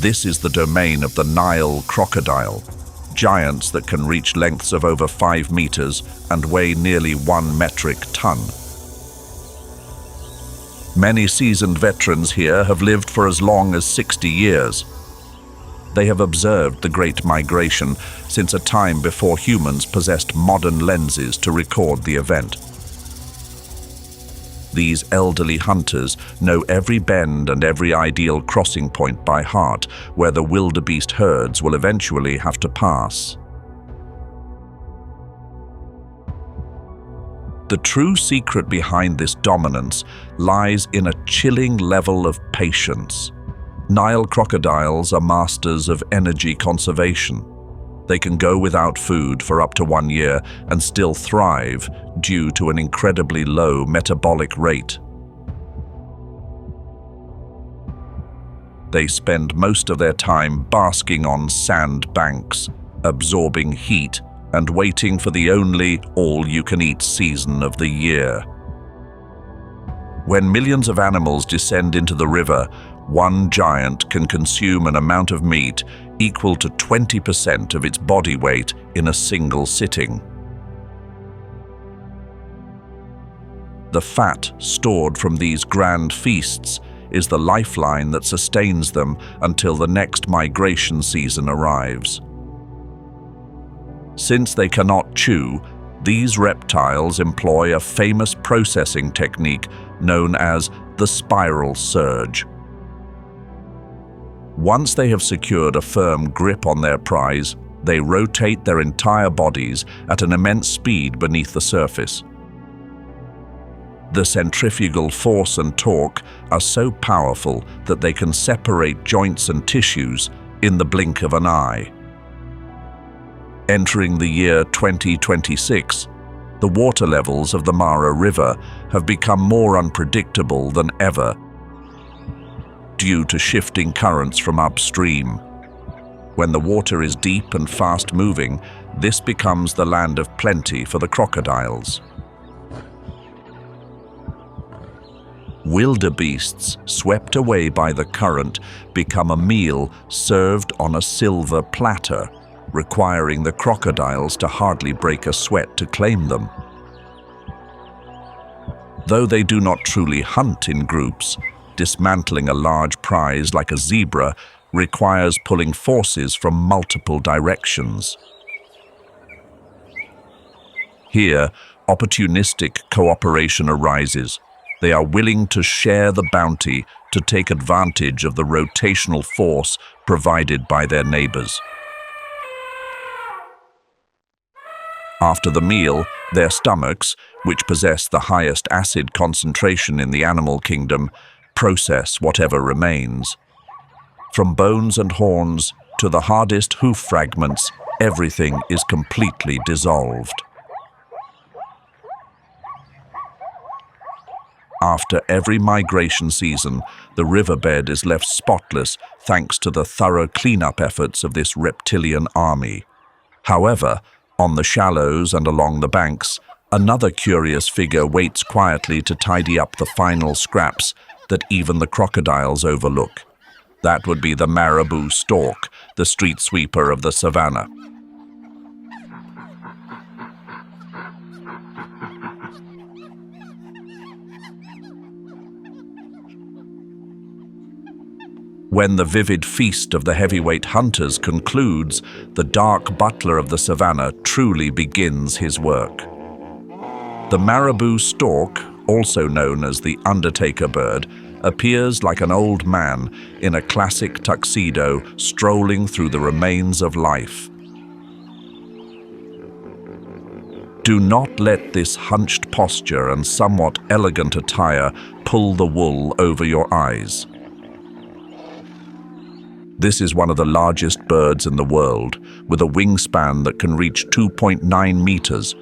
This is the domain of the Nile crocodile, giants that can reach lengths of over 5 meters and weigh nearly 1 metric ton. Many seasoned veterans here have lived for as long as 60 years. They have observed the Great Migration since a time before humans possessed modern lenses to record the event. These elderly hunters know every bend and every ideal crossing point by heart, where the wildebeest herds will eventually have to pass. The true secret behind this dominance lies in a chilling level of patience. Nile crocodiles are masters of energy conservation. They can go without food for up to 1 year and still thrive due to an incredibly low metabolic rate. They spend most of their time basking on sand banks, absorbing heat and waiting for the only all-you-can-eat season of the year. When millions of animals descend into the river, one giant can consume an amount of meat equal to 20% of its body weight in a single sitting. The fat stored from these grand feasts is the lifeline that sustains them until the next migration season arrives. Since they cannot chew, these reptiles employ a famous processing technique known as the spiral surge. Once they have secured a firm grip on their prize, they rotate their entire bodies at an immense speed beneath the surface. The centrifugal force and torque are so powerful that they can separate joints and tissues in the blink of an eye. Entering the year 2026, the water levels of the Mara River have become more unpredictable than ever due to shifting currents from upstream. When the water is deep and fast-moving, this becomes the land of plenty for the crocodiles. Wildebeests, swept away by the current, become a meal served on a silver platter, requiring the crocodiles to hardly break a sweat to claim them. Though they do not truly hunt in groups, dismantling a large prize like a zebra requires pulling forces from multiple directions. Here, opportunistic cooperation arises. They are willing to share the bounty to take advantage of the rotational force provided by their neighbors. After the meal, their stomachs, which possess the highest acid concentration in the animal kingdom, process whatever remains. From bones and horns to the hardest hoof fragments, everything is completely dissolved. After every migration season, the riverbed is left spotless thanks to the thorough cleanup efforts of this reptilian army. However, on the shallows and along the banks, another curious figure waits quietly to tidy up the final scraps that even the crocodiles overlook. That would be the marabou stork, the street sweeper of the savannah. When the vivid feast of the heavyweight hunters concludes, the dark butler of the savannah truly begins his work. The marabou stork, also known as the undertaker bird, appears like an old man in a classic tuxedo strolling through the remains of life. Do not let this hunched posture and somewhat elegant attire pull the wool over your eyes. This is one of the largest birds in the world, with a wingspan that can reach 2.9 meters,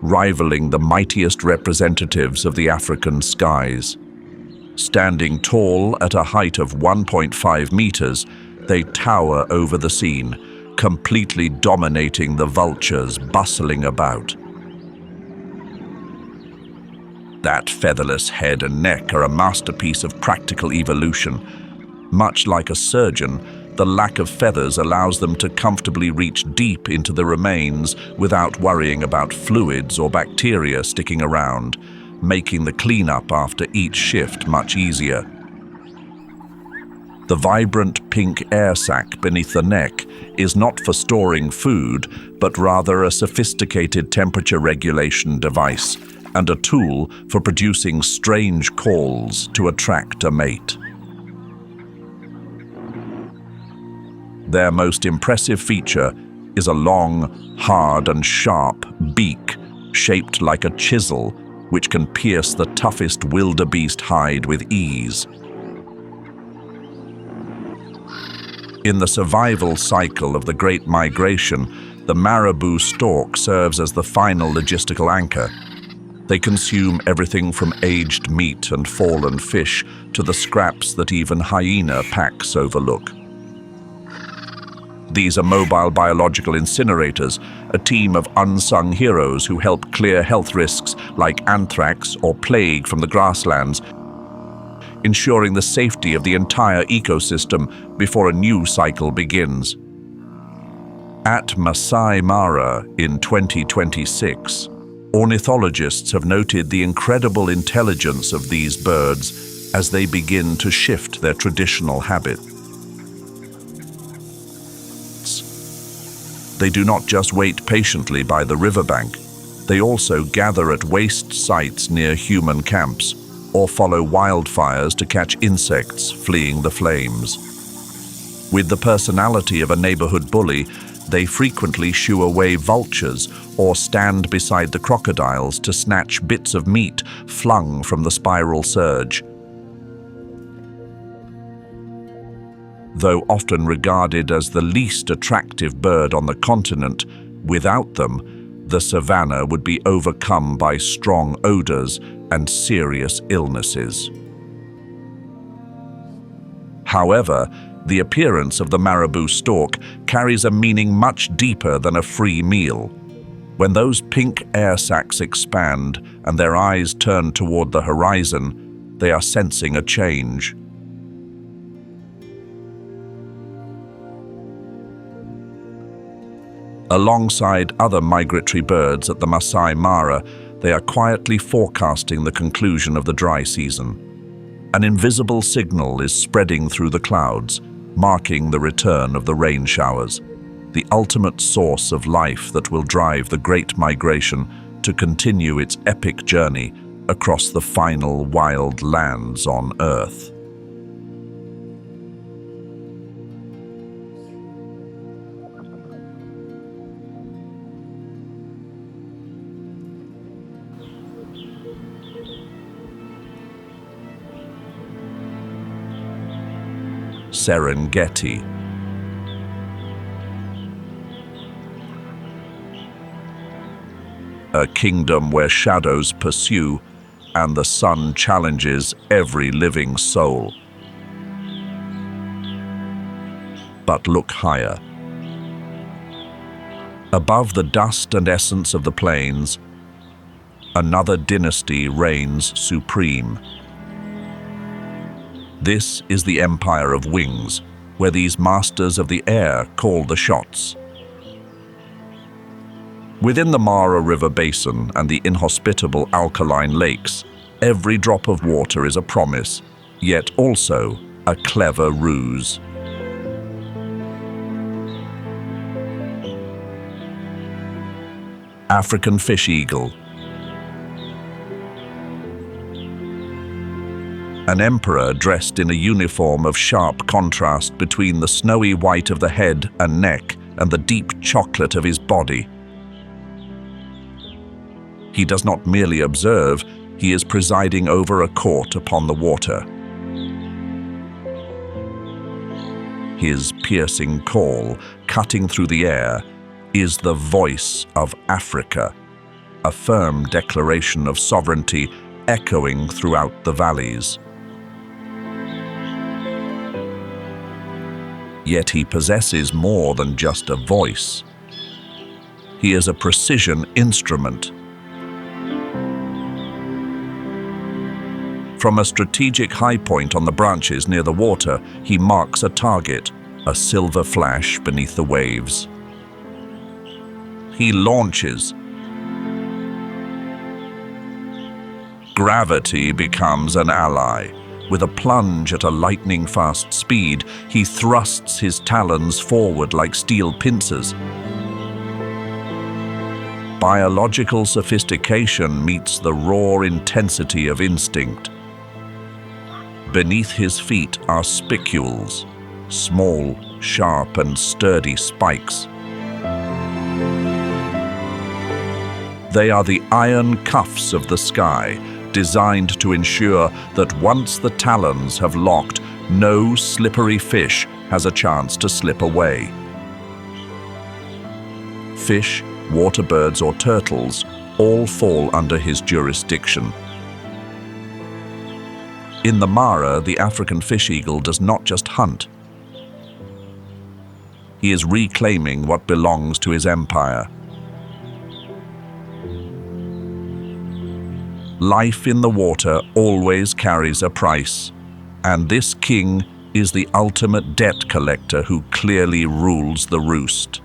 rivaling the mightiest representatives of the African skies. Standing tall at a height of 1.5 meters, they tower over the scene, completely dominating the vultures bustling about. That featherless head and neck are a masterpiece of practical evolution. Much like a surgeon, the lack of feathers allows them to comfortably reach deep into the remains without worrying about fluids or bacteria sticking around, making the cleanup after each shift much easier. The vibrant pink air sac beneath the neck is not for storing food, but rather a sophisticated temperature regulation device and a tool for producing strange calls to attract a mate. Their most impressive feature is a long, hard and sharp beak shaped like a chisel, which can pierce the toughest wildebeest hide with ease. In the survival cycle of the Great Migration, the marabou stork serves as the final logistical anchor. They consume everything from aged meat and fallen fish to the scraps that even hyena packs overlook. These are mobile biological incinerators, a team of unsung heroes who help clear health risks like anthrax or plague from the grasslands, ensuring the safety of the entire ecosystem before a new cycle begins. At Masai Mara in 2026, ornithologists have noted the incredible intelligence of these birds as they begin to shift their traditional habits. They do not just wait patiently by the riverbank, they also gather at waste sites near human camps or follow wildfires to catch insects fleeing the flames. With the personality of a neighborhood bully, They frequently shoo away vultures or stand beside the crocodiles to snatch bits of meat flung from the spiral surge. Though often regarded as the least attractive bird on the continent, without them, the savannah would be overcome by strong odors and serious illnesses. However, the appearance of the marabou stork carries a meaning much deeper than a free meal. When those pink air sacs expand and their eyes turn toward the horizon, they are sensing a change. Alongside other migratory birds at the Masai Mara, they are quietly forecasting the conclusion of the dry season. An invisible signal is spreading through the clouds, marking the return of the rain showers, the ultimate source of life that will drive the Great Migration to continue its epic journey across the final wild lands on Earth. Serengeti. A kingdom where shadows pursue and the sun challenges every living soul. But look higher. Above the dust and essence of the plains, another dynasty reigns supreme. This is the Empire of Wings, where these masters of the air call the shots. Within the Mara River basin and the inhospitable alkaline lakes, every drop of water is a promise, yet also a clever ruse. African fish eagle. An emperor dressed in a uniform of sharp contrast between the snowy white of the head and neck and the deep chocolate of his body. He does not merely observe, he is presiding over a court upon the water. His piercing call, cutting through the air, is the voice of Africa, a firm declaration of sovereignty echoing throughout the valleys. Yet he possesses more than just a voice. He is a precision instrument. From a strategic high point on the branches near the water, he marks a target, a silver flash beneath the waves. He launches. Gravity becomes an ally. With a plunge at a lightning-fast speed, he thrusts his talons forward like steel pincers. Biological sophistication meets the raw intensity of instinct. Beneath his feet are spicules, small, sharp, and sturdy spikes. They are the iron cuffs of the sky, designed to ensure that once the talons have locked, no slippery fish has a chance to slip away. Fish, water birds, or turtles all fall under his jurisdiction. In the Mara, the African fish eagle does not just hunt. He is reclaiming what belongs to his empire. Life in the water always carries a price, and this king is the ultimate debt collector who clearly rules the roost.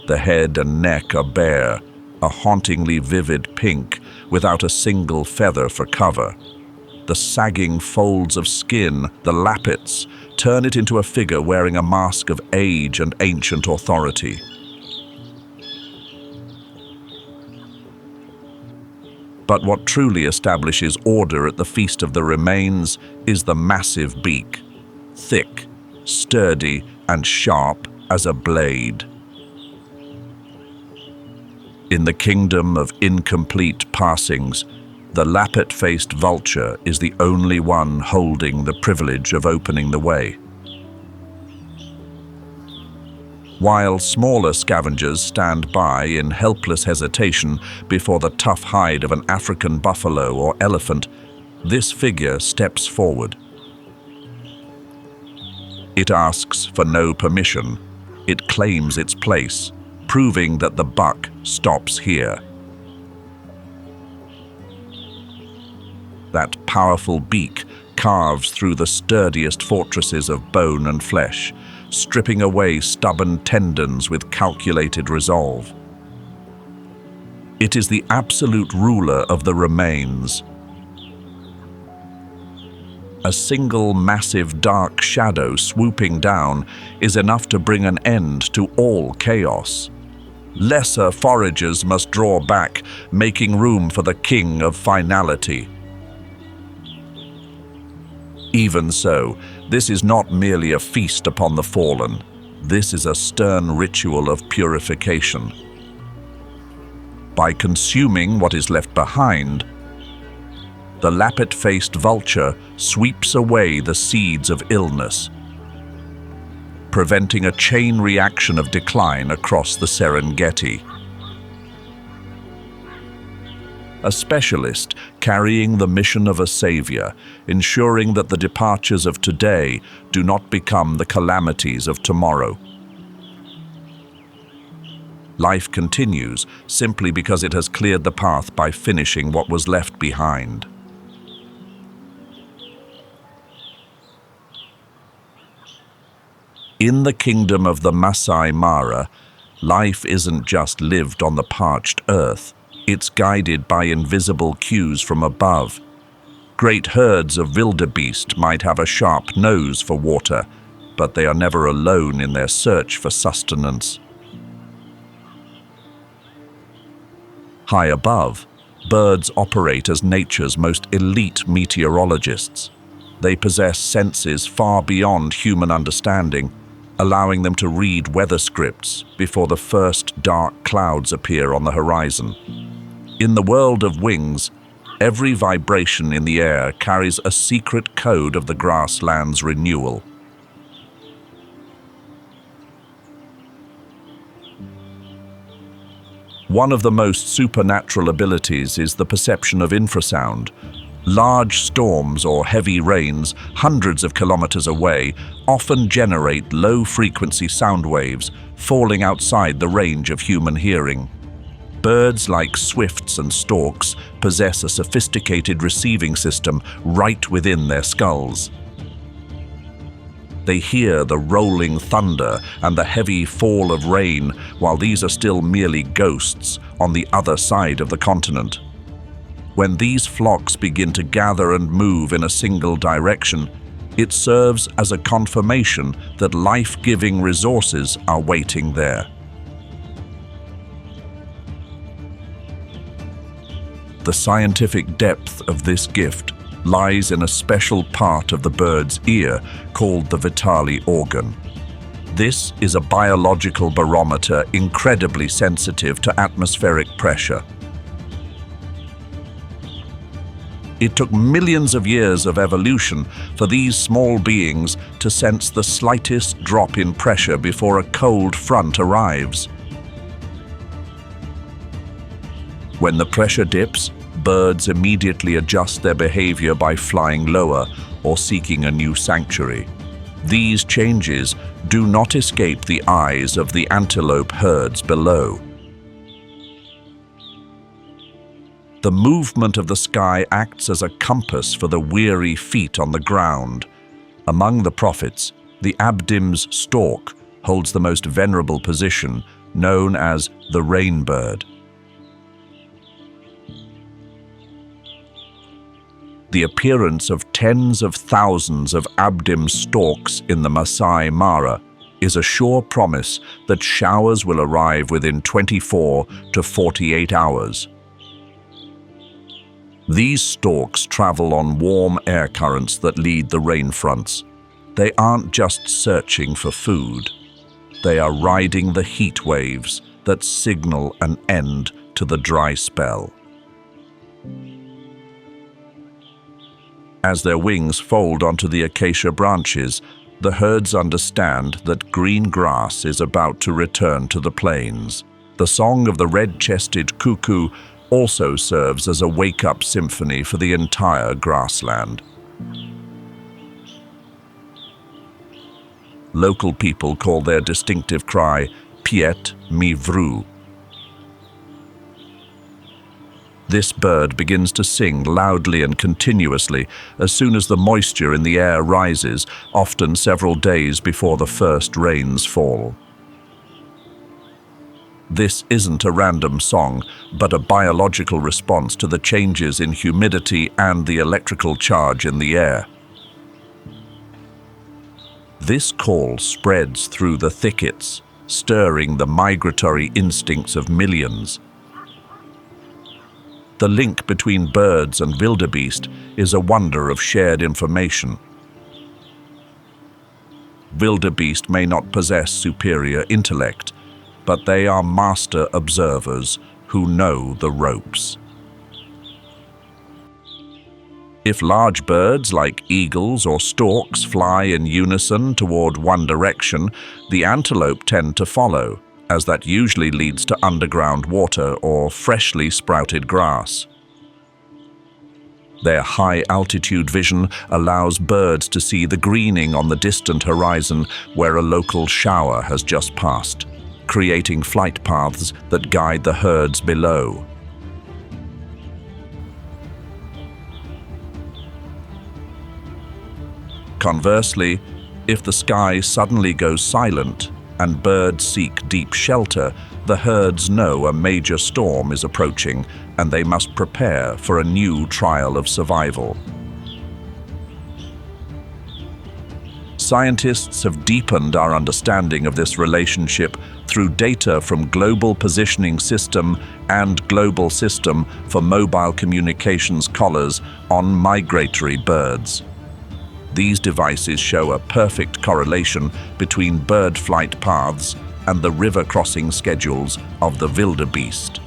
The head and neck are bare, a hauntingly vivid pink without a single feather for cover. The sagging folds of skin, the lappets, turn it into a figure wearing a mask of age and ancient authority. But what truly establishes order at the Feast of the Remains is the massive beak, thick, sturdy, and sharp as a blade. In the kingdom of incomplete passings, the lappet-faced vulture is the only one holding the privilege of opening the way. While smaller scavengers stand by in helpless hesitation before the tough hide of an African buffalo or elephant, this figure steps forward. It asks for no permission. It claims its place, proving that the buck stops here. That powerful beak carves through the sturdiest fortresses of bone and flesh, stripping away stubborn tendons with calculated resolve. It is the absolute ruler of the remains. A single massive dark shadow swooping down is enough to bring an end to all chaos. Lesser foragers must draw back, making room for the king of finality. Even so, this is not merely a feast upon the fallen. This is a stern ritual of purification. By consuming what is left behind, the lappet-faced vulture sweeps away the seeds of illness, preventing a chain reaction of decline across the Serengeti. A specialist carrying the mission of a savior, ensuring that the departures of today do not become the calamities of tomorrow. Life continues simply because it has cleared the path by finishing what was left behind. In the kingdom of the Masai Mara, life isn't just lived on the parched earth. It's guided by invisible cues from above. Great herds of wildebeest might have a sharp nose for water, but they are never alone in their search for sustenance. High above, birds operate as nature's most elite meteorologists. They possess senses far beyond human understanding, allowing them to read weather scripts before the first dark clouds appear on the horizon. In the world of wings, every vibration in the air carries a secret code of the grassland's renewal. One of the most supernatural abilities is the perception of infrasound. Large storms or heavy rains, hundreds of kilometers away, often generate low-frequency sound waves, falling outside the range of human hearing. Birds like swifts and storks possess a sophisticated receiving system right within their skulls. They hear the rolling thunder and the heavy fall of rain, while these are still merely ghosts on the other side of the continent. When these flocks begin to gather and move in a single direction, it serves as a confirmation that life-giving resources are waiting there. The scientific depth of this gift lies in a special part of the bird's ear called the vitali organ. This is a biological barometer incredibly sensitive to atmospheric pressure. It took millions of years of evolution for these small beings to sense the slightest drop in pressure before a cold front arrives. When the pressure dips, birds immediately adjust their behavior by flying lower or seeking a new sanctuary. These changes do not escape the eyes of the antelope herds below. The movement of the sky acts as a compass for the weary feet on the ground. Among the prophets, the Abdim's stork holds the most venerable position, known as the rainbird. the appearance of tens of thousands of abdim storks in the Masai Mara is a sure promise that showers will arrive within 24 to 48 hours. These storks travel on warm air currents that lead the rain fronts. They aren't just searching for food. They are riding the heat waves that signal an end to the dry spell. As their wings fold onto the acacia branches, the herds understand that green grass is about to return to the plains. The song of the red-chested cuckoo also serves as a wake-up symphony for the entire grassland. Local people call their distinctive cry piet mi vru. This bird begins to sing loudly and continuously as soon as the moisture in the air rises, often several days before the first rains fall. This isn't a random song, but a biological response to the changes in humidity and the electrical charge in the air. This call spreads through the thickets, stirring the migratory instincts of millions. The link between birds and wildebeest is a wonder of shared information. Wildebeest may not possess superior intellect, but they are master observers who know the ropes. If large birds like eagles or storks fly in unison toward one direction, the antelope tend to follow, as that usually leads to underground water or freshly sprouted grass. Their high-altitude vision allows birds to see the greening on the distant horizon where a local shower has just passed, creating flight paths that guide the herds below. Conversely, if the sky suddenly goes silent and birds seek deep shelter, the herds know a major storm is approaching and they must prepare for a new trial of survival. Scientists have deepened our understanding of this relationship through data from Global Positioning System and Global System for Mobile Communications collars on migratory birds. These devices show a perfect correlation between bird flight paths and the river crossing schedules of the wildebeest.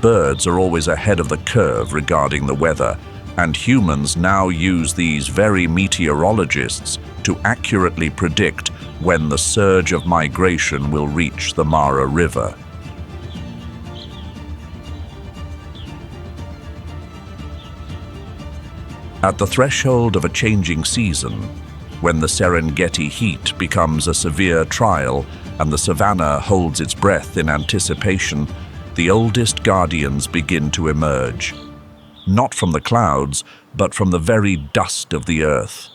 Birds are always ahead of the curve regarding the weather, and humans now use these very meteorologists to accurately predict when the surge of migration will reach the Mara River. At the threshold of a changing season, when the Serengeti heat becomes a severe trial and the savannah holds its breath in anticipation, the oldest guardians begin to emerge. Not from the clouds, but from the very dust of the earth.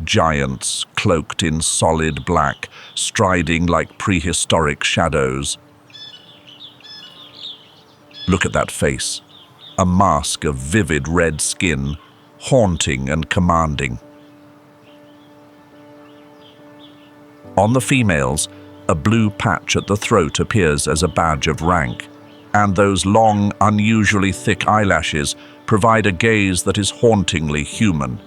Giants cloaked in solid black, striding like prehistoric shadows. Look at that face, a mask of vivid red skin, haunting and commanding. On the females, a blue patch at the throat appears as a badge of rank, and those long, unusually thick eyelashes provide a gaze that is hauntingly human,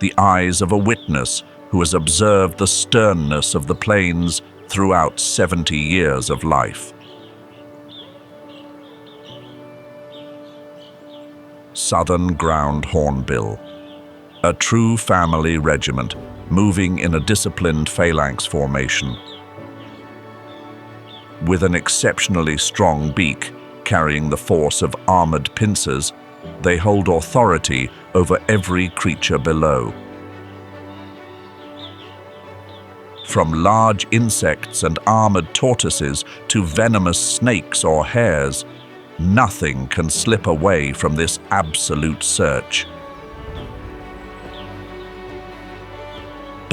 the eyes of a witness who has observed the sternness of the plains throughout 70 years of life. Southern ground hornbill, a true family regiment moving in a disciplined phalanx formation. With an exceptionally strong beak carrying the force of armored pincers, they hold authority over every creature below. From large insects and armored tortoises to venomous snakes or hares, nothing can slip away from this absolute search.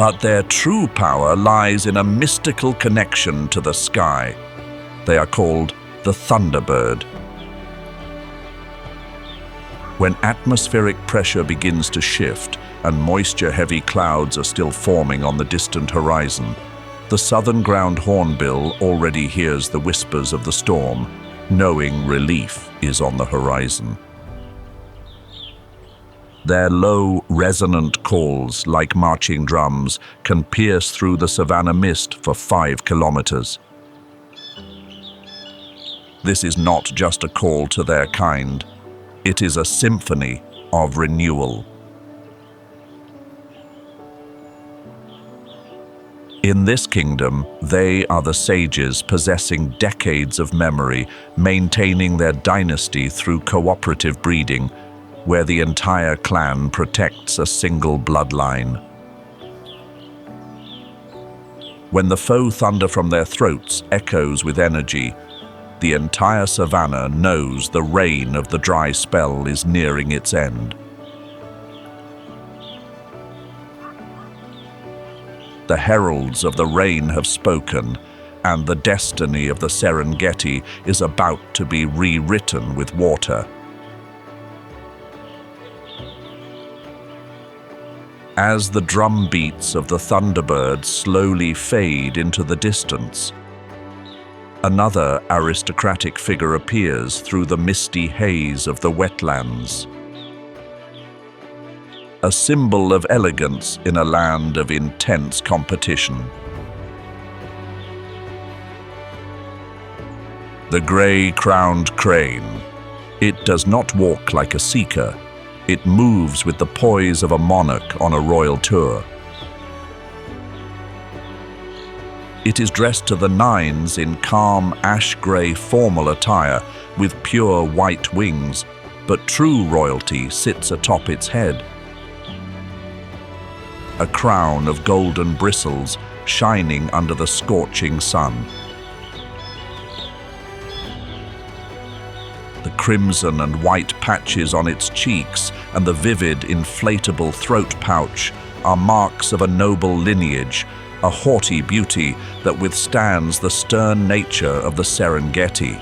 But their true power lies in a mystical connection to the sky. They are called the thunderbird. When atmospheric pressure begins to shift and moisture-heavy clouds are still forming on the distant horizon, the southern ground hornbill already hears the whispers of the storm, knowing relief is on the horizon. Their low, resonant calls, like marching drums, can pierce through the savanna mist for 5 kilometers. This is not just a call to their kind. It is a symphony of renewal. In this kingdom, they are the sages possessing decades of memory, maintaining their dynasty through cooperative breeding, where the entire clan protects a single bloodline. When the faux thunder from their throats echoes with energy, the entire savanna knows the reign of the dry spell is nearing its end. The heralds of the rain have spoken, and the destiny of the Serengeti is about to be rewritten with water. As the drum beats of the thunderbird slowly fade into the distance, another aristocratic figure appears through the misty haze of the wetlands. A symbol of elegance in a land of intense competition. The gray-crowned crane. It does not walk like a seeker. It moves with the poise of a monarch on a royal tour. It is dressed to the nines in calm ash-grey formal attire with pure white wings, but true royalty sits atop its head. A crown of golden bristles shining under the scorching sun. The crimson and white patches on its cheeks and the vivid inflatable throat pouch are marks of a noble lineage, a haughty beauty that withstands the stern nature of the Serengeti.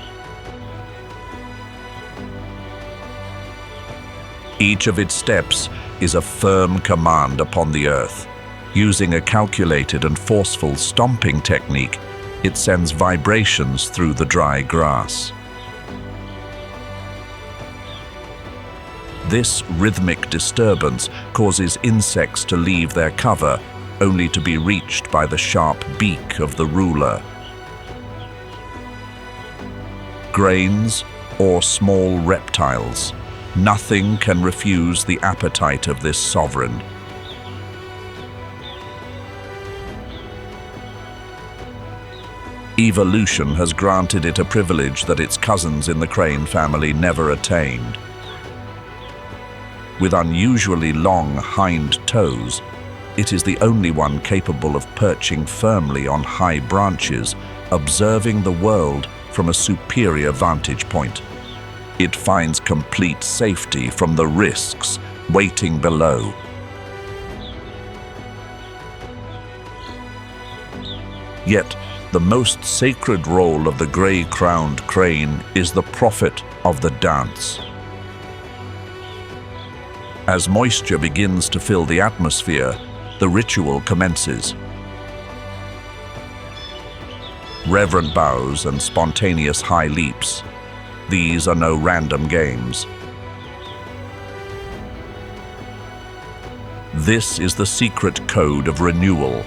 Each of its steps is a firm command upon the earth. Using a calculated and forceful stomping technique, it sends vibrations through the dry grass. This rhythmic disturbance causes insects to leave their cover, only to be reached by the sharp beak of the ruler. Grains or small reptiles, nothing can refuse the appetite of this sovereign. Evolution has granted it a privilege that its cousins in the crane family never attained. With unusually long hind toes, it is the only one capable of perching firmly on high branches, observing the world from a superior vantage point. It finds complete safety from the risks waiting below. Yet, the most sacred role of the gray-crowned crane is the prophet of the dance. As moisture begins to fill the atmosphere, the ritual commences. Reverent bows and spontaneous high leaps. These are no random games. This is the secret code of renewal,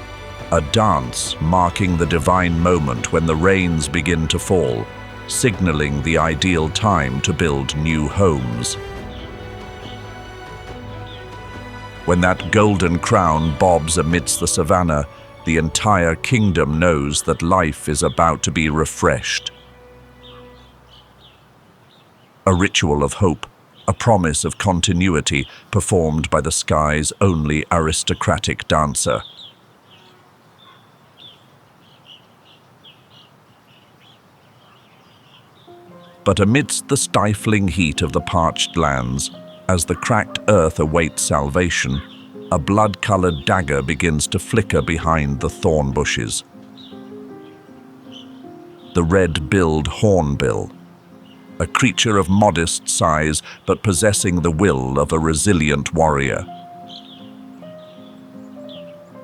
a dance marking the divine moment when the rains begin to fall, signaling the ideal time to build new homes. When that golden crown bobs amidst the savanna, the entire kingdom knows that life is about to be refreshed. A ritual of hope, a promise of continuity performed by the sky's only aristocratic dancer. But amidst the stifling heat of the parched lands, as the cracked earth awaits salvation, a blood-colored dagger begins to flicker behind the thorn bushes. The red-billed hornbill, a creature of modest size but possessing the will of a resilient warrior.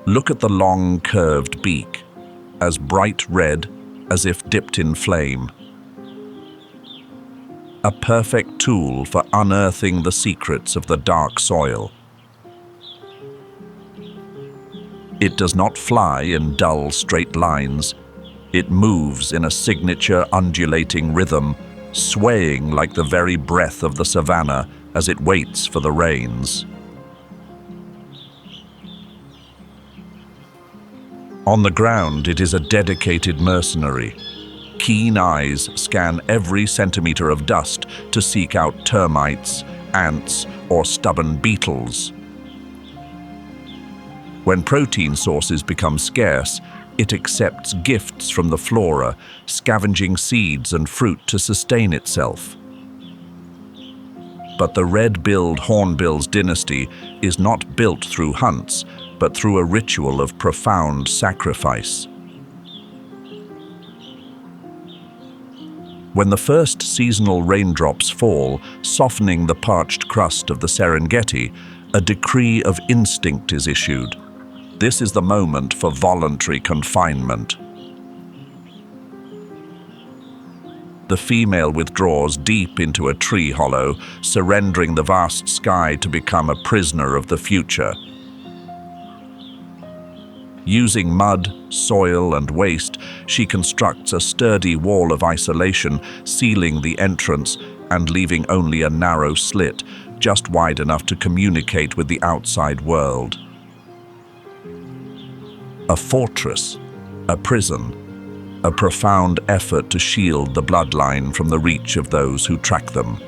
Look at the long, curved beak, as bright red as if dipped in flame. A perfect tool for unearthing the secrets of the dark soil. It does not fly in dull, straight lines. It moves in a signature undulating rhythm, swaying like the very breath of the savannah as it waits for the rains. On the ground, it is a dedicated mercenary. Keen eyes scan every centimeter of dust to seek out termites, ants, or stubborn beetles. When protein sources become scarce, it accepts gifts from the flora, scavenging seeds and fruit to sustain itself. But the red-billed hornbill's dynasty is not built through hunts, but through a ritual of profound sacrifice. When the first seasonal raindrops fall, softening the parched crust of the Serengeti, a decree of instinct is issued. This is the moment for voluntary confinement. The female withdraws deep into a tree hollow, surrendering the vast sky to become a prisoner of the future. Using mud, soil, and waste, she constructs a sturdy wall of isolation, sealing the entrance and leaving only a narrow slit, just wide enough to communicate with the outside world. A fortress, a prison, a profound effort to shield the bloodline from the reach of those who track them.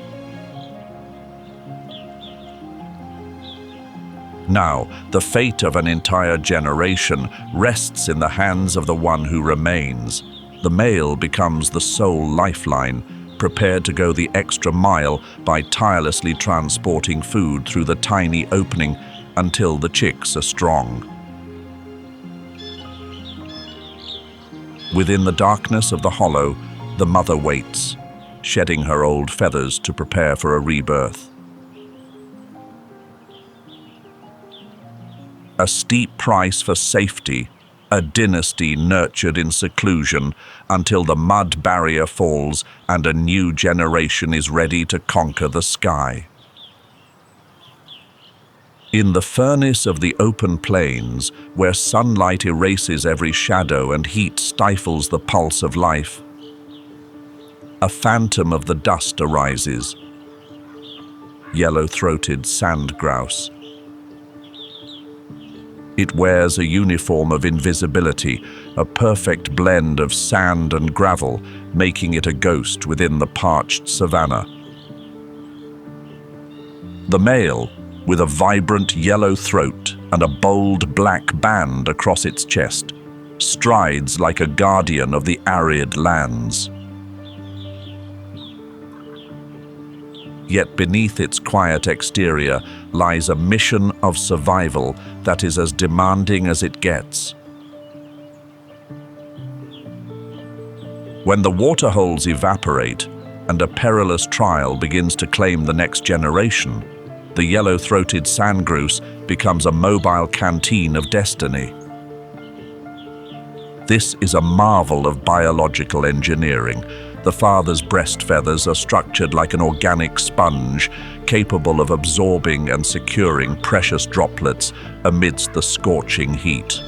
Now, the fate of an entire generation rests in the hands of the one who remains. The male becomes the sole lifeline, prepared to go the extra mile by tirelessly transporting food through the tiny opening until the chicks are strong. Within the darkness of the hollow, the mother waits, shedding her old feathers to prepare for a rebirth. A steep price for safety, a dynasty nurtured in seclusion until the mud barrier falls and a new generation is ready to conquer the sky. In the furnace of the open plains, where sunlight erases every shadow and heat stifles the pulse of life, a phantom of the dust arises. Yellow-throated sand grouse. It wears a uniform of invisibility, a perfect blend of sand and gravel, making it a ghost within the parched savannah. The male, with a vibrant yellow throat and a bold black band across its chest, strides like a guardian of the arid lands. Yet beneath its quiet exterior lies a mission of survival that is as demanding as it gets. When the waterholes evaporate and a perilous trial begins to claim the next generation, the yellow-throated sandgrouse becomes a mobile canteen of destiny. This is a marvel of biological engineering. The father's breast feathers are structured like an organic sponge, capable of absorbing and securing precious droplets amidst the scorching heat.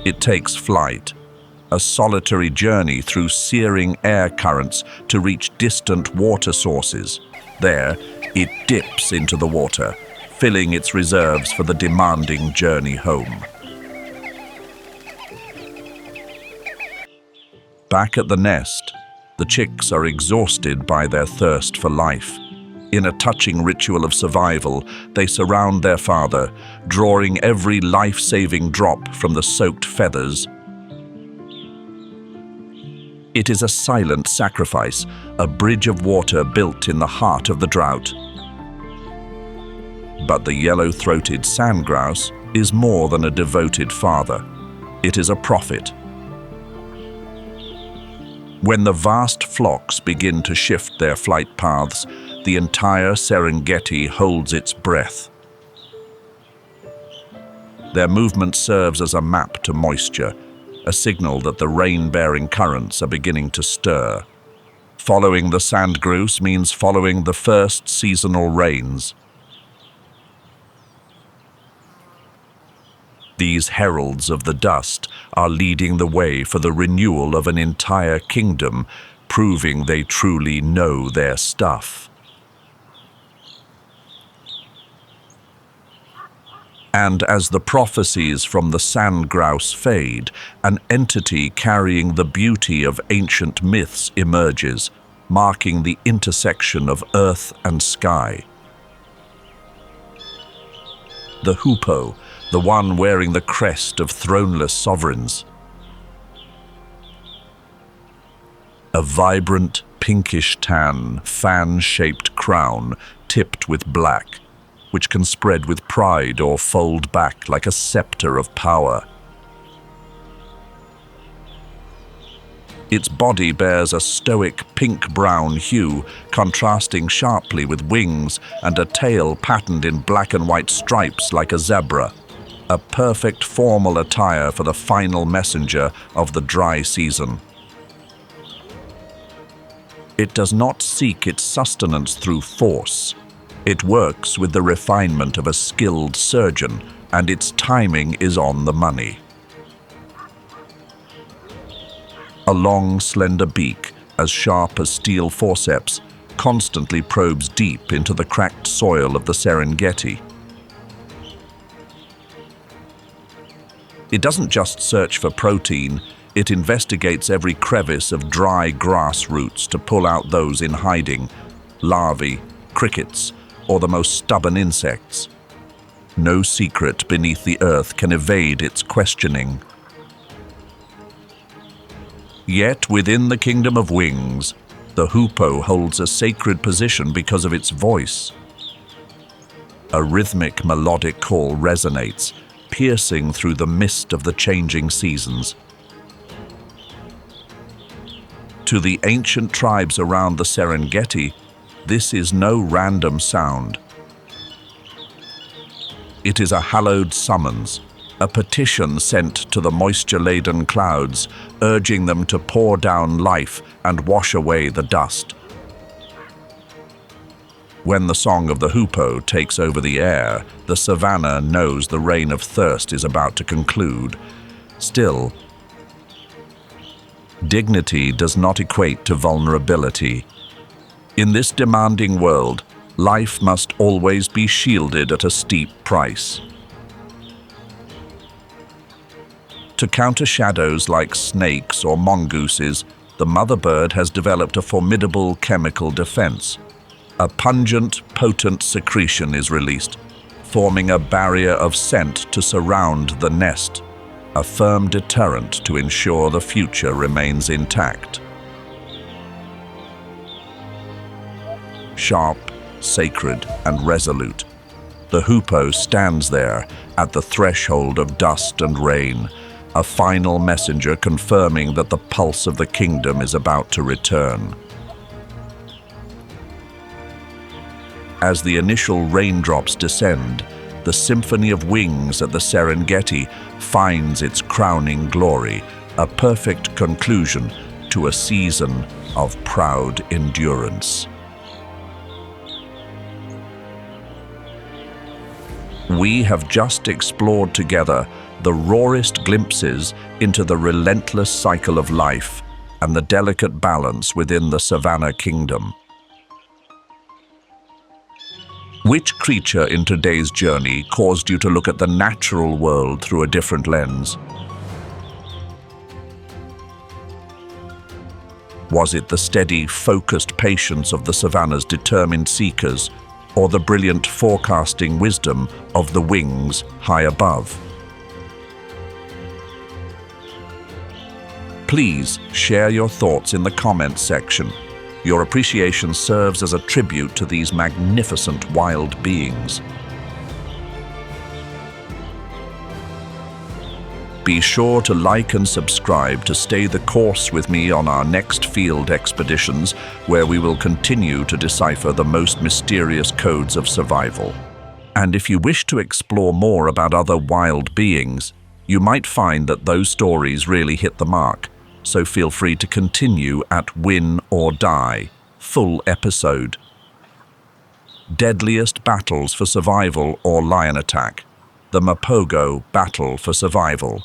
It takes flight, a solitary journey through searing air currents to reach distant water sources. There, it dips into the water, filling its reserves for the demanding journey home. Back at the nest, the chicks are exhausted by their thirst for life. In a touching ritual of survival, they surround their father, drawing every life-saving drop from the soaked feathers. It is a silent sacrifice, a bridge of water built in the heart of the drought. But the yellow-throated sand grouse is more than a devoted father. It is a prophet. When the vast flocks begin to shift their flight paths, the entire Serengeti holds its breath. Their movement serves as a map to moisture, a signal that the rain-bearing currents are beginning to stir. Following the sand grouse means following the first seasonal rains. These heralds of the dust are leading the way for the renewal of an entire kingdom, proving they truly know their stuff. And as the prophecies from the sand grouse fade, an entity carrying the beauty of ancient myths emerges, marking the intersection of earth and sky. The hoopoe, the one wearing the crest of throneless sovereigns. A vibrant, pinkish-tan, fan-shaped crown tipped with black, which can spread with pride or fold back like a scepter of power. Its body bears a stoic pink-brown hue, contrasting sharply with wings and a tail patterned in black and white stripes like a zebra. A perfect formal attire for the final messenger of the dry season. It does not seek its sustenance through force. It works with the refinement of a skilled surgeon, and its timing is on the money. A long, slender beak, as sharp as steel forceps, constantly probes deep into the cracked soil of the Serengeti. It doesn't just search for protein, it investigates every crevice of dry grass roots to pull out those in hiding, larvae, crickets, or the most stubborn insects. No secret beneath the earth can evade its questioning. Yet within the kingdom of wings, the hoopoe holds a sacred position because of its voice. A rhythmic, melodic call resonates, piercing through the mist of the changing seasons. To the ancient tribes around the Serengeti, this is no random sound. It is a hallowed summons, a petition sent to the moisture-laden clouds, urging them to pour down life and wash away the dust. When the song of the hoopoe takes over the air, the savannah knows the reign of thirst is about to conclude. Still, dignity does not equate to vulnerability. In this demanding world, life must always be shielded at a steep price. To counter shadows like snakes or mongooses, the mother bird has developed a formidable chemical defense. A pungent, potent secretion is released, forming a barrier of scent to surround the nest, a firm deterrent to ensure the future remains intact. Sharp, sacred, and resolute, the hoopoe stands there at the threshold of dust and rain, a final messenger confirming that the pulse of the kingdom is about to return. As the initial raindrops descend, the symphony of wings at the Serengeti finds its crowning glory, a perfect conclusion to a season of proud endurance. We have just explored together the rawest glimpses into the relentless cycle of life and the delicate balance within the savannah kingdom. Which creature in today's journey caused you to look at the natural world through a different lens? Was it the steady, focused patience of the savannah's determined seekers, or the brilliant forecasting wisdom of the wings high above? Please share your thoughts in the comments section. Your appreciation serves as a tribute to these magnificent wild beings. Be sure to like and subscribe to stay the course with me on our next field expeditions, where we will continue to decipher the most mysterious codes of survival. And if you wish to explore more about other wild beings, you might find that those stories really hit the mark. So feel free to continue at Win or Die, full episode. Deadliest battles for survival or lion attack. The Mapogo Battle for Survival.